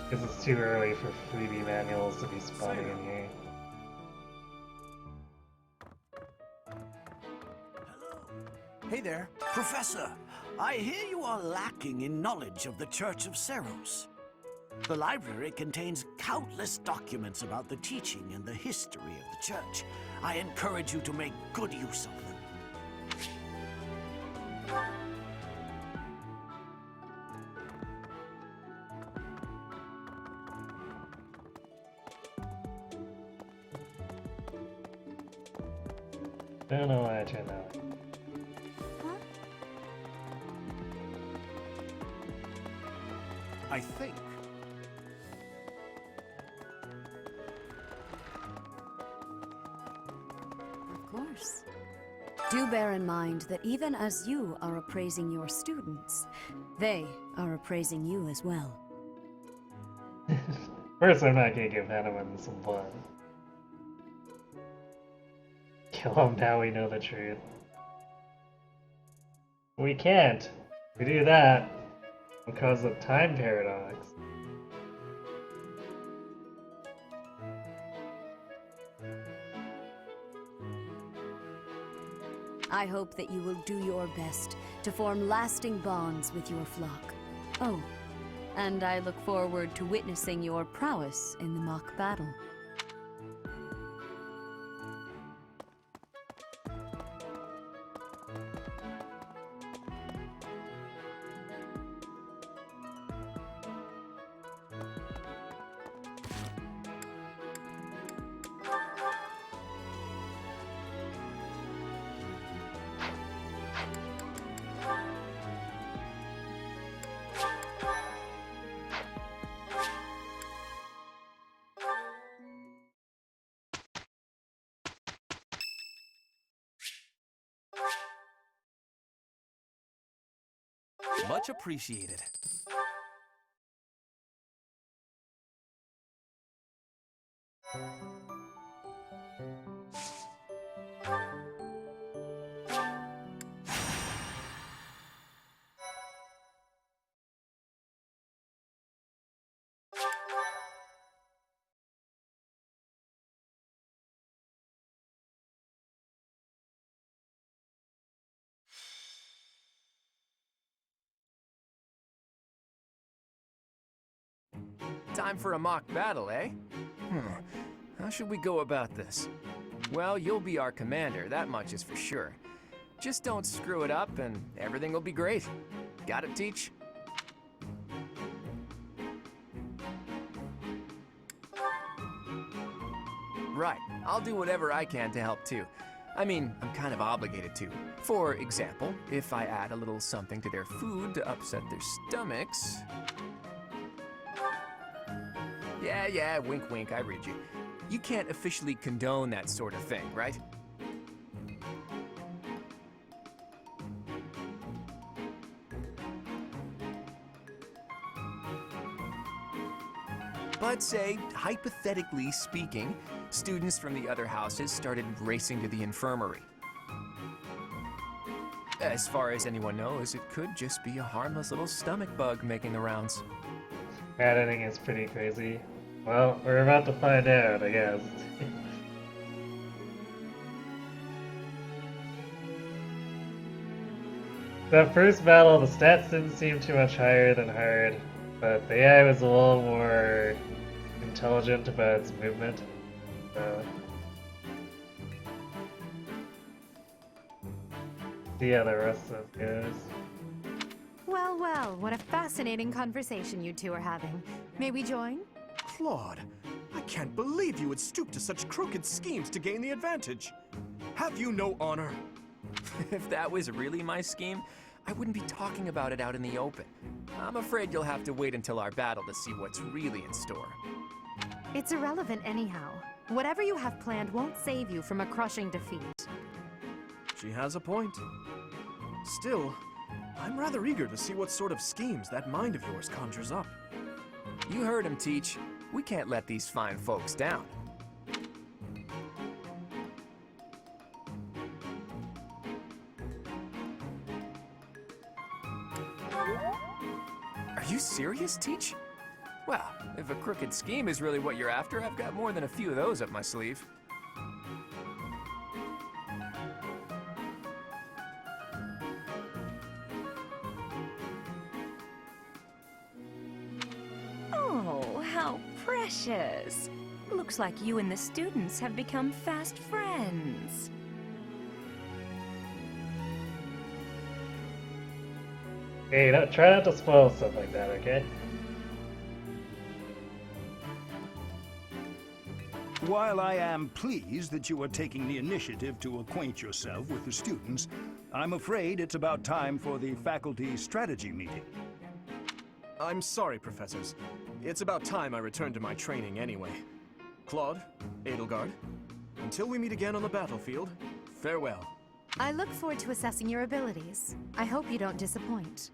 Because it's too early for freebie manuals to be spawning in here. Hey there. Professor, I hear you are lacking in knowledge of the Church of Seros. The library contains countless documents about the teaching and the history of the Church. I encourage you to make good use of them. I don't know why I turned that way. I think. Of course. Do bear in mind that even as you are appraising your students, they are appraising you as well. First, I'm not gonna give Hanneman some blood. Kill him now we know the truth. We can't. If we do that, it'll cause a time paradox. I hope that you will do your best to form lasting bonds with your flock. Oh, and I look forward to witnessing your prowess in the mock battle. Much appreciated. Time for a mock battle, eh? How should we go about this? Well, you'll be our commander, that much is for sure. Just don't screw it up and everything will be great. Got it, Teach? Right, I'll do whatever I can to help too. I mean, I'm kind of obligated to. For example, if I add a little something to their food to upset their stomachs... Yeah, wink wink, I read you. You can't officially condone that sort of thing, right? But say, hypothetically speaking, students from the other houses started racing to the infirmary. As far as anyone knows, it could just be a harmless little stomach bug making the rounds. Maddening is pretty crazy. Well, we're about to find out, I guess. That first battle, the stats didn't seem too much higher than hard, but the AI was a little more intelligent about its movement. See how the rest of it goes. Well, well, what a fascinating conversation you two are having. May we join? Claude, I can't believe you would stoop to such crooked schemes to gain the advantage. Have you no honor? If that was really my scheme, I wouldn't be talking about it out in the open. I'm afraid you'll have to wait until our battle to see what's really in store. It's irrelevant anyhow. Whatever you have planned won't save you from a crushing defeat. She has a point. Still, I'm rather eager to see what sort of schemes that mind of yours conjures up. You heard him, Teach. We can't let these fine folks down. you serious, Teach? Well, if a crooked scheme is really what you're after, I've got more than a few of those up my sleeve. Oh, how precious. Looks like you and the students have become fast friends. Hey, try not to spoil stuff like that, okay? While I am pleased that you are taking the initiative to acquaint yourself with the students, I'm afraid it's about time for the faculty strategy meeting. I'm sorry, professors. It's about time I returned to my training anyway. Claude, Edelgard, until we meet again on the battlefield, farewell. I look forward to assessing your abilities. I hope you don't disappoint.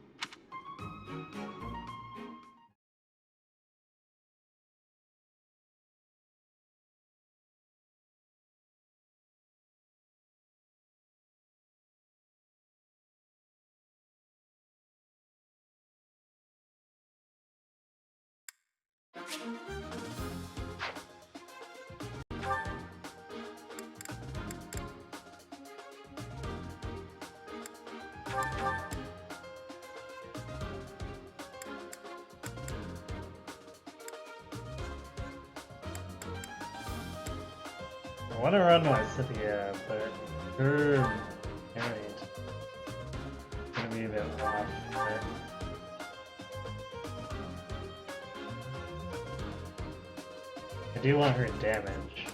I want to run my Scythia, but her narrate gonna be a bit off. But I do want her damage.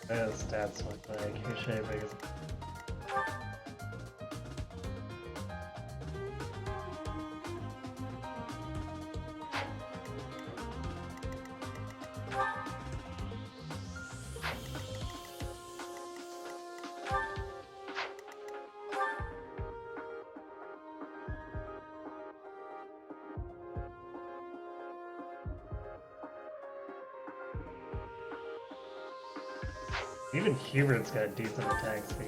What do those stats look like? Who should I bring? Even Hubert's got decent attack speed.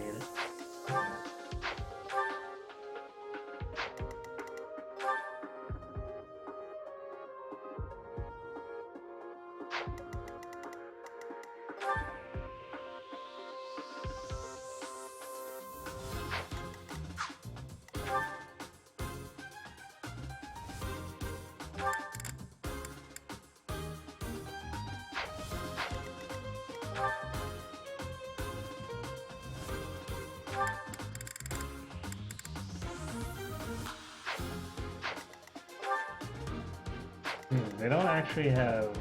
They don't actually have...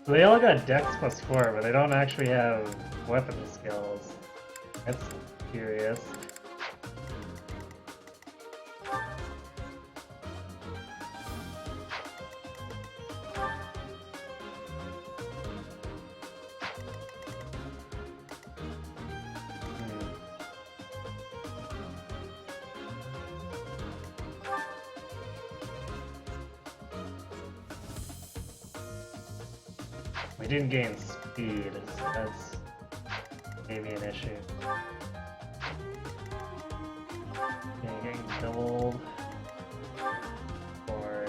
They all got Dex +4, but they don't actually have weapon skills. That's curious. We didn't gain speed, so that's maybe an issue. Okay, getting doubled for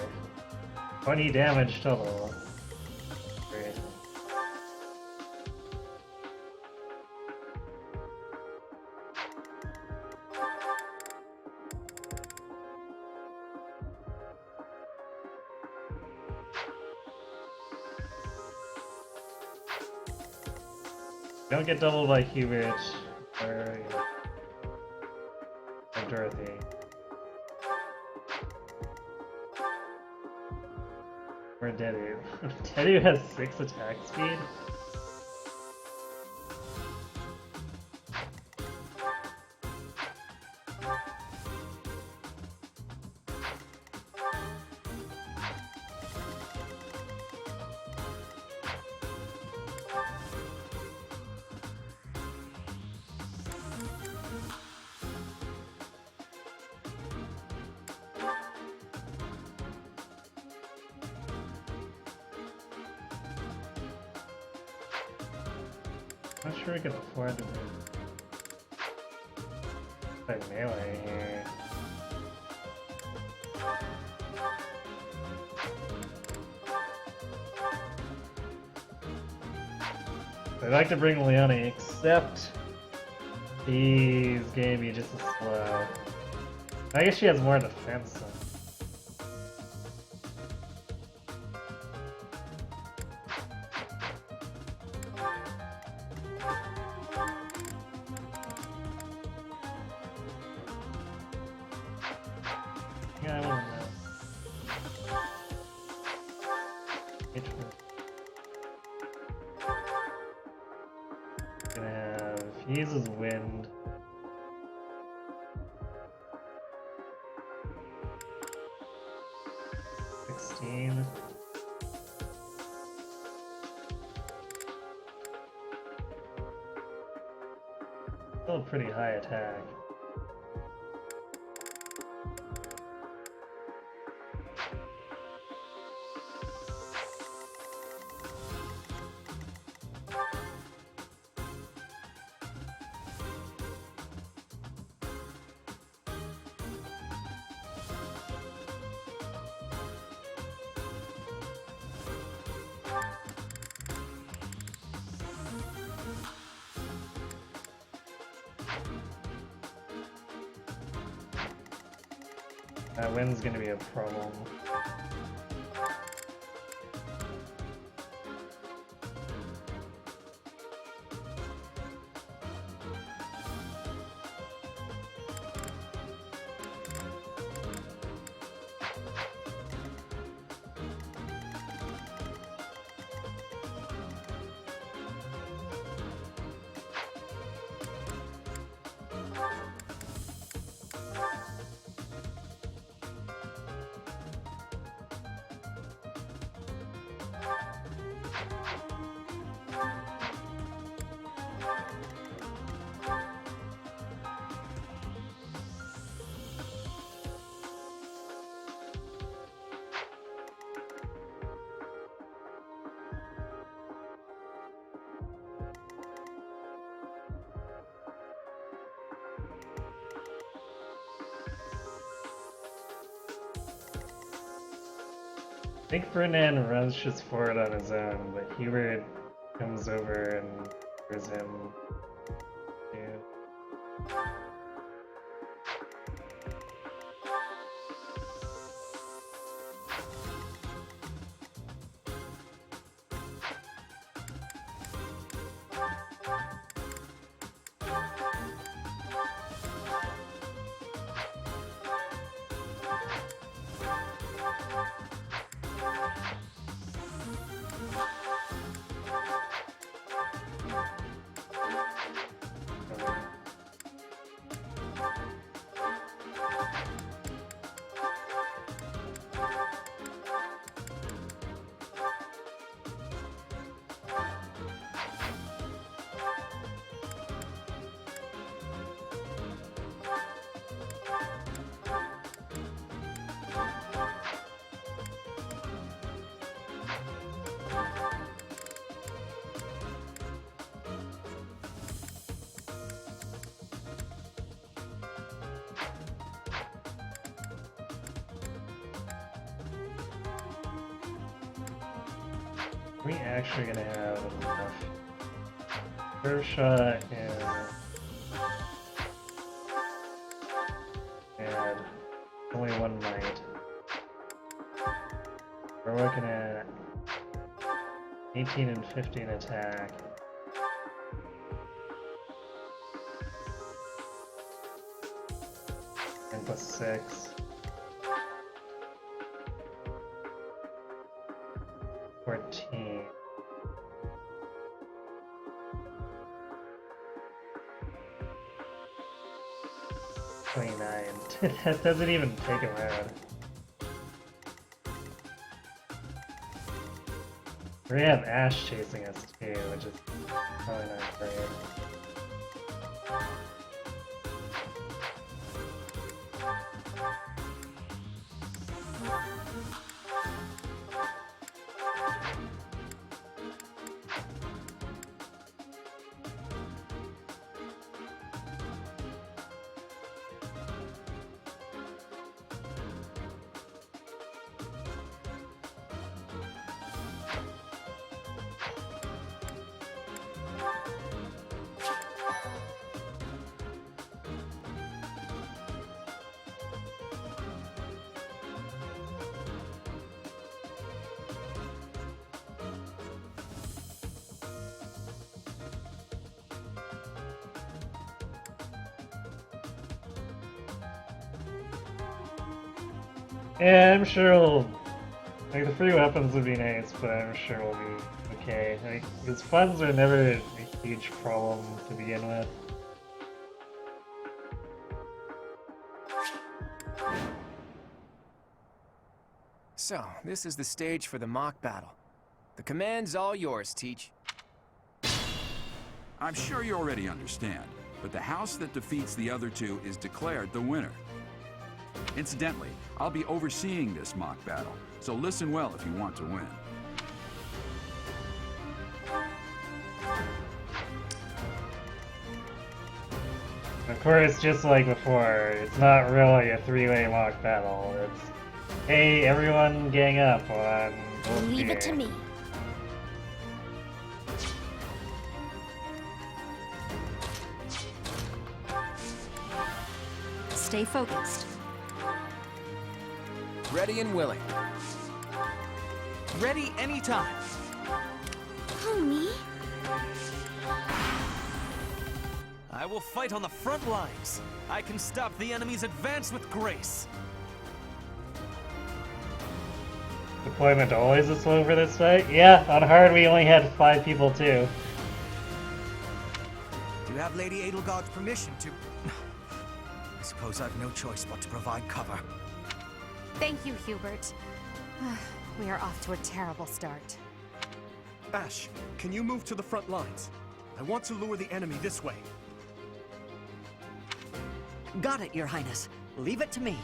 20 damage total. Great. Don't get doubled by Hubert or Dorothy. Or Dedu. Dedu has 6 attack speed? I'm not sure we can afford to play melee here. I'd like to bring Leone, except he's gonna be just as slow. I guess she has more defense than. Yeah, I don't know. Gonna have, if he uses wind. Still a pretty high attack. That wind's gonna be a problem. I think Ferdinand runs just forward on his own, but Hubert comes over and hears him too. Are we actually gonna have enough curve shot and only one might? We're looking at 18 and 15 attack. And plus 6. 14. That doesn't even take him out. We have Ash chasing us too, which is probably not great. Yeah, I'm sure we'll... Like, the free weapons would be nice, but I'm sure we'll be okay. Like, these funds are never a huge problem to begin with. So, this is the stage for the mock battle. The command's all yours, Teach. I'm sure you already understand, but the house that defeats the other two is declared the winner. Incidentally, I'll be overseeing this mock battle, so listen well if you want to win. Of course, just like before, it's not really a three-way mock battle. It's, hey, everyone gang up on Gold Leave Deer. it to me. Stay focused. Ready and willing. Ready anytime. Oh, me? I will fight on the front lines. I can stop the enemy's advance with grace. Deployment always is slow for this fight? Yeah, on hard we only had 5 people too. Do you have Lady Edelgard's permission to... I suppose I've no choice but to provide cover. Thank you, Hubert. We are off to a terrible start. Ash, can you move to the front lines? I want to lure the enemy this way. Got it, Your Highness. Leave it to me.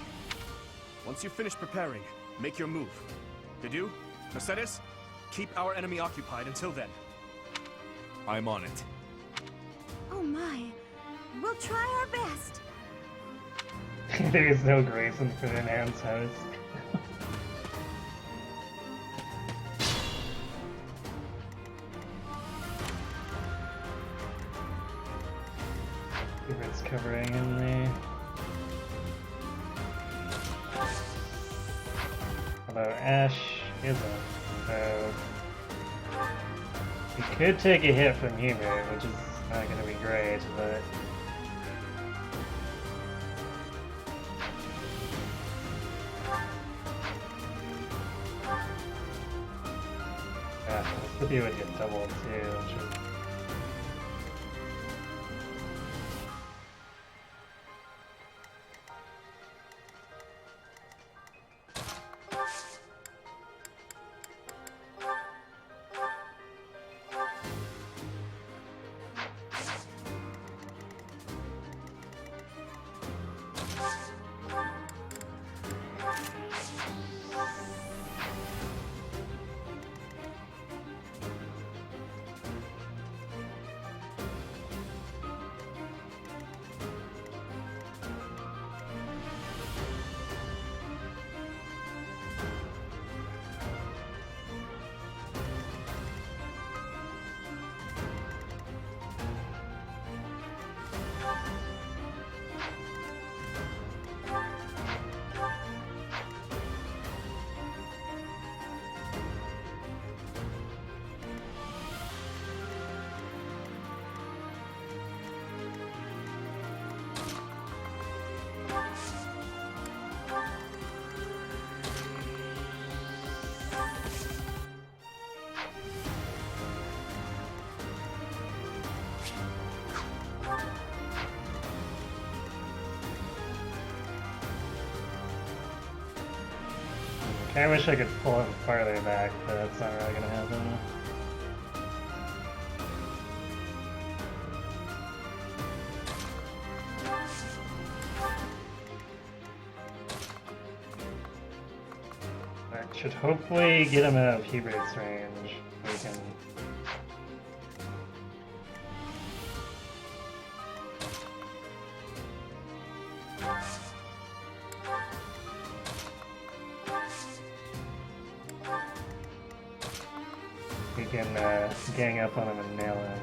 Once you finish preparing, make your move. Did you? Mercedes? Keep our enemy occupied until then. I'm on it. Oh my. We'll try our best. There is no grace in Ferdinand's house. Hubert's covering in there. Although Ash isn't, so he could take a hit from Hubert, which is not going to be great, but this would get doubled too, which is... I wish I could pull him farther back, but that's not really gonna happen. That should hopefully get him out of Hubert's range. We can... We can gang up on him and nail him.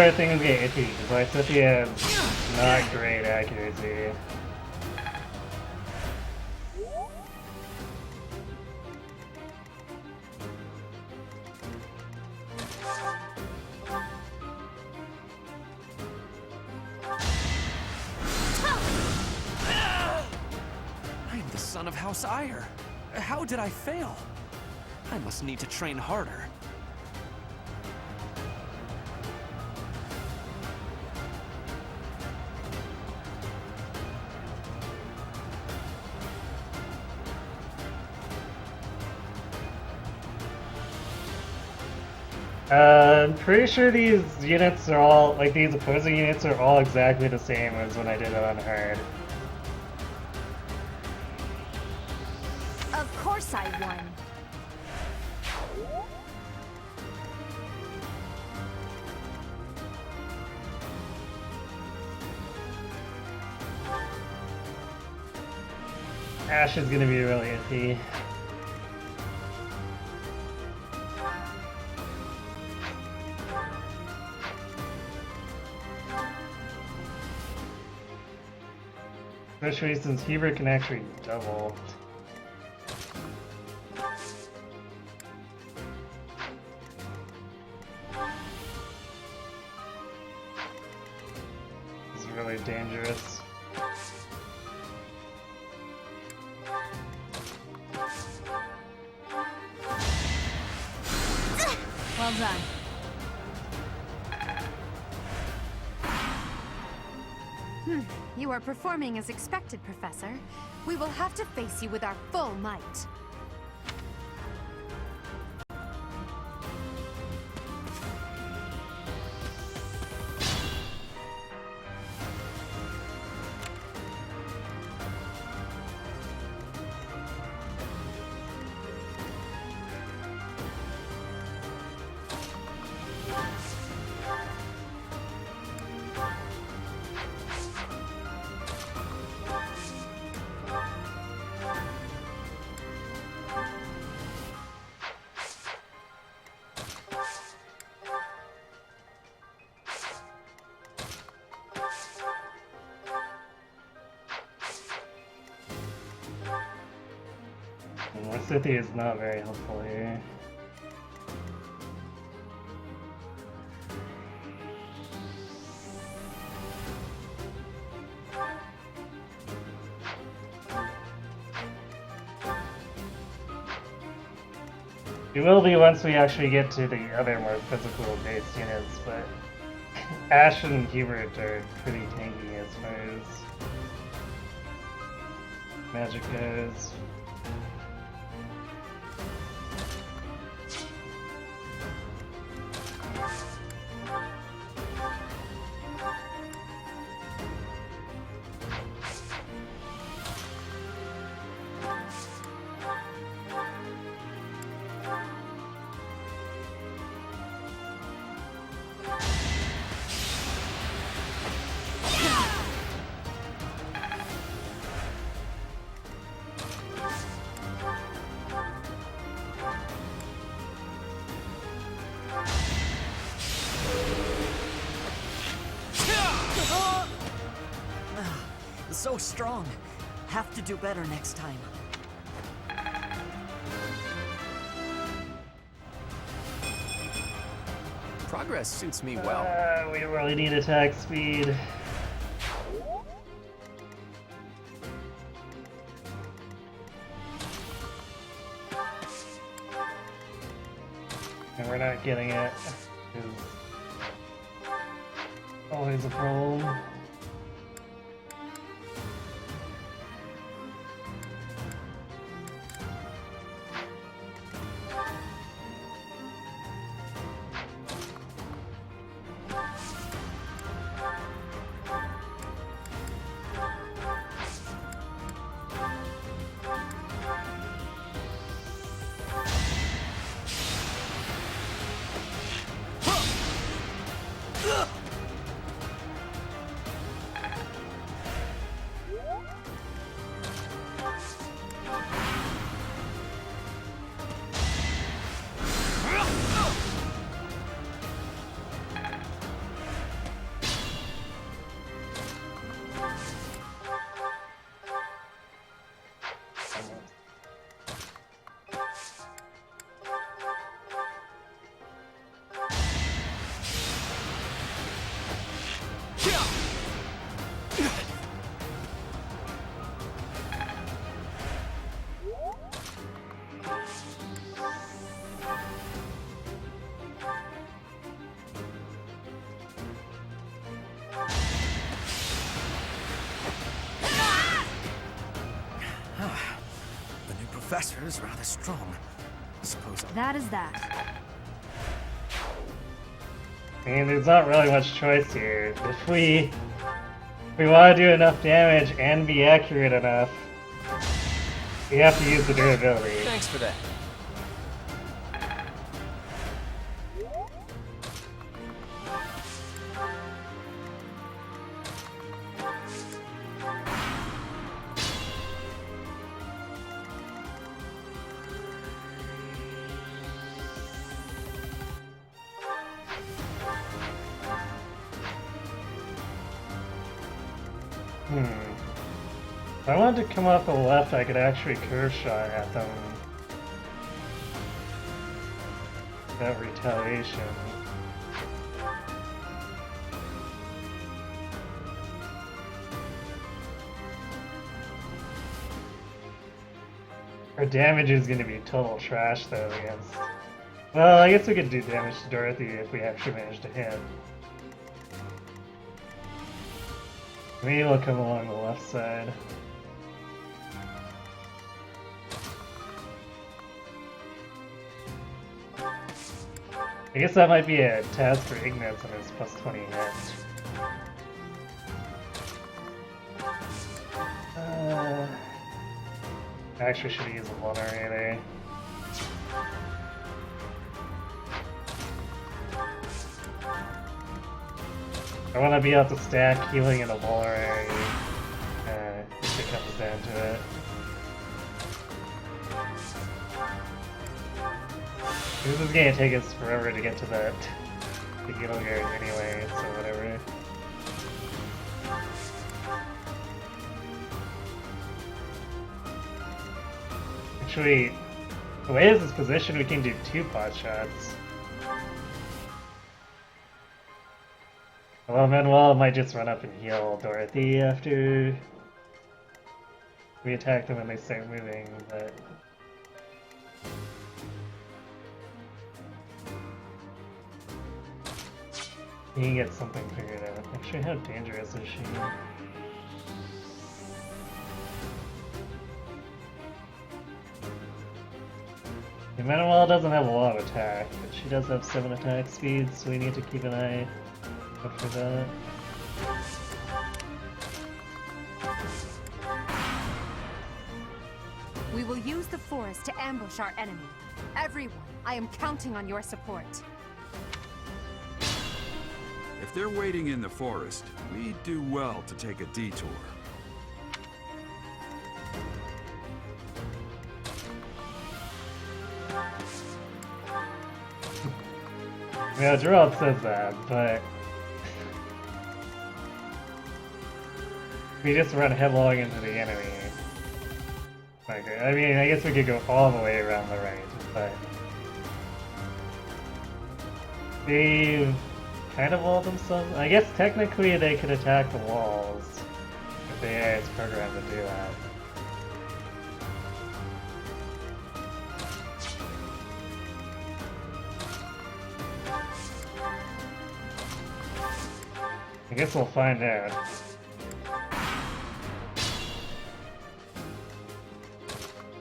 where things get iffy, because like Cynthia has not great accuracy. I am the son of House Ire. How did I fail? I must need to train harder. I'm pretty sure these units are all, like these opposing units are all exactly the same as when I did it on hard. Of course I won. Ash is gonna be really iffy. Especially since Hubert can actually double. This is really dangerous. Well done. You are performing as expected, Professor. We will have to face you with our full might. Cynthia is not very helpful here. It will be once we actually get to the other more physical based units, but Ash and Hubert are pretty tanky as far as magic goes. So strong. Have to do better next time. Progress suits me well. We really need attack speed. And we're not getting it. It's always a problem. professor is rather strong. I suppose That is that. I mean, there's not really much choice here. If we want to do enough damage and be accurate enough, we have to use the durability. Thanks for that. If I wanted to come off the left, I could actually curve shot at them. Without retaliation. Our damage is going to be total trash though against... Well, I guess we could do damage to Dorothy if we actually manage to hit. Maybe we'll come along the left side. I guess that might be a task for Ignatz on his plus 20 hit. I actually should have used a vulnerary. I want to be able to stack healing and a vulnerary if it comes down to it. This is gonna take us forever to get to the healing area anyway, so whatever. Actually, the way this is positioned, we can do 2 pot shots. Well, Manuel might just run up and heal Dorothy after we attack them and they start moving, but... He can get something figured out. Actually, how dangerous is she? Manuel doesn't have a lot of attack, but she does have 7 attack speed, so we need to keep an eye out for that. We will use the forest to ambush our enemy. Everyone, I am counting on your support. If they're waiting in the forest, we'd do well to take a detour. Yeah, Gerald says that, but... we just run headlong into the enemy. Like, I mean, I guess we could go all the way around the right, but... they've kind of walled themselves. I guess technically they could attack the walls if the AI is programmed to do that. I guess we'll find out.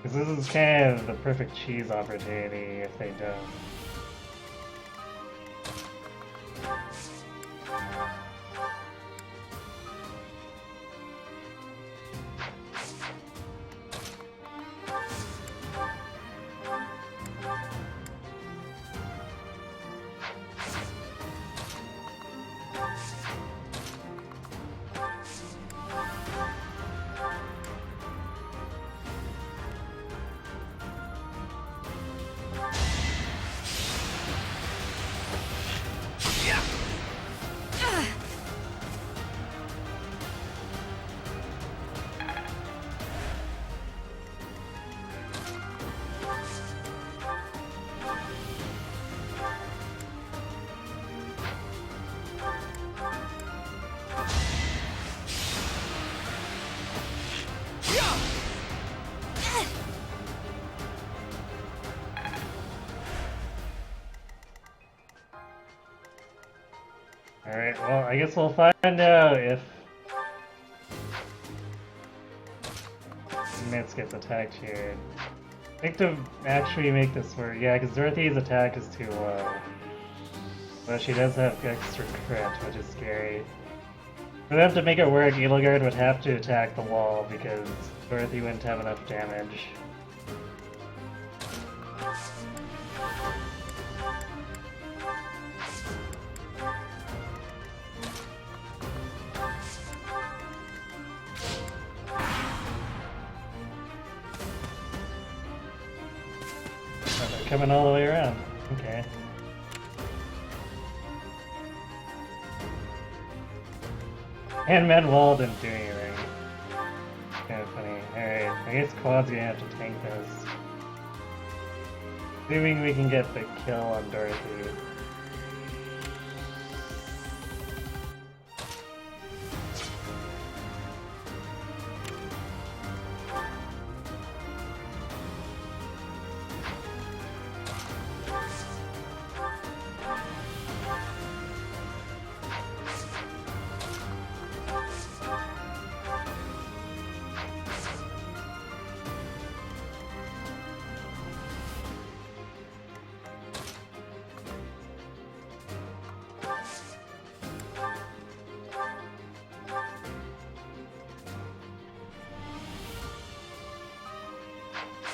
Because this is kind of the perfect cheese opportunity if they don't. Alright, well, I guess we'll find out if Mitz gets attacked here. I think to actually make this work, yeah, because Dorothy's attack is too low. But she does have extra crit, which is scary. For them to make it work, Edelgard would have to attack the wall because Dorothy wouldn't have enough damage. Oh, they're coming all the way around. Okay. And Manuel didn't do anything. Kind of funny. Alright, I guess Claude's gonna have to tank this. Assuming we can get the kill on Dorothy.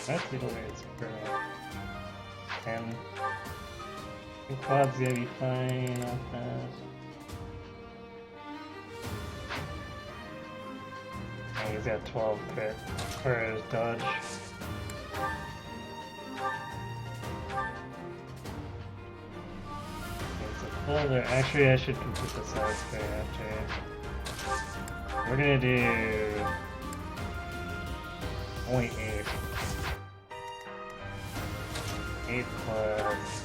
That's the way it's for 10. I think Claude's gonna be fine off that. Oh, he's got 12 crit for his dodge. Actually, I should complete the side square after. We're gonna do only 8. 8 plus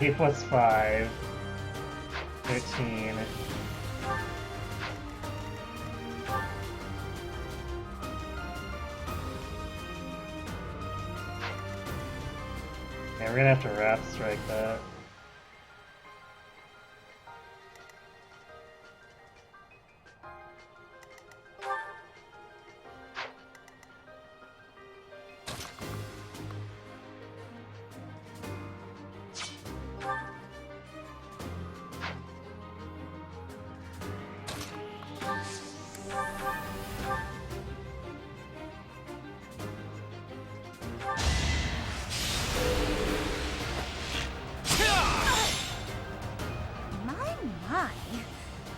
8 plus 5, 13. Yeah, we're gonna have to wrap strike that.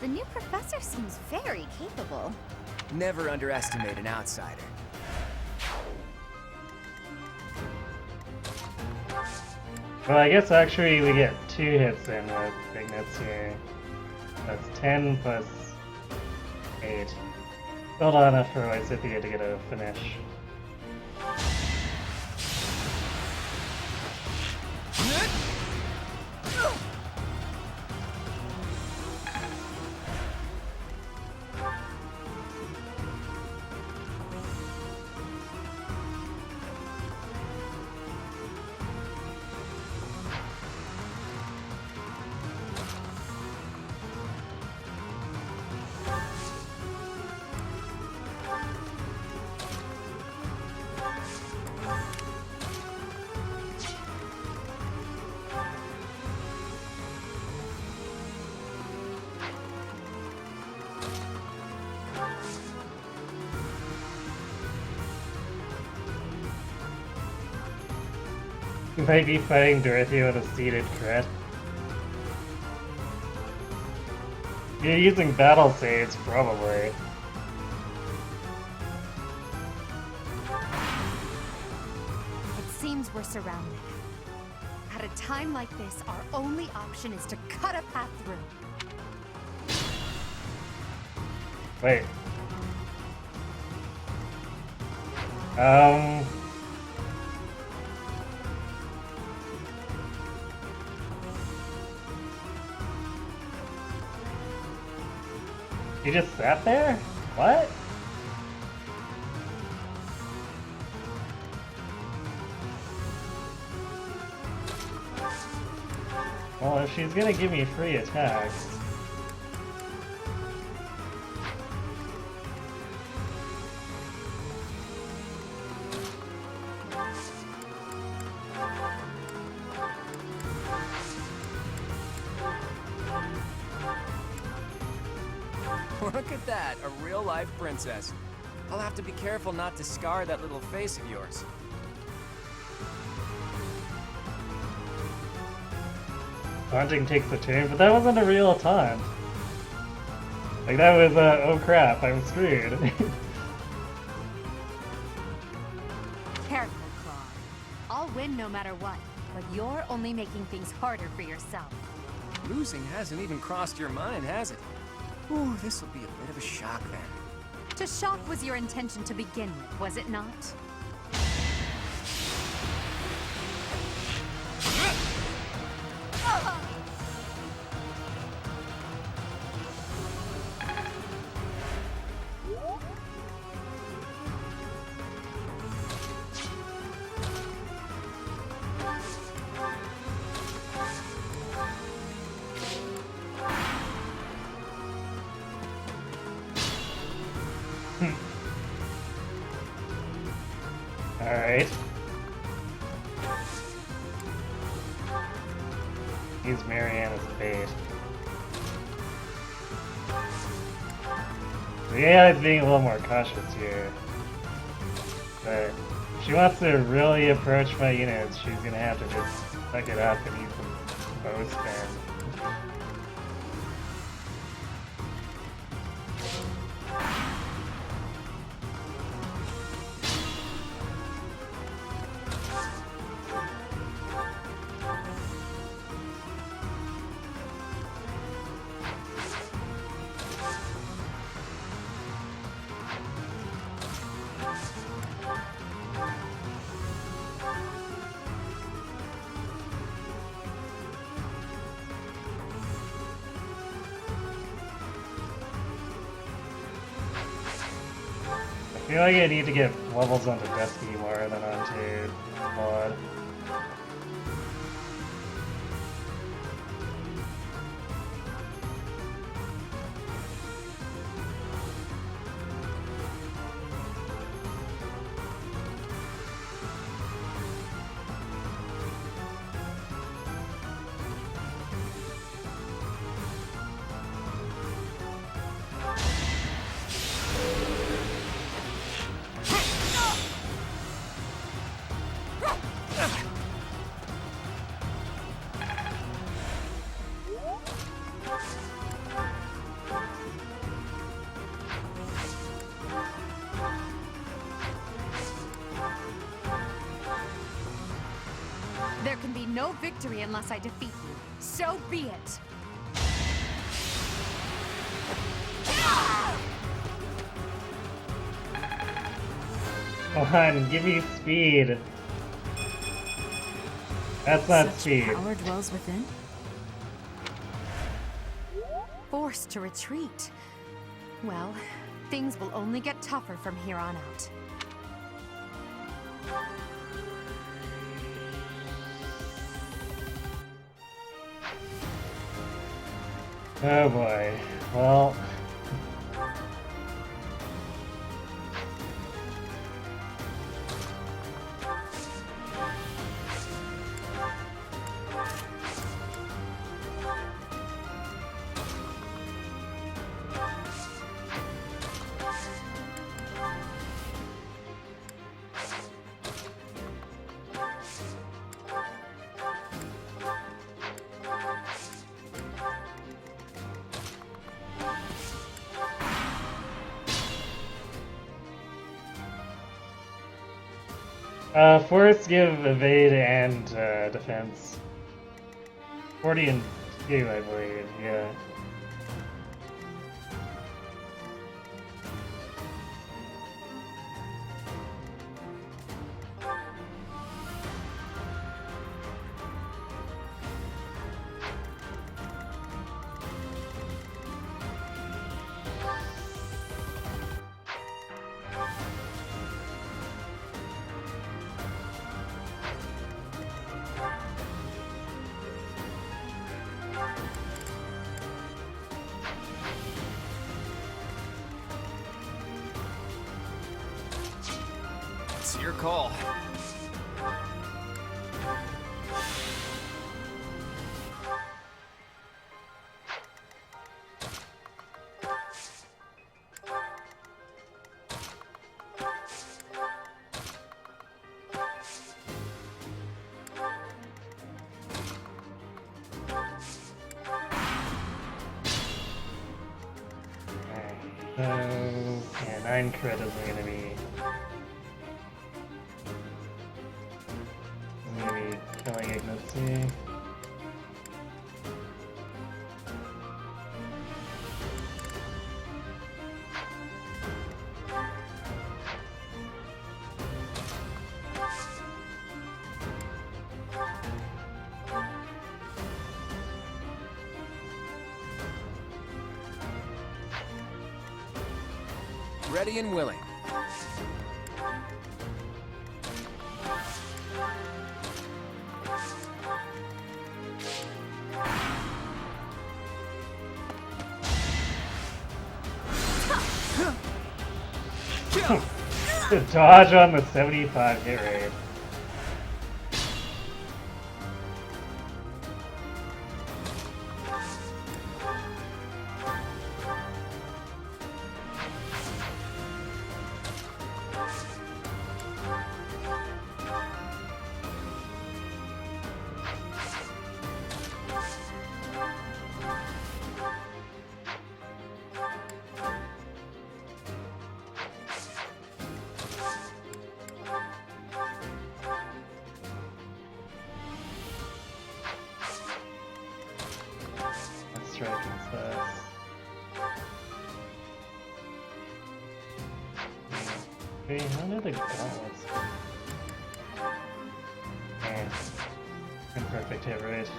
The new professor seems very capable. Never underestimate an outsider. Well, I guess actually we get 2 hits in with Ignatz here. That's 10 plus 8. Still not enough for Lysithea to get a finish. You might be fighting Dorothy with a seated crit. You're using battle saves, probably. It seems we're surrounded. At a time like this, our only option is to cut a path through. Wait. You just sat there? What? Well, if she's gonna give me free attacks... Look at that, a real-life princess. I'll have to be careful not to scar that little face of yours. Taunting takes a turn, but that wasn't a real taunt. Like, that was, oh crap, I'm screwed. Careful, Claude. I'll win no matter what, but you're only making things harder for yourself. Losing hasn't even crossed your mind, has it? Ooh, this'll be a bit of a shock then. To shock was your intention to begin with, was it not? Alright. Use Marianne as a bait. So yeah, it's being a little more cautious here. But if she wants to really approach my units, she's gonna have to just suck it up and use the bow spin. I feel like I need to get levels onto Dusky more than onto Claude. There can be no victory unless I defeat you. So be it. Come on, give me speed. That's not Such speed. power dwells within. Forced to retreat. Well, things will only get tougher from here on out. Oh boy. Well. Forests give evade and defense. 40 and 2, I believe, yeah. It's your call. So, yeah, 9 crit isn't gonna be killing Ignacy. Ready and willing. The dodge on the 75 hit rate. Okay, how do the gauntlets? Imperfect hit rate.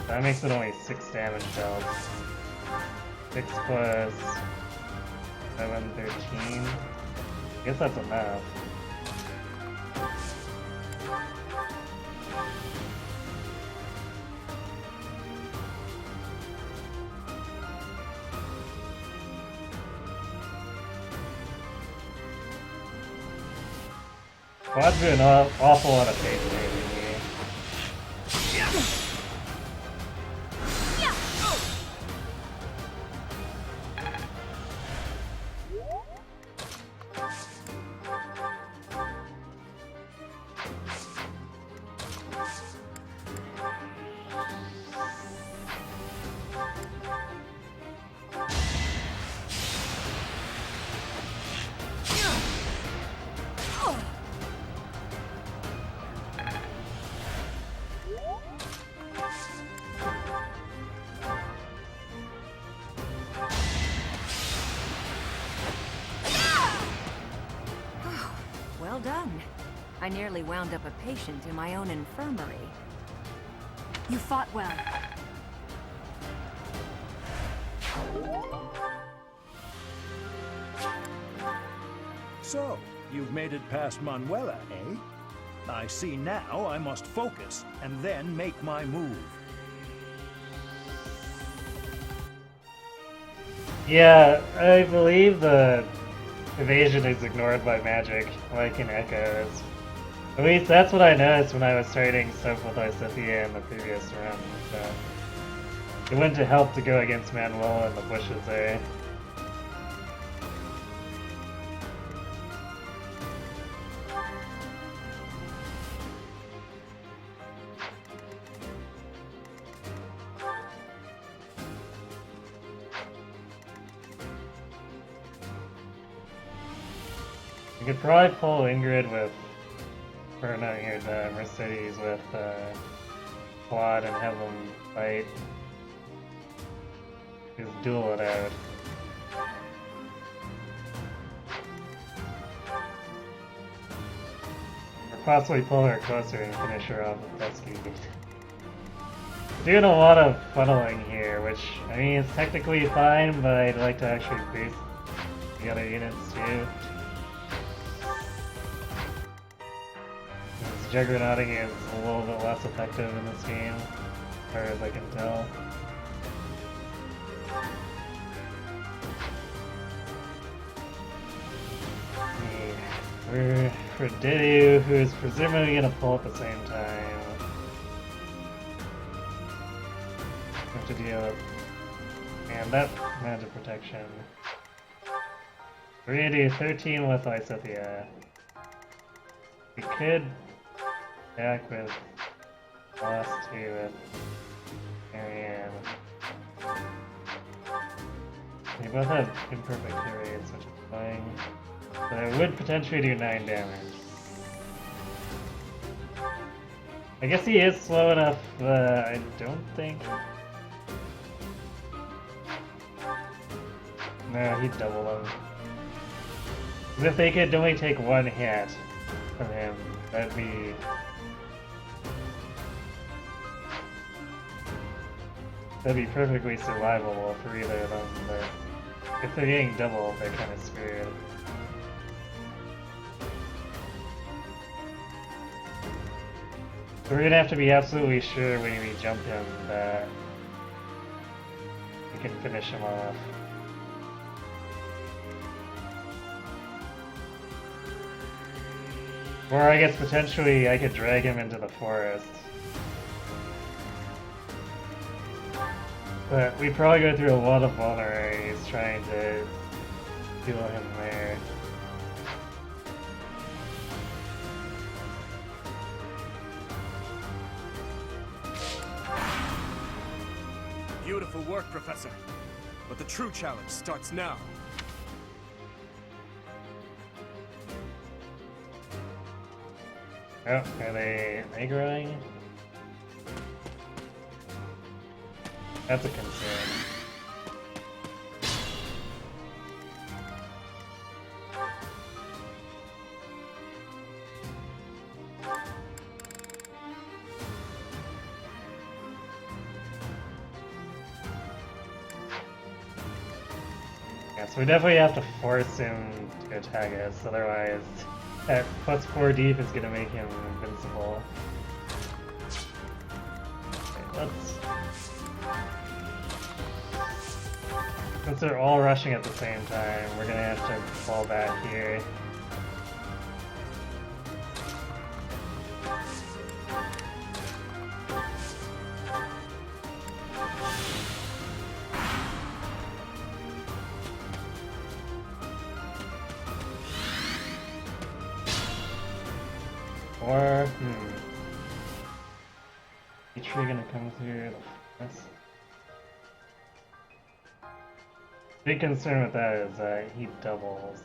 That makes it only 6 damage dealt. 6 plus 7, 13. I guess that's enough. Quad's doing an awful lot of base damage here. Well done. I nearly wound up a patient in my own infirmary. You fought well. So, you've made it past Manuela, eh? I see now I must focus and then make my move. Yeah, I believe the evasion is ignored by magic, like in Echoes. At least that's what I noticed when I was trading stuff with Isithia in the previous round. So it went to help to go against Manuela in the bushes there. You could probably pull Ingrid with, or not Ingrid, Mercedes with Claude and have them fight. Just duel it out. Or possibly pull her closer and finish her off with Pesky. Doing a lot of funneling here, which, I mean, it's technically fine, but I'd like to actually base the other units too. Juggernauting is a little bit less effective in this game, as far as I can tell. For Didu, who is presumably going to pull at the same time. Have to deal with... And that magic protection. We're gonna do 13 with Lysithia. We could back with last 2 with Marianne. They both have imperfect hit rates, which is fine. But I would potentially do 9 damage. I guess he is slow enough, I don't think... No, he'd double him. 'Cause if they could only take 1 hit from him, that'd be... That'd be perfectly survivable for either of them, but if they're getting double, they're kind of screwed. So we're gonna have to be absolutely sure when we jump him that we can finish him off. Or I guess potentially I could drag him into the forest. But we'd probably go through a lot of vulneraries trying to heal him there. Beautiful work, Professor. But the true challenge starts now. Oh, are they growing? That's a concern. Yeah, so we definitely have to force him to attack us, otherwise that plus 4 deep is gonna make him invincible. Okay, let's... Since they're all rushing at the same time, we're gonna have to fall back here. Or, Petra gonna come through the forest? Big concern with that is that he doubles.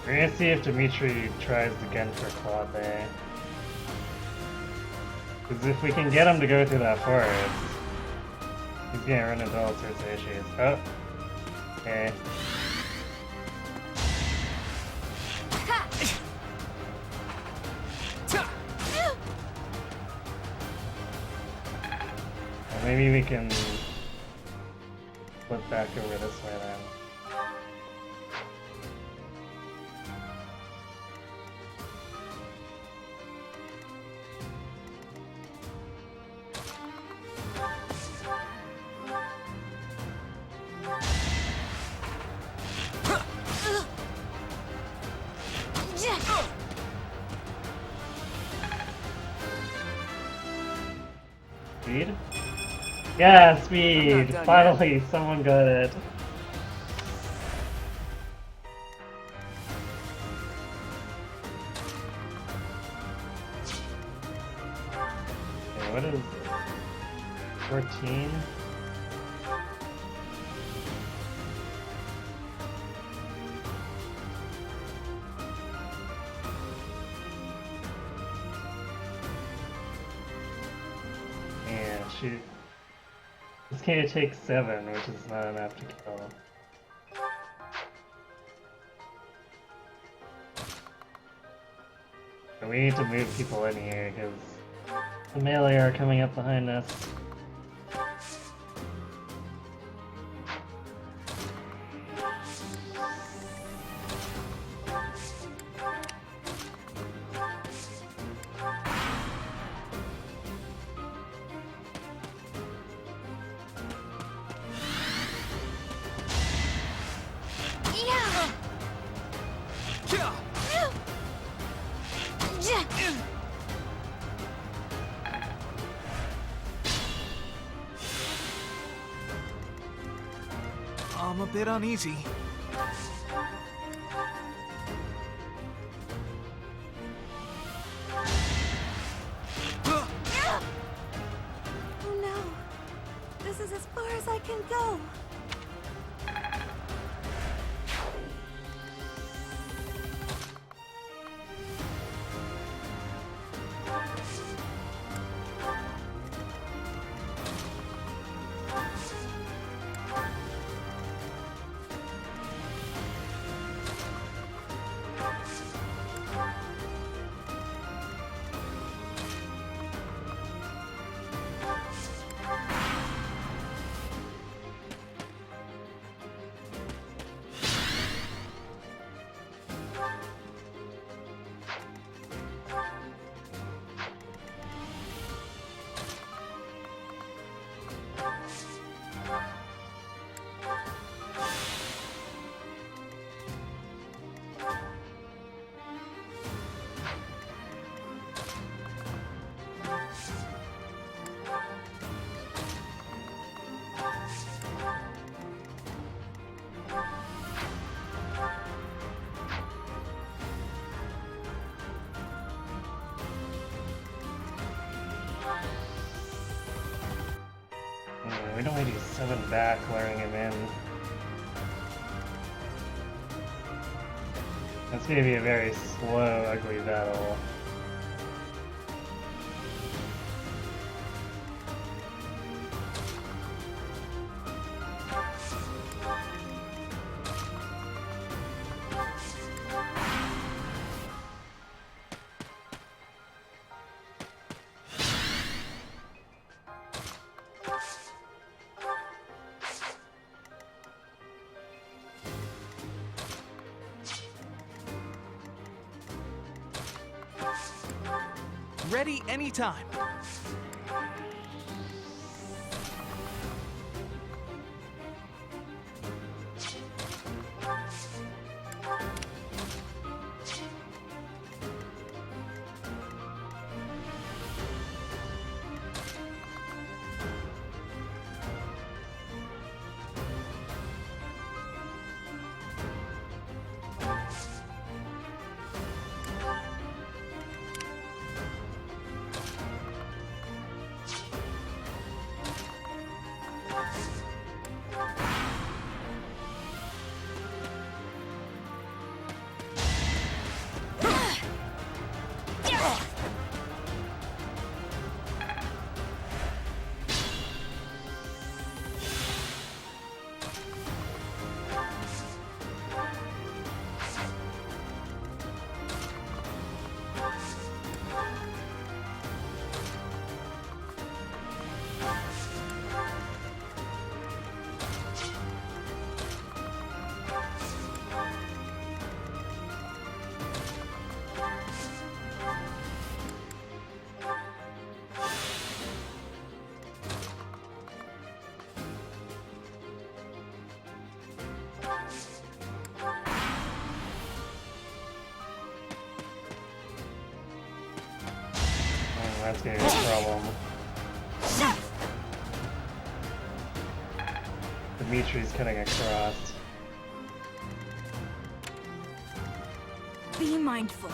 We're gonna see if Dimitri tries again for Claude there. Because if we can get him to go through that forest, he's gonna run into all sorts of issues. Oh! Okay. Well, maybe we can flip back over this way then. Speed? Yeah, speed! Finally, someone got it. Okay, what is this? 14. And shoot. This can't take 7, which is not enough to kill. So we need to move people in here because the melee are coming up behind us. I'm a bit uneasy. Oh no. This is as far as I can go. We don't need to 7 back, luring him in. That's gonna be a very slow, ugly battle. Ready anytime. That's gonna be a problem. Dimitri's cutting across. Be mindful.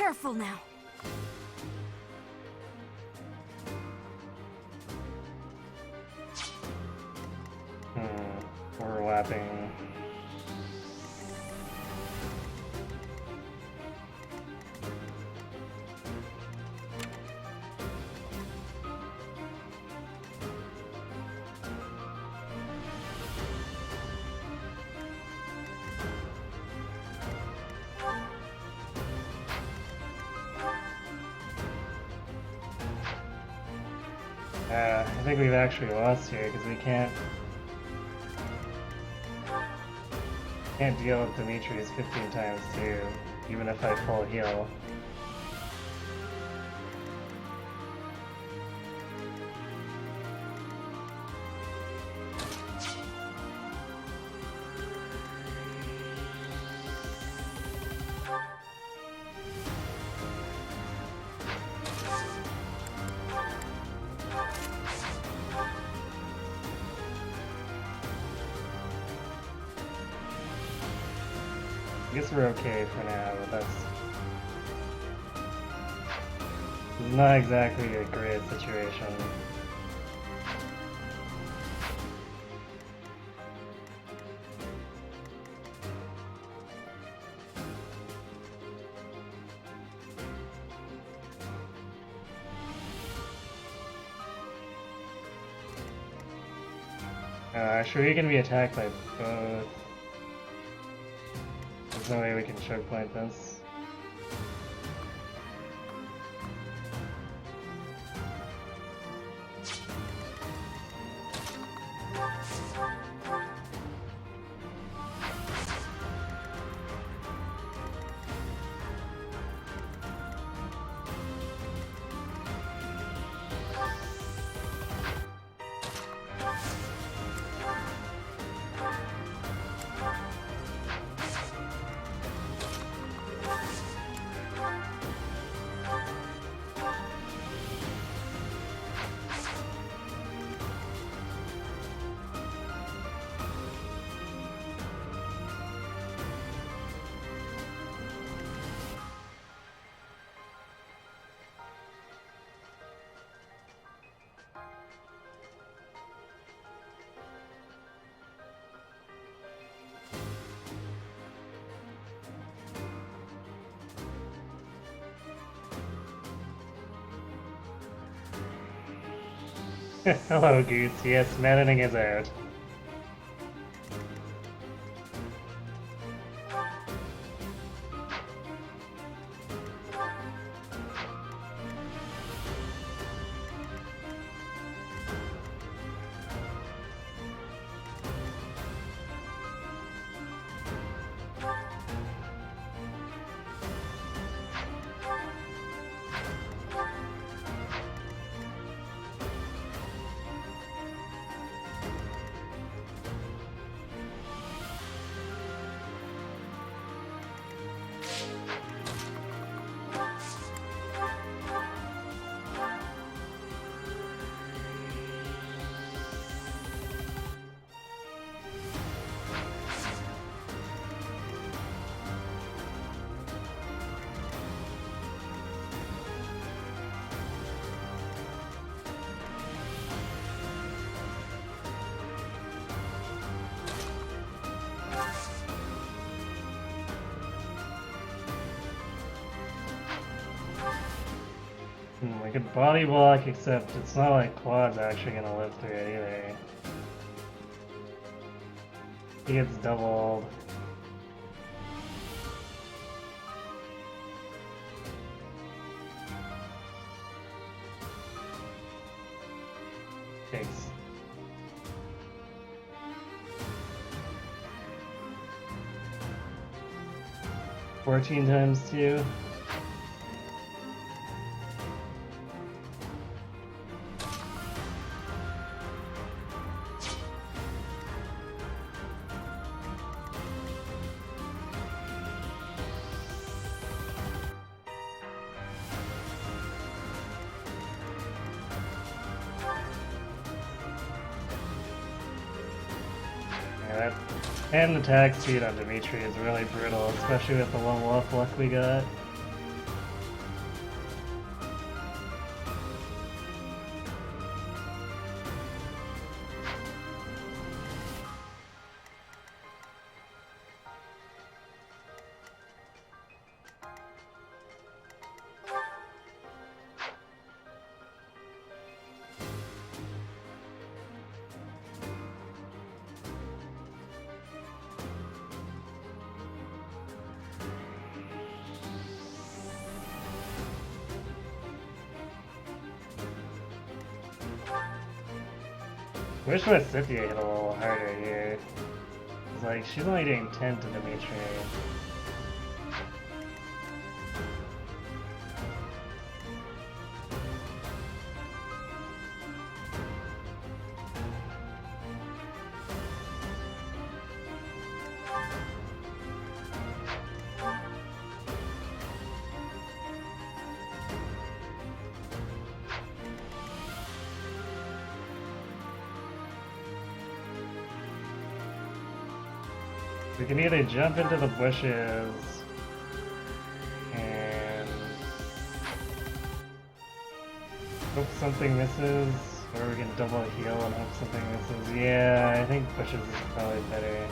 careful now. Overlapping. I think we've actually lost here because we can't deal with Dimitri's 15 times too, even if I full heal. I guess we're okay for now, but that's not exactly a great situation. Sure, you can be attacked by both. There's no way we can choke point this. Hello, Goose. Yes, Maddening is out. We could body block, except it's not like Claude's actually gonna live through it either. He gets doubled. Takes 14 times 2. And the attack speed on Dimitri is really brutal, especially with the level up luck we got. Wish my Scythia hit a little harder here. It's like, she's only doing 10 to Dimitri. We can either jump into the bushes and hope something misses, or we can double heal and hope something misses. Yeah, I think bushes is probably better.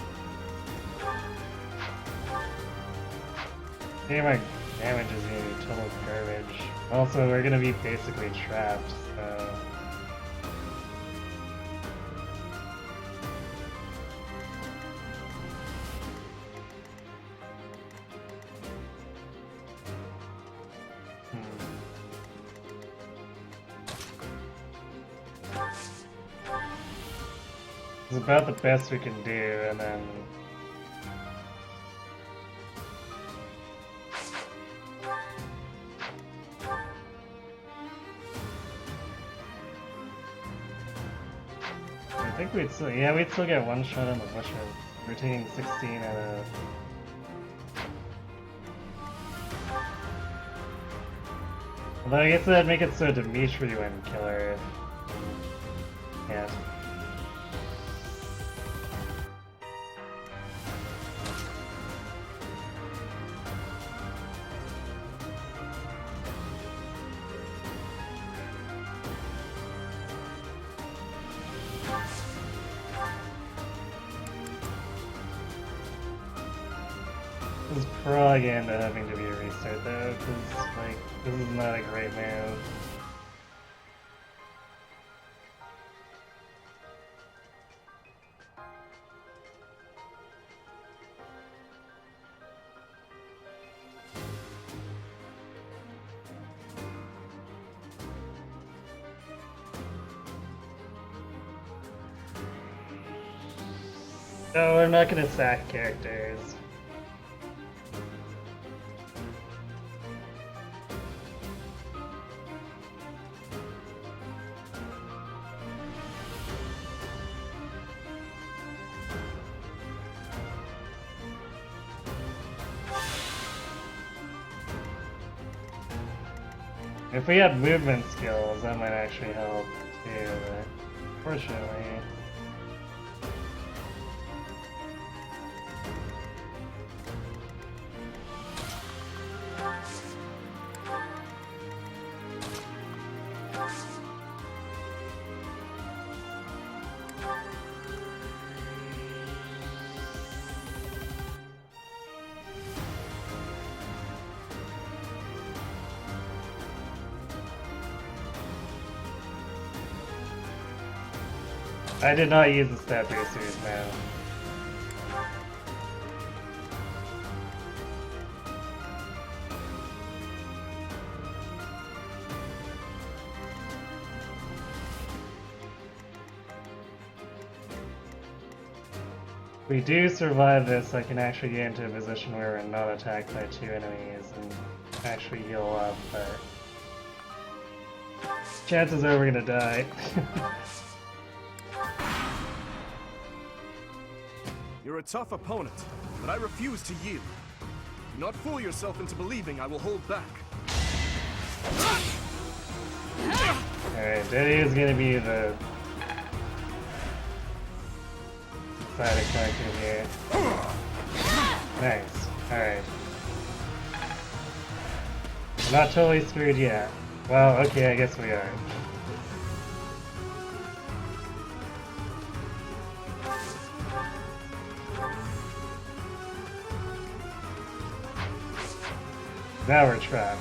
I think my damage is gonna be total garbage. Also, we're gonna be basically trapped, so... It's about the best we can do, and then... I think we'd still, yeah, we'd still get one shot on the bushes. We're taking 16 out of... Although I guess that'd make it so Dimitri wouldn't kill her if... Yeah. This is probably gonna end up having to be a restart though, because like this is not a great move. No, we're not gonna sack characters. If we had movement skills, that might actually help too, but unfortunately... I did not use the stat boosters now. If we do survive this, I can actually get into a position where we're not attacked by two enemies and actually heal up, but chances are we're gonna die. You're a tough opponent, but I refuse to yield. Do not fool yourself into believing I will hold back. Alright, Daddy is gonna be the side character here. Nice. Alright. We're not totally screwed yet. Well, okay, I guess we are. Now we're trapped.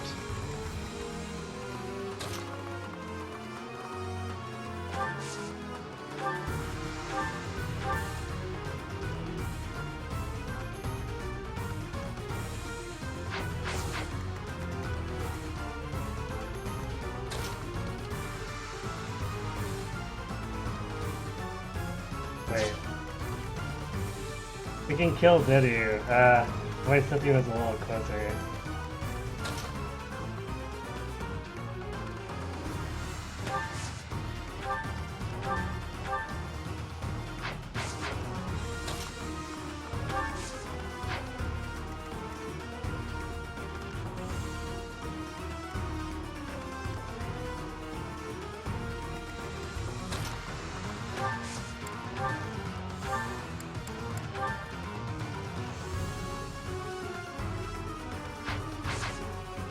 We can kill Didu. Wait, Cynthia was a little closer.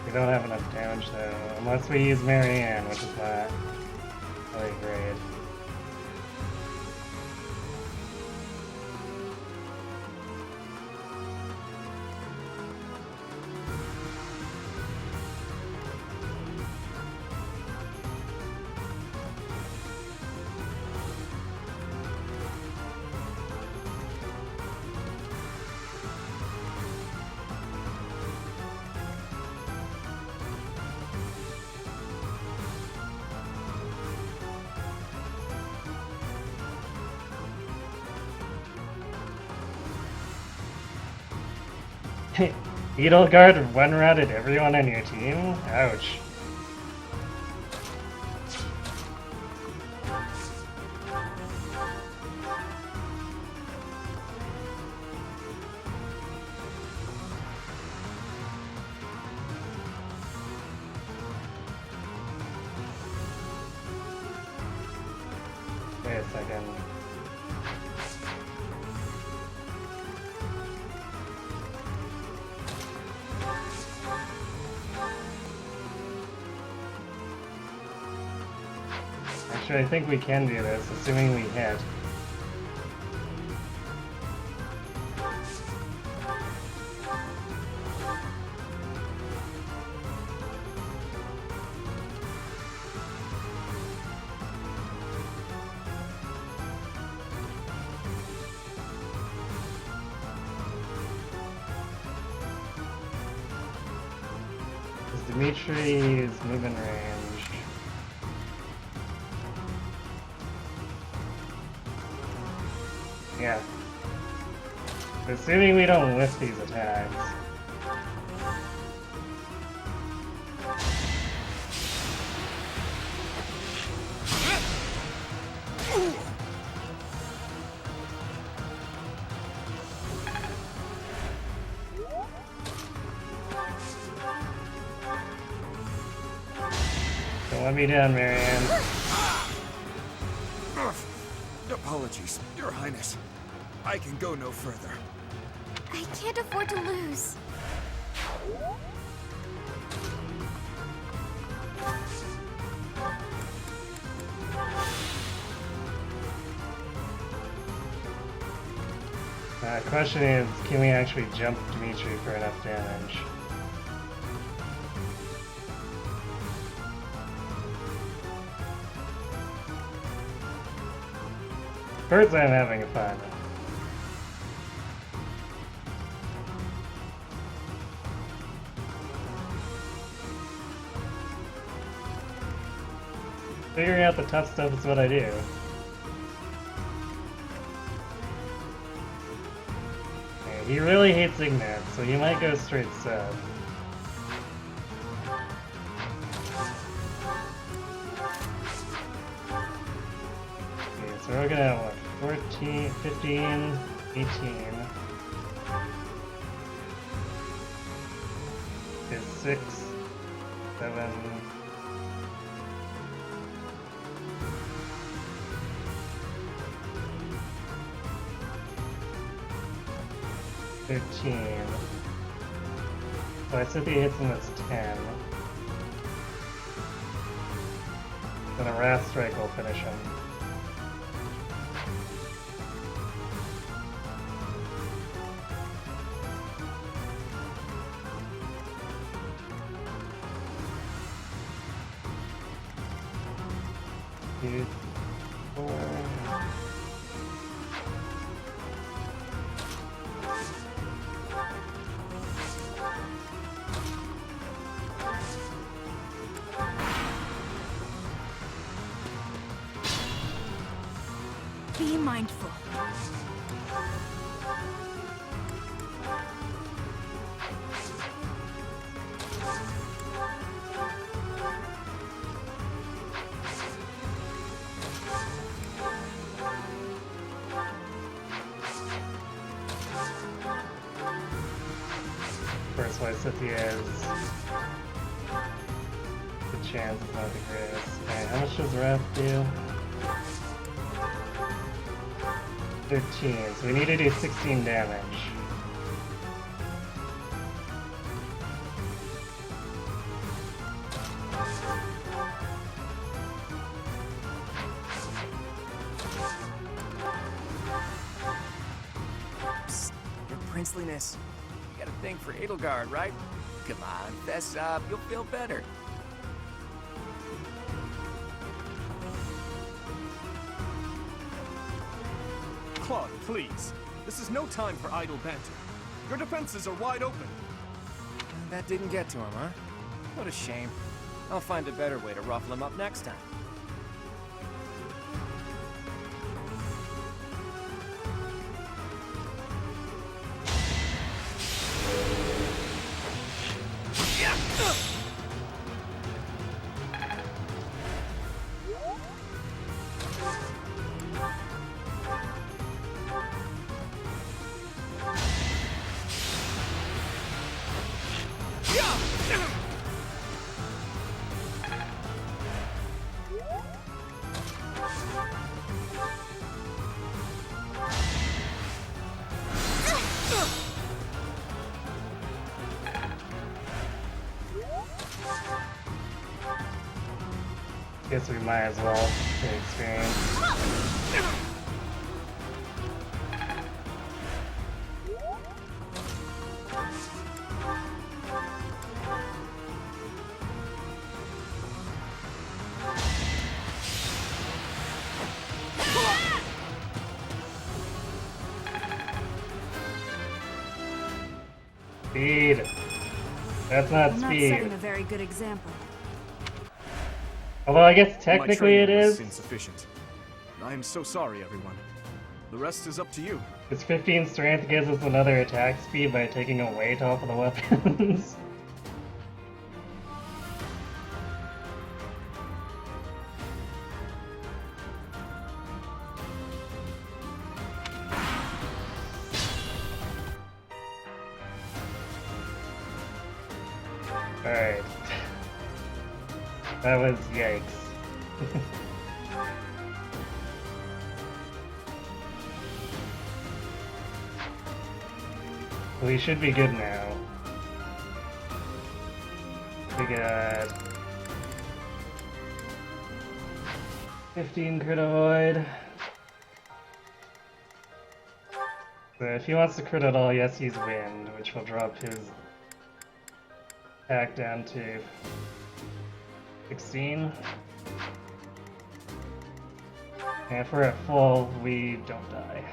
We don't have enough damage though, unless we use Marianne, which is not really great. Edelgard one-routed everyone on your team? Ouch. Wait a second. Actually, I think we can do this, assuming we hit. Is Dimitri's movement range? Yeah. Assuming we don't lift these attacks. Don't let me down, Marianne. Apologies, Your Highness. I can go no further. I can't afford to lose. Question is, can we actually jump Dimitri for enough damage? First, I'm having fun. Figuring out the tough stuff is what I do. He really hates Ignat, so he might go straight sub. Okay, so we're gonna have what, 14, 15, 18. Okay, 6, 7. So I said he hits him, that's 10. Then a Wrath Strike will finish him. Two, 4. Be mindful. Lysithia is the chance is not the greatest. Okay, how much does Wrath do? 13, so we need to do 16 damage. Psst, your princeliness. You got a thing for Edelgard, right? Come on, fess up, you'll feel better. Claude, please. This is no time for idle banter. Your defenses are wide open. That didn't get to him, huh? What a shame. I'll find a better way to ruffle him up next time. Guess we might as well get experience. Speed. That's not I'm not speed. setting a very good example. Although I guess technically it is. Insufficient. I am so sorry, everyone. The rest is up to you. This 15 strength gives us another attack speed by taking a weight off of the weapons. Alright. That was yikes. We should be good now. We got 15 crit avoid. So if he wants to crit at all, yes, he's wind, which will drop his attack down to 16. And if we're at full, we don't die.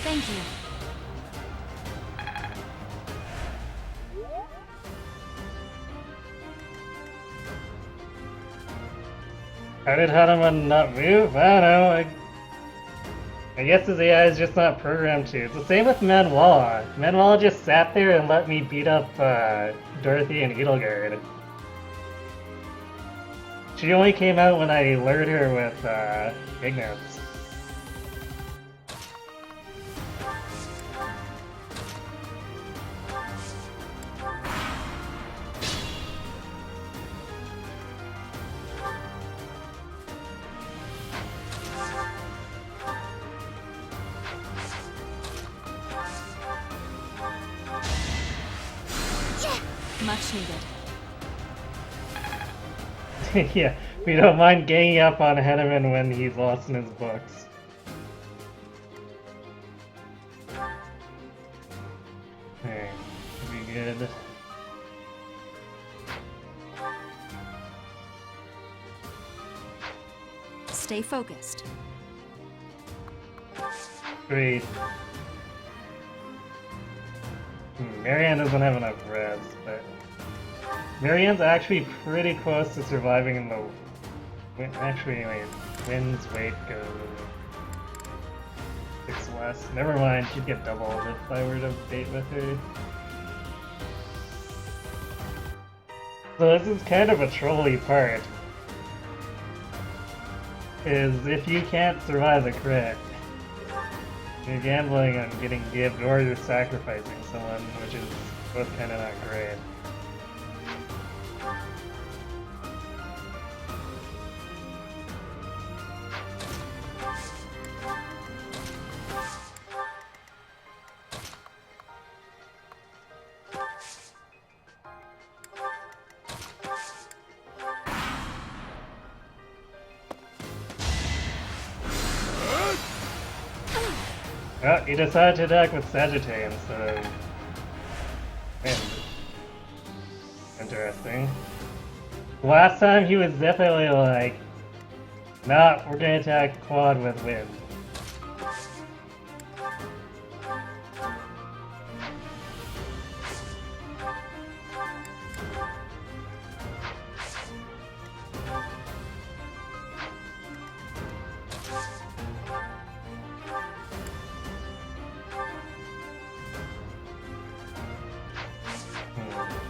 Thank you. How did Hanuman not move? I don't know. I guess his AI is just not programmed to. It's the same with Manuela. Manuela just sat there and let me beat up Dorothy and Edelgard. She only came out when I lured her with Ignatz. Much needed. Yeah, we don't mind ganging up on Henneman when he's lost in his books. Okay, be good. Stay focused. Great. Marianne doesn't have enough res, but Marianne's actually pretty close to surviving in the... Actually, wait, Wind's weight goes... 6 less. Never mind, she'd get doubled if I were to bait with her. So this is kind of a trolly part. Is if you can't survive the crit, you're gambling on getting gibbed or you're sacrificing someone, which is both kind of not great. Oh, he decided to attack with Sagittarius instead of Wind. Interesting. Last time he was definitely like, nah, we're gonna attack Claude with Wind.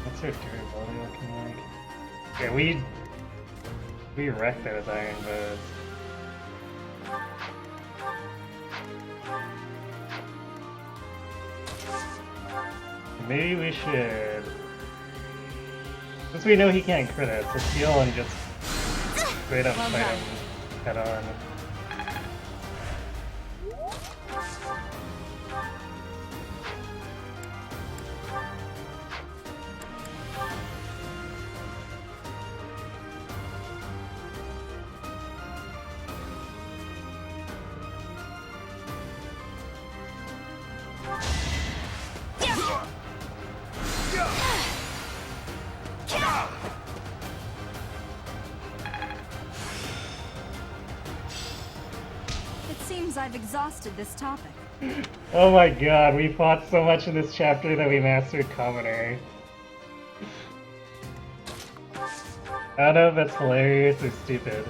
What's her durability looking like? Yeah, we wrecked those iron bows. Maybe we should, since we know he can't crit us, let's heal and just straight up fight him head on. I've exhausted this topic. Oh my god, we fought so much in this chapter that we mastered Commoner. I don't know if that's hilarious or stupid.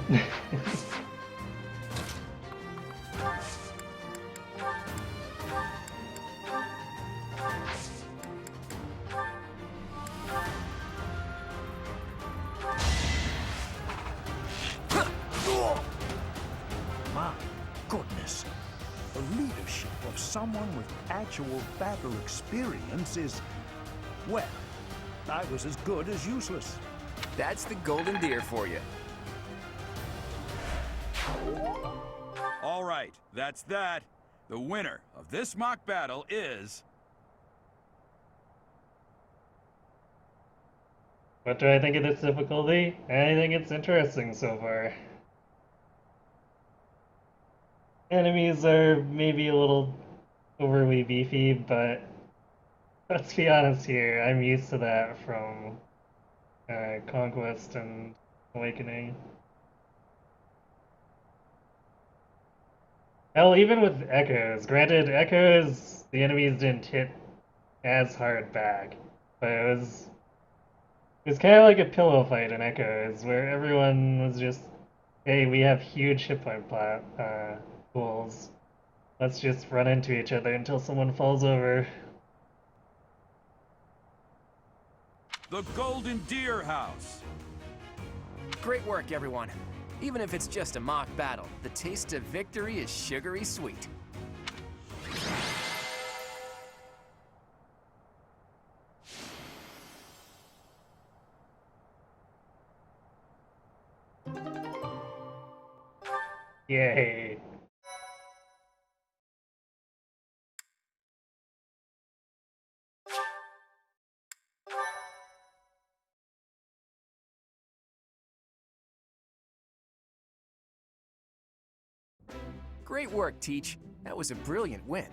Someone with actual battle experience is, well, I was as good as useless. That's the Golden Deer for you. All right, that's that. The winner of this mock battle is... What do I think of this difficulty? I think it's interesting so far. Enemies are maybe a little overly beefy, but let's be honest here, I'm used to that from Conquest and Awakening. Hell, even with Echoes. Granted, Echoes, the enemies didn't hit as hard back, but it was kind of like a pillow fight in Echoes, where everyone was just, hey, we have huge hit point pools. Let's just run into each other until someone falls over. The Golden Deer House. Great work, everyone. Even if it's just a mock battle, the taste of victory is sugary sweet. Yay. Great work, Teach. That was a brilliant win.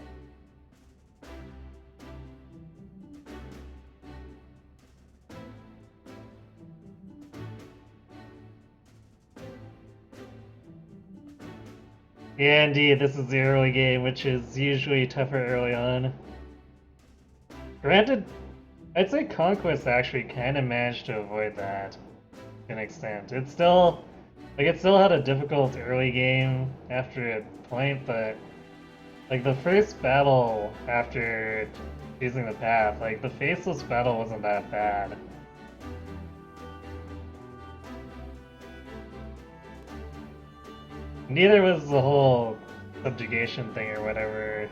Yeah, indeed, this is the early game, which is usually tougher early on. Granted, I'd say Conquest actually kind of managed to avoid that to an extent. It still had a difficult early game after a point, but Like, the first battle after choosing the path, like, the faceless battle wasn't that bad. Neither was the whole subjugation thing or whatever.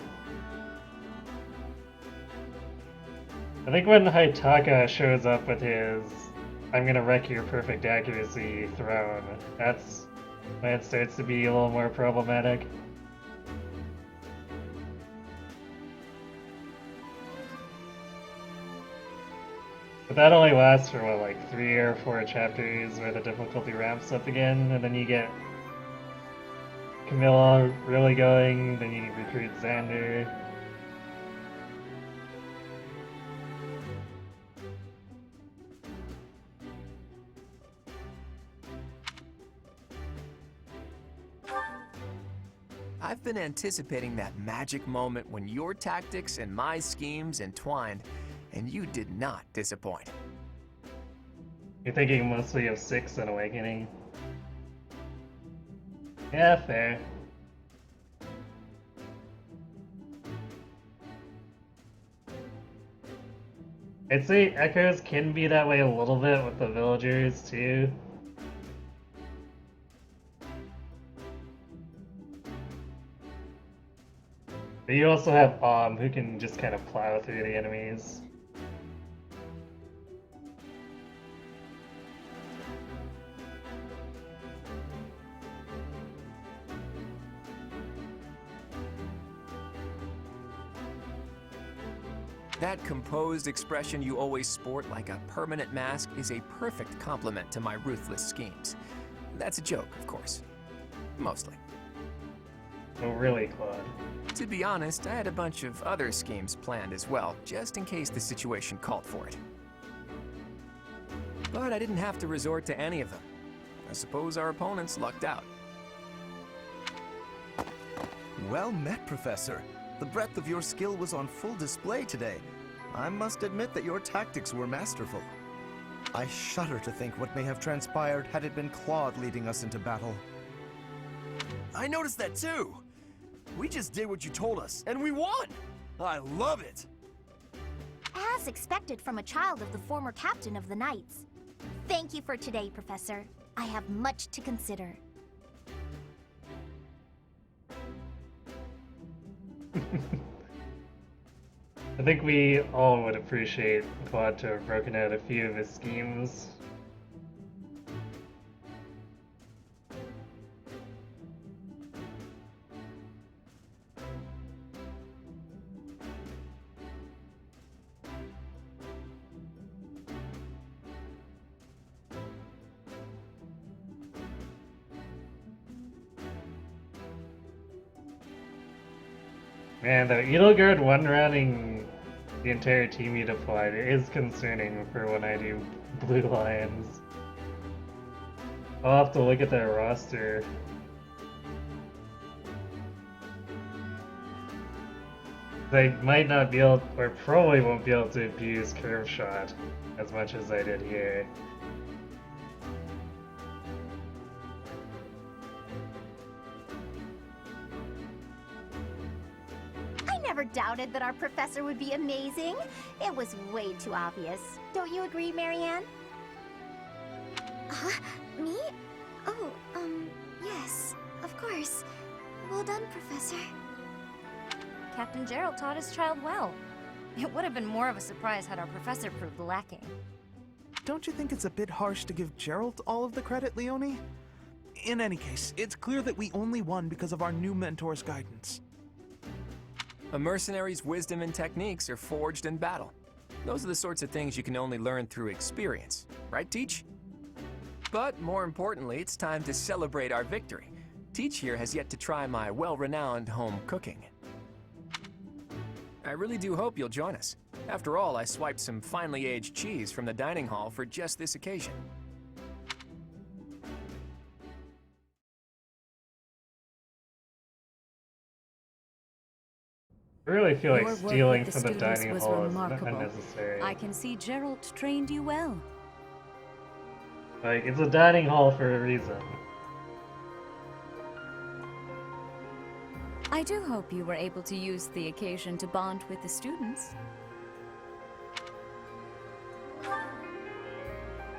I think when Haitaka shows up with his "I'm gonna wreck your perfect accuracy" throne, that's when it starts to be a little more problematic. But that only lasts for what, like 3 or 4 chapters where the difficulty ramps up again, and then you get Camilla really going, then you recruit Xander. I've been anticipating that magic moment when your tactics and my schemes entwined, and you did not disappoint. You're thinking mostly of 6 and Awakening? Yeah, fair. I'd say Echoes can be that way a little bit with the villagers too. But you also have who can just kind of plow through the enemies. That composed expression you always sport like a permanent mask is a perfect complement to my ruthless schemes. That's a joke, of course. Mostly. Oh, really, Claude? To be honest, I had a bunch of other schemes planned as well, just in case the situation called for it. But I didn't have to resort to any of them. I suppose our opponents lucked out. Well met, Professor. The breadth of your skill was on full display today. I must admit that your tactics were masterful. I shudder to think what may have transpired had it been Claude leading us into battle. I noticed that too! We just did what you told us, and we won! I love it! As expected from a child of the former captain of the Knights. Thank you for today, Professor. I have much to consider. I think we all would appreciate Claude to have broken out a few of his schemes. Man, the Edelgard one-rounding the entire team you deployed is concerning for when I do Blue Lions. I'll have to look at their roster. They might not be able, or probably won't be able to abuse Curve Shot as much as I did here. I never doubted that our professor would be amazing. It was way too obvious. Don't you agree, Marianne? Huh? Me? Oh, yes, of course. Well done, Professor. Captain Gerald taught his child well. It would have been more of a surprise had our professor proved lacking. Don't you think it's a bit harsh to give Gerald all of the credit, Leonie? In any case, it's clear that we only won because of our new mentor's guidance. A mercenary's wisdom and techniques are forged in battle. Those are the sorts of things you can only learn through experience, right, Teach? But more importantly, it's time to celebrate our victory. Teach here has yet to try my well-renowned home cooking. I really do hope you'll join us. After all, I swiped some finely aged cheese from the dining hall for just this occasion. I really feel like Your work stealing with the from the students dining was hall is remarkable. unnecessary. I can see Gerald trained you well. Like, it's a dining hall for a reason. I do hope you were able to use the occasion to bond with the students.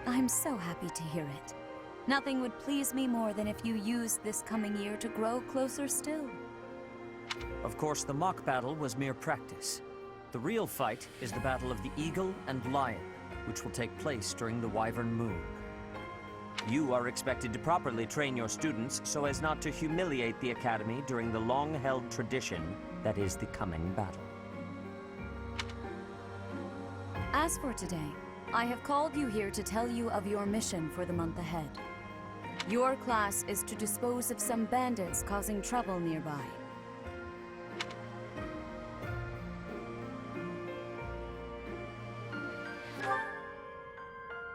I'm so happy to hear it. Nothing would please me more than if you used this coming year to grow closer still. Of course, the mock battle was mere practice. The real fight is the battle of the Eagle and Lion, which will take place during the Wyvern Moon. You are expected to properly train your students so as not to humiliate the Academy during the long-held tradition that is the coming battle. As for today, I have called you here to tell you of your mission for the month ahead. Your class is to dispose of some bandits causing trouble nearby.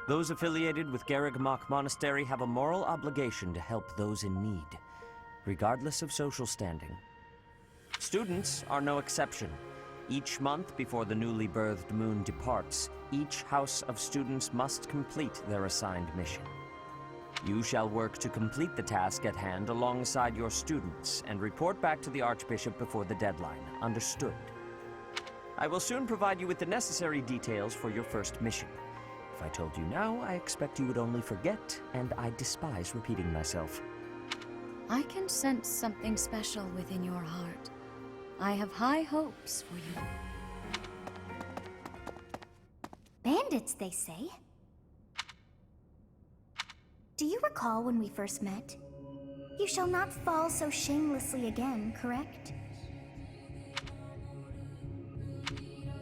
Those affiliated with Garreg-Mach Monastery have a moral obligation to help those in need, regardless of social standing. Students are no exception. Each month before the newly birthed moon departs, each house of students must complete their assigned mission. You shall work to complete the task at hand alongside your students and report back to the Archbishop before the deadline. Understood? I will soon provide you with the necessary details for your first mission. If I told you now, I expect you would only forget, and I despise repeating myself. I can sense something special within your heart. I have high hopes for you. Bandits, they say. Do you recall when we first met? You shall not fall so shamelessly again, correct?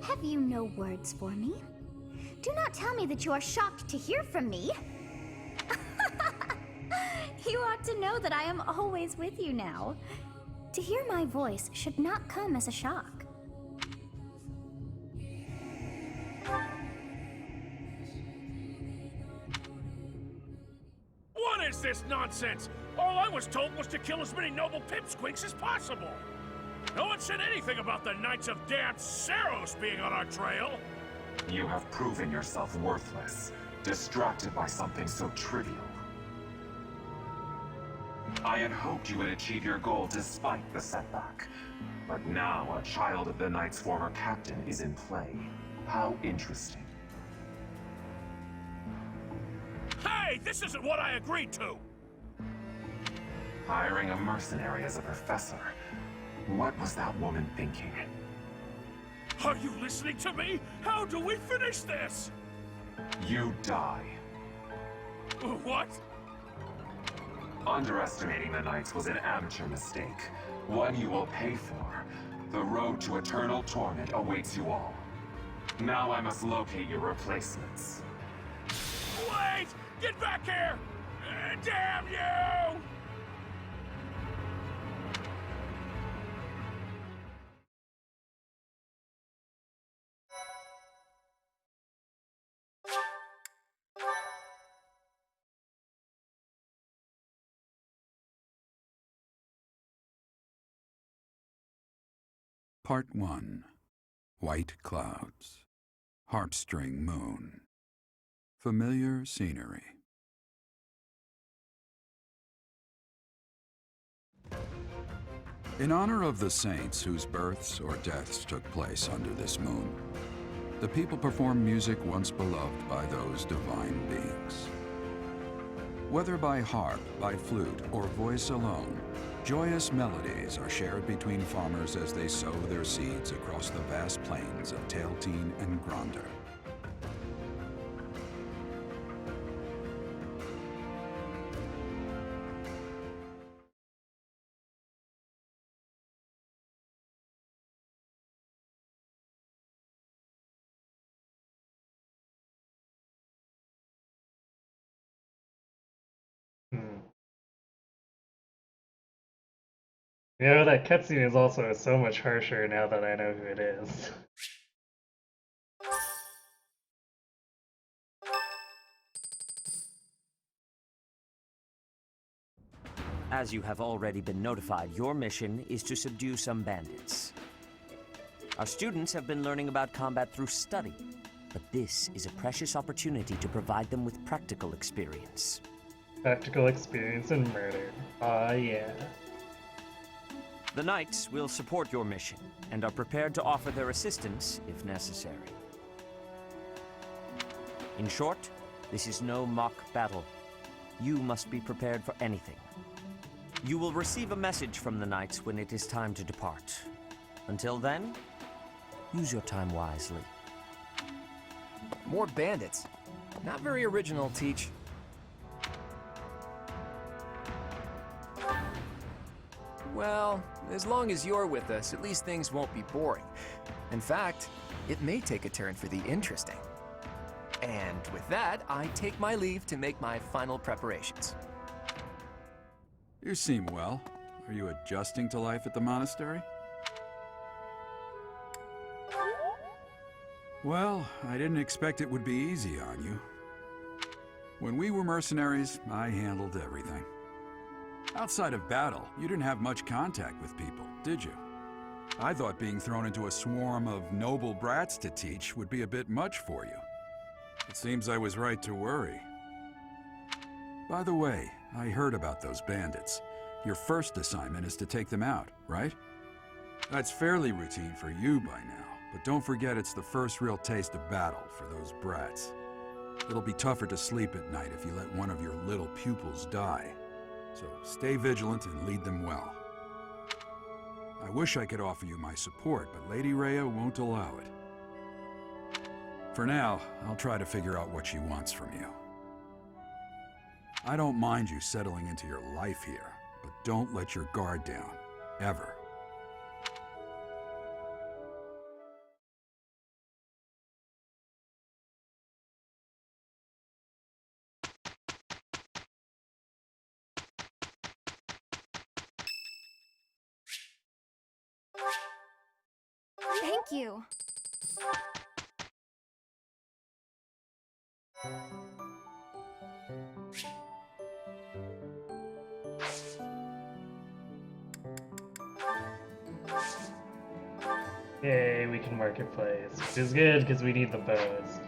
Have you no words for me? Do not tell me that you are shocked to hear from me. You ought to know that I am always with you now. To hear my voice should not come as a shock. What is this nonsense? All I was told was to kill as many noble pipsqueaks as possible. No one said anything about the Knights of Damned Seros being on our trail. You have proven yourself worthless, distracted by something so trivial. I had hoped you would achieve your goal despite the setback. But now a child of the Knight's former captain is in play. How interesting. Hey, this isn't what I agreed to! Hiring a mercenary as a professor. What was that woman thinking? Are you listening to me? How do we finish this? You die. What? Underestimating the Knights was an amateur mistake. One you will pay for. The road to eternal torment awaits you all. Now I must locate your replacements. Wait! Get back here! Damn you! Part 1. White Clouds. Harpstring Moon. Familiar scenery. In honor of the saints whose births or deaths took place under this moon, the people perform music once beloved by those divine beings. Whether by harp, by flute, or voice alone, joyous melodies are shared between farmers as they sow their seeds across the vast plains of Tailteen and Gronder. You know, that cutscene is also so much harsher now that I know who it is. As you have already been notified, your mission is to subdue some bandits. Our students have been learning about combat through study, but this is a precious opportunity to provide them with practical experience. Practical experience in murder. Ah, yeah. The Knights will support your mission and are prepared to offer their assistance if necessary. In short, this is no mock battle. You must be prepared for anything. You will receive a message from the Knights when it is time to depart. Until then, use your time wisely. More bandits. Not very original, Teach. Well, as long as you're with us, at least things won't be boring. In fact, it may take a turn for the interesting. And with that, I take my leave to make my final preparations. You seem well. Are you adjusting to life at the monastery? Well, I didn't expect it would be easy on you. When we were mercenaries, I handled everything. Outside of battle, you didn't have much contact with people, did you? I thought being thrown into a swarm of noble brats to teach would be a bit much for you. It seems I was right to worry. By the way, I heard about those bandits. Your first assignment is to take them out, right? That's fairly routine for you by now, but don't forget it's the first real taste of battle for those brats. It'll be tougher to sleep at night if you let one of your little pupils die. So stay vigilant and lead them well. I wish I could offer you my support, but Lady Rhea won't allow it. For now, I'll try to figure out what she wants from you. I don't mind you settling into your life here, but don't let your guard down, ever. Thank you. Yay, we can marketplace, which is good because we need the bows.